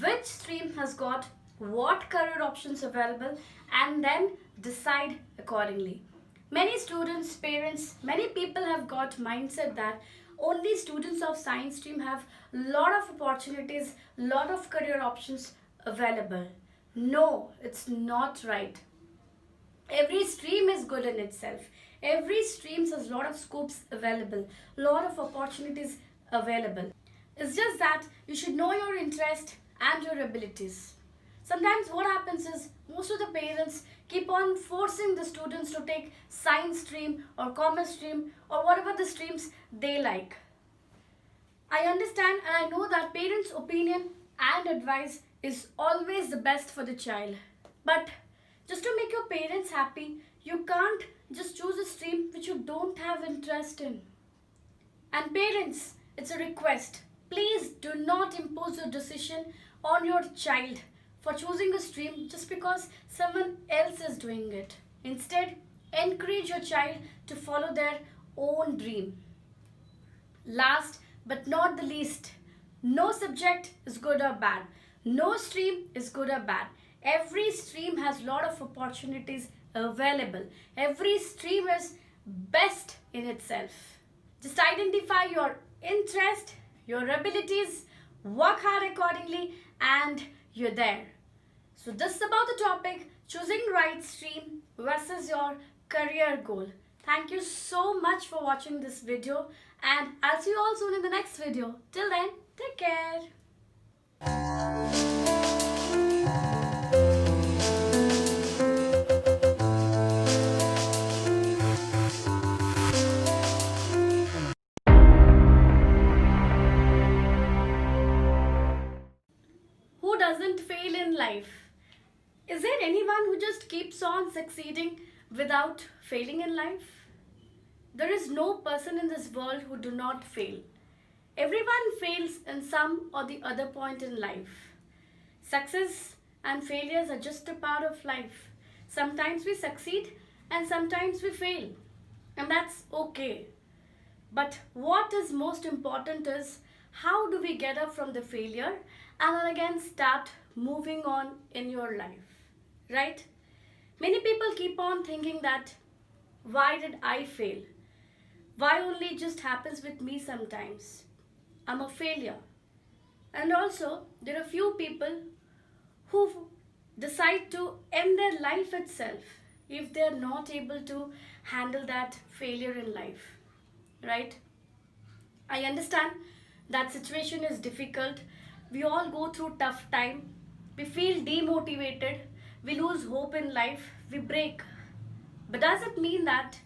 which stream has got what career options available and then decide accordingly. Many students, parents, many people have got mindset that only students of science stream have lot of opportunities, lot of career options available. No, it's not right. Every stream is good in itself. Every stream has a lot of scopes available, lot of opportunities available. It's just that you should know your interest and your abilities. Sometimes what happens is most of the parents keep on forcing the students to take science stream or commerce stream or whatever the streams they like. I understand and I know that parents' opinion and advice is always the best for the child. But just to make your parents happy, you can't just choose a stream which you don't have interest in. And parents, it's a request. Please do not impose your decision on your child for choosing a stream just because someone else is doing it. Instead, encourage your child to follow their own dream. Last but not the least, no subject is good or bad. No stream is good or bad. Every stream has a lot of opportunities available. Every stream is best in itself. Just identify your interest, your abilities, work hard accordingly, and you're there. So this is about the topic, choosing right stream versus your career goal. Thank you so much for watching this video, and I'll see you all soon in the next video. Till then, take care. Who doesn't fail in life? Is there anyone who just keeps on succeeding without failing in life? There is no person in this world who do not fail. Everyone fails in some or the other point in life. Success and failures are just a part of life. Sometimes we succeed and sometimes we fail, and that's okay. But what is most important is how do we get up from the failure and then again start moving on in your life, right? Many people keep on thinking that why did I fail? Why only it just happens with me sometimes? I'm a failure. And also there are few people who decide to end their life itself if they're not able to handle that failure in life, right? I understand that situation is difficult. We all go through tough time. We feel demotivated. We lose hope in life. We break. But does it mean that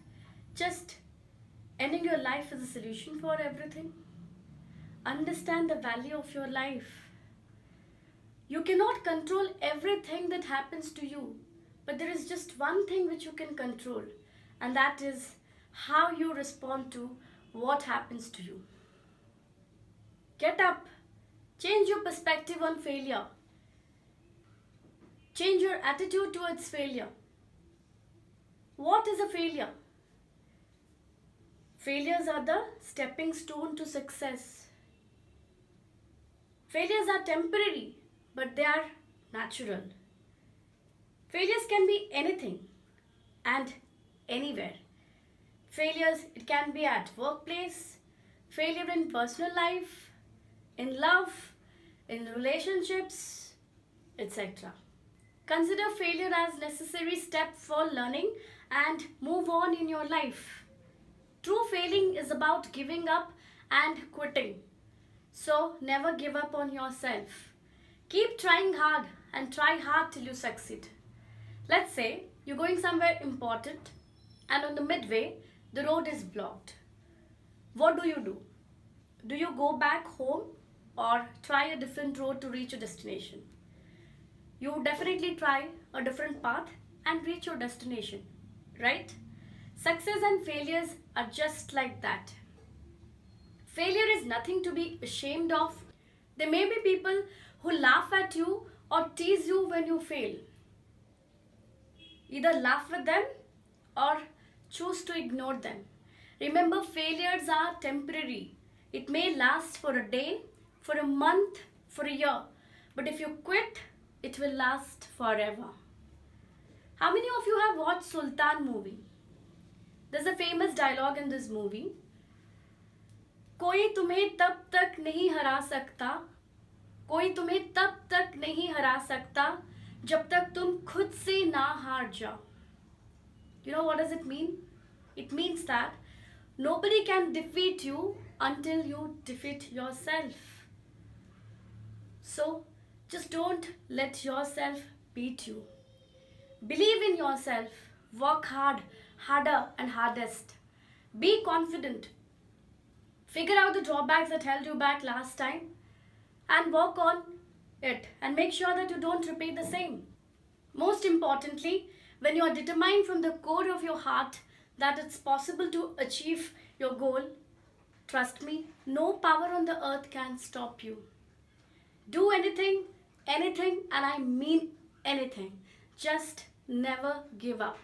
just ending your life is a solution for everything? Understand the value of your life. You cannot control everything that happens to you, but there is just one thing which you can control, and that is how you respond to what happens to you. Get up. Change your perspective on failure. Change your attitude towards failure. What is a failure? Failures are the stepping stone to success. Failures are temporary, but they are natural. Failures can be anything and anywhere. Failures, it can be at workplace, failure in personal life, in love, in relationships, etc. Consider failure as necessary step for learning and move on in your life. True failing is about giving up and quitting. So never give up on yourself. Keep trying hard and try hard till you succeed. Let's say you're going somewhere important and on the midway the road is blocked. What do? Do you go back home or try a different road to reach your destination? You definitely try a different path and reach your destination, right? Success and failures are just like that. Failure is nothing to be ashamed of. There may be people who laugh at you or tease you when you fail. Either laugh with them or choose to ignore them. Remember, failures are temporary. It may last for a day, for a month, for a year. But if you quit, it will last forever. How many of you have watched Sultan movie? There's a famous dialogue in this movie. कोई तुम्हें तब तक नहीं हरा सकता, कोई तुम्हें तब तक नहीं हरा सकता जब तक तुम खुद से ना हार जाओ. You know what does it mean? It means that nobody can defeat you until you defeat yourself. So just don't let yourself beat you. Believe in yourself. Work hard, harder and hardest. Be confident. Figure out the drawbacks that held you back last time and work on it and make sure that you don't repeat the same. Most importantly, when you are determined from the core of your heart that it's possible to achieve your goal, trust me, no power on the earth can stop you. Do anything, anything, and I mean anything. Just never give up.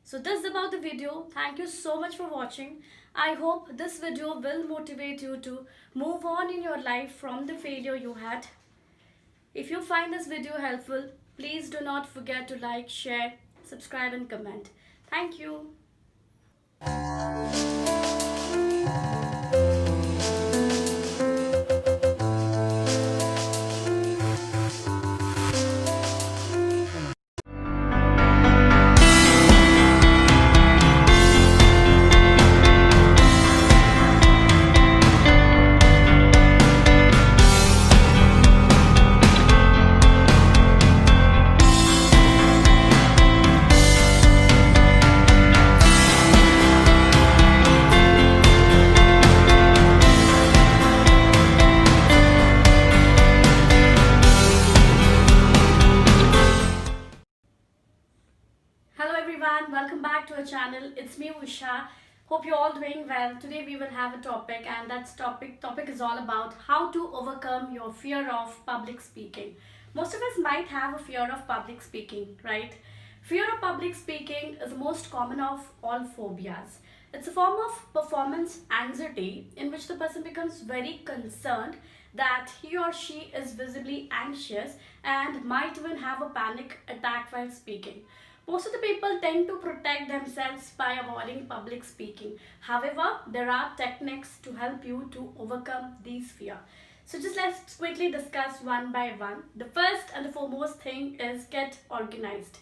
So this is about the video. Thank you so much for watching. I hope this video will motivate you to move on in your life from the failure you had. If you find this video helpful, please do not forget to like, share, subscribe and comment. Thank you. Hello everyone, welcome back to our channel. It's me Usha. Hope you're all doing well. Today we will have a topic, and that topic is all about how to overcome your fear of public speaking. Most of us might have a fear of public speaking, right? Fear of public speaking is the most common of all phobias. It's a form of performance anxiety in which the person becomes very concerned that he or she is visibly anxious and might even have a panic attack while speaking. Most of the people tend to protect themselves by avoiding public speaking. However, there are techniques to help you to overcome these fear. So just let's quickly discuss one by one. The first and the foremost thing is get organized.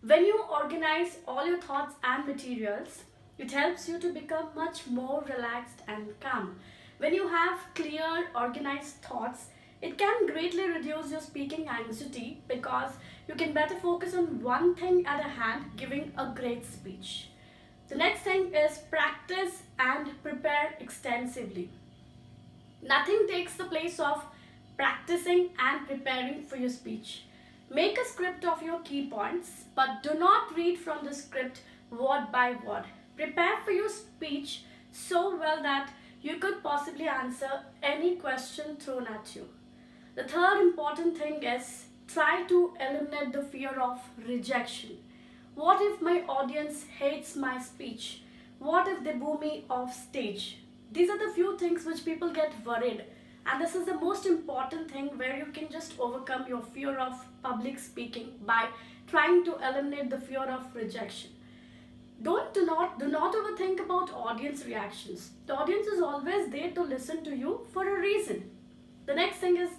When you organize all your thoughts and materials, it helps you to become much more relaxed and calm. When you have clear, organized thoughts, it can greatly reduce your speaking anxiety because you can better focus on one thing at a hand, giving a great speech. The next thing is practice and prepare extensively. Nothing takes the place of practicing and preparing for your speech. Make a script of your key points, but do not read from the script word by word. Prepare for your speech so well that you could possibly answer any question thrown at you. The third important thing is try to eliminate the fear of rejection. What if my audience hates my speech? What if they boo me off stage? These are the few things which people get worried, and this is the most important thing where you can just overcome your fear of public speaking by trying to eliminate the fear of rejection. Do not overthink about audience reactions. The audience is always there to listen to you for a reason. The next thing is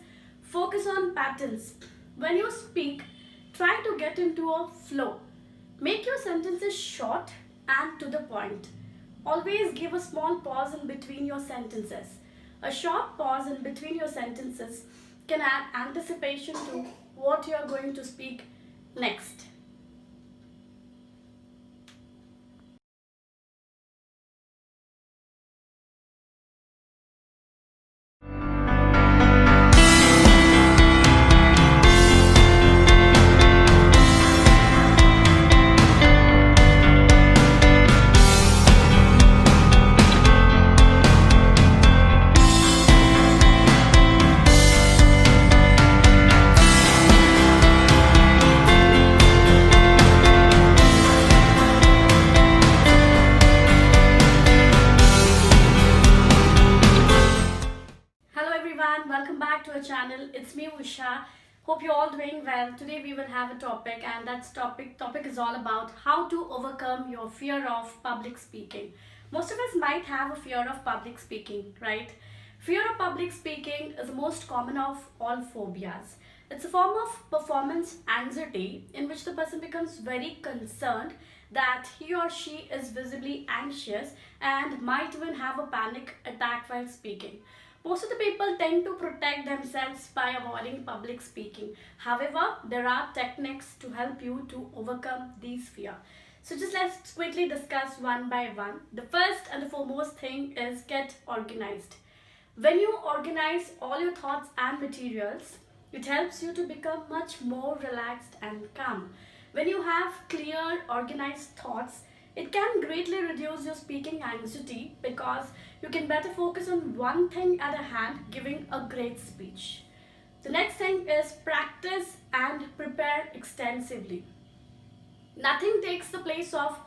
focus on patterns. When you speak, try to get into a flow. Make your sentences short and to the point. Always give a small pause in between your sentences. A short pause in between your sentences can add anticipation to what you are going to speak next. Welcome back to our channel. It's me Usha. Hope you're all doing well. Today we will have a topic, and that topic is all about how to overcome your fear of public speaking. Most of us might have a fear of public speaking, right? Fear of public speaking is the most common of all phobias. It's a form of performance anxiety in which the person becomes very concerned that he or she is visibly anxious and might even have a panic attack while speaking. Most of the people tend to protect themselves by avoiding public speaking. However, there are techniques to help you to overcome these fear. So just let's quickly discuss one by one. The first and the foremost thing is get organized. When you organize all your thoughts and materials, it helps you to become much more relaxed and calm. When you have clear, organized thoughts, it can greatly reduce your speaking anxiety because you can better focus on one thing at a hand, giving a great speech. The next thing is practice and prepare extensively. Nothing takes the place of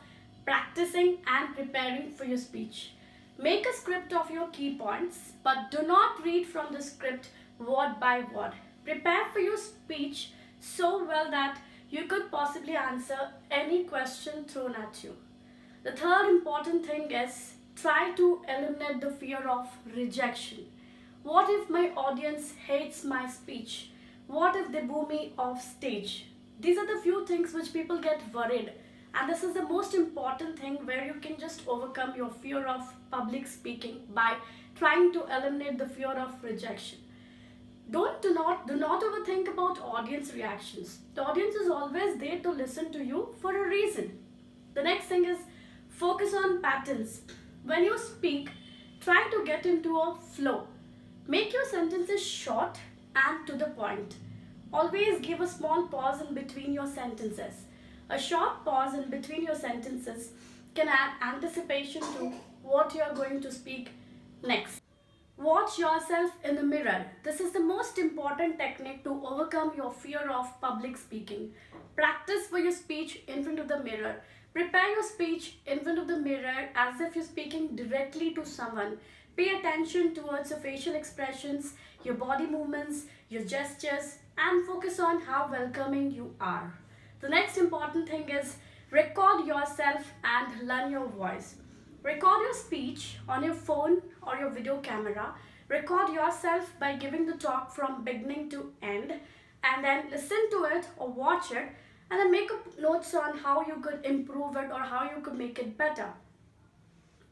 practicing and preparing for your speech. Make a script of your key points, but do not read from the script word by word. Prepare for your speech so well that you could possibly answer any question thrown at you. The third important thing is try to eliminate the fear of rejection. What if my audience hates my speech? What if they boo me off stage? These are the few things which people get worried, and this is the most important thing where you can just overcome your fear of public speaking by trying to eliminate the fear of rejection. Do not overthink about audience reactions. The audience is always there to listen to you for a reason. The next thing is focus on patterns. When you speak, try to get into a flow. Make your sentences short and to the point. Always give a small pause in between your sentences. A short pause in between your sentences can add anticipation to what you are going to speak next. Watch yourself in the mirror. This is the most important technique to overcome your fear of public speaking. Practice for your speech in front of the mirror. Prepare your speech in front of the mirror as if you're speaking directly to someone. Pay attention towards your facial expressions, your body movements, your gestures, and focus on how welcoming you are. The next important thing is record yourself and learn your voice. Record your speech on your phone or your video camera. Record yourself by giving the talk from beginning to end, and then listen to it or watch it, and then make up notes on how you could improve it or how you could make it better.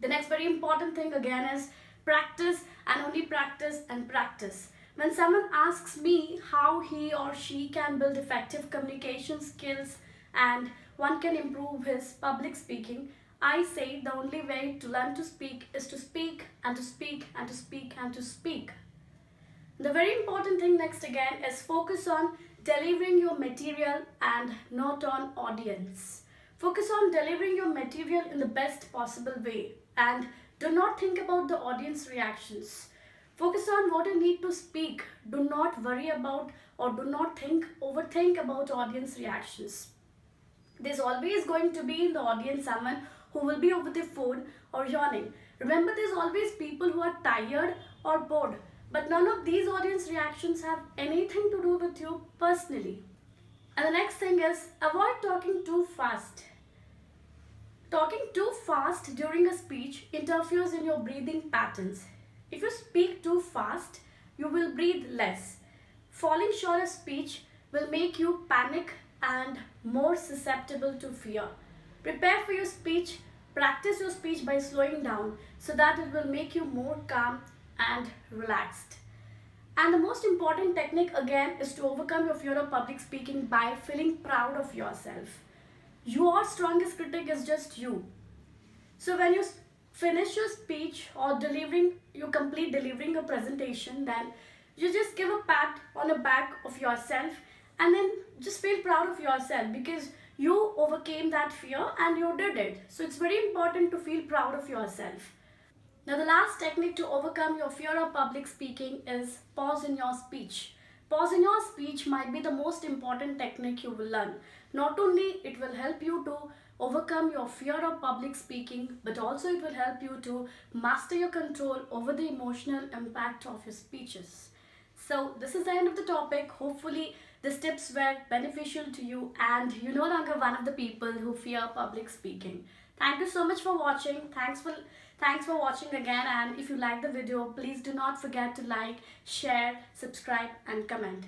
The next very important thing again is practice and only practice and practice. When someone asks me how he or she can build effective communication skills and one can improve his public speaking, I say the only way to learn to speak is to speak and to speak and to speak and to speak. The very important thing next again is focus on delivering your material and not on audience. Focus on delivering your material in the best possible way and do not think about the audience reactions. Focus on what you need to speak. Do not worry about or do not overthink about audience reactions. There's always going to be in the audience someone who will be over their phone or yawning. Remember, there's always people who are tired or bored, but none of these audience reactions have anything to do with you personally. And the next thing is avoid talking too fast. Talking too fast during a speech interferes in your breathing patterns. If you speak too fast, you will breathe less. Falling short of speech will make you panic and more susceptible to fear. Prepare for your speech. Practice your speech by slowing down so that it will make you more calm and relaxed. And the most important technique again is to overcome your fear of public speaking by feeling proud of yourself. Your strongest critic is just you. So when you finish your speech or you complete delivering a presentation, then you just give a pat on the back of yourself and then just feel proud of yourself because you overcame that fear and you did it. So it's very important to feel proud of yourself. Now the last technique to overcome your fear of public speaking is pause in your speech. Pause in your speech might be the most important technique you will learn. Not only it will help you to overcome your fear of public speaking, but also it will help you to master your control over the emotional impact of your speeches. So this is the end of the topic. Hopefully these tips were beneficial to you and you're no longer one of the people who fear public speaking. Thank you so much for watching. Thanks for watching again, and if you like the video, please do not forget to like, share, subscribe and comment.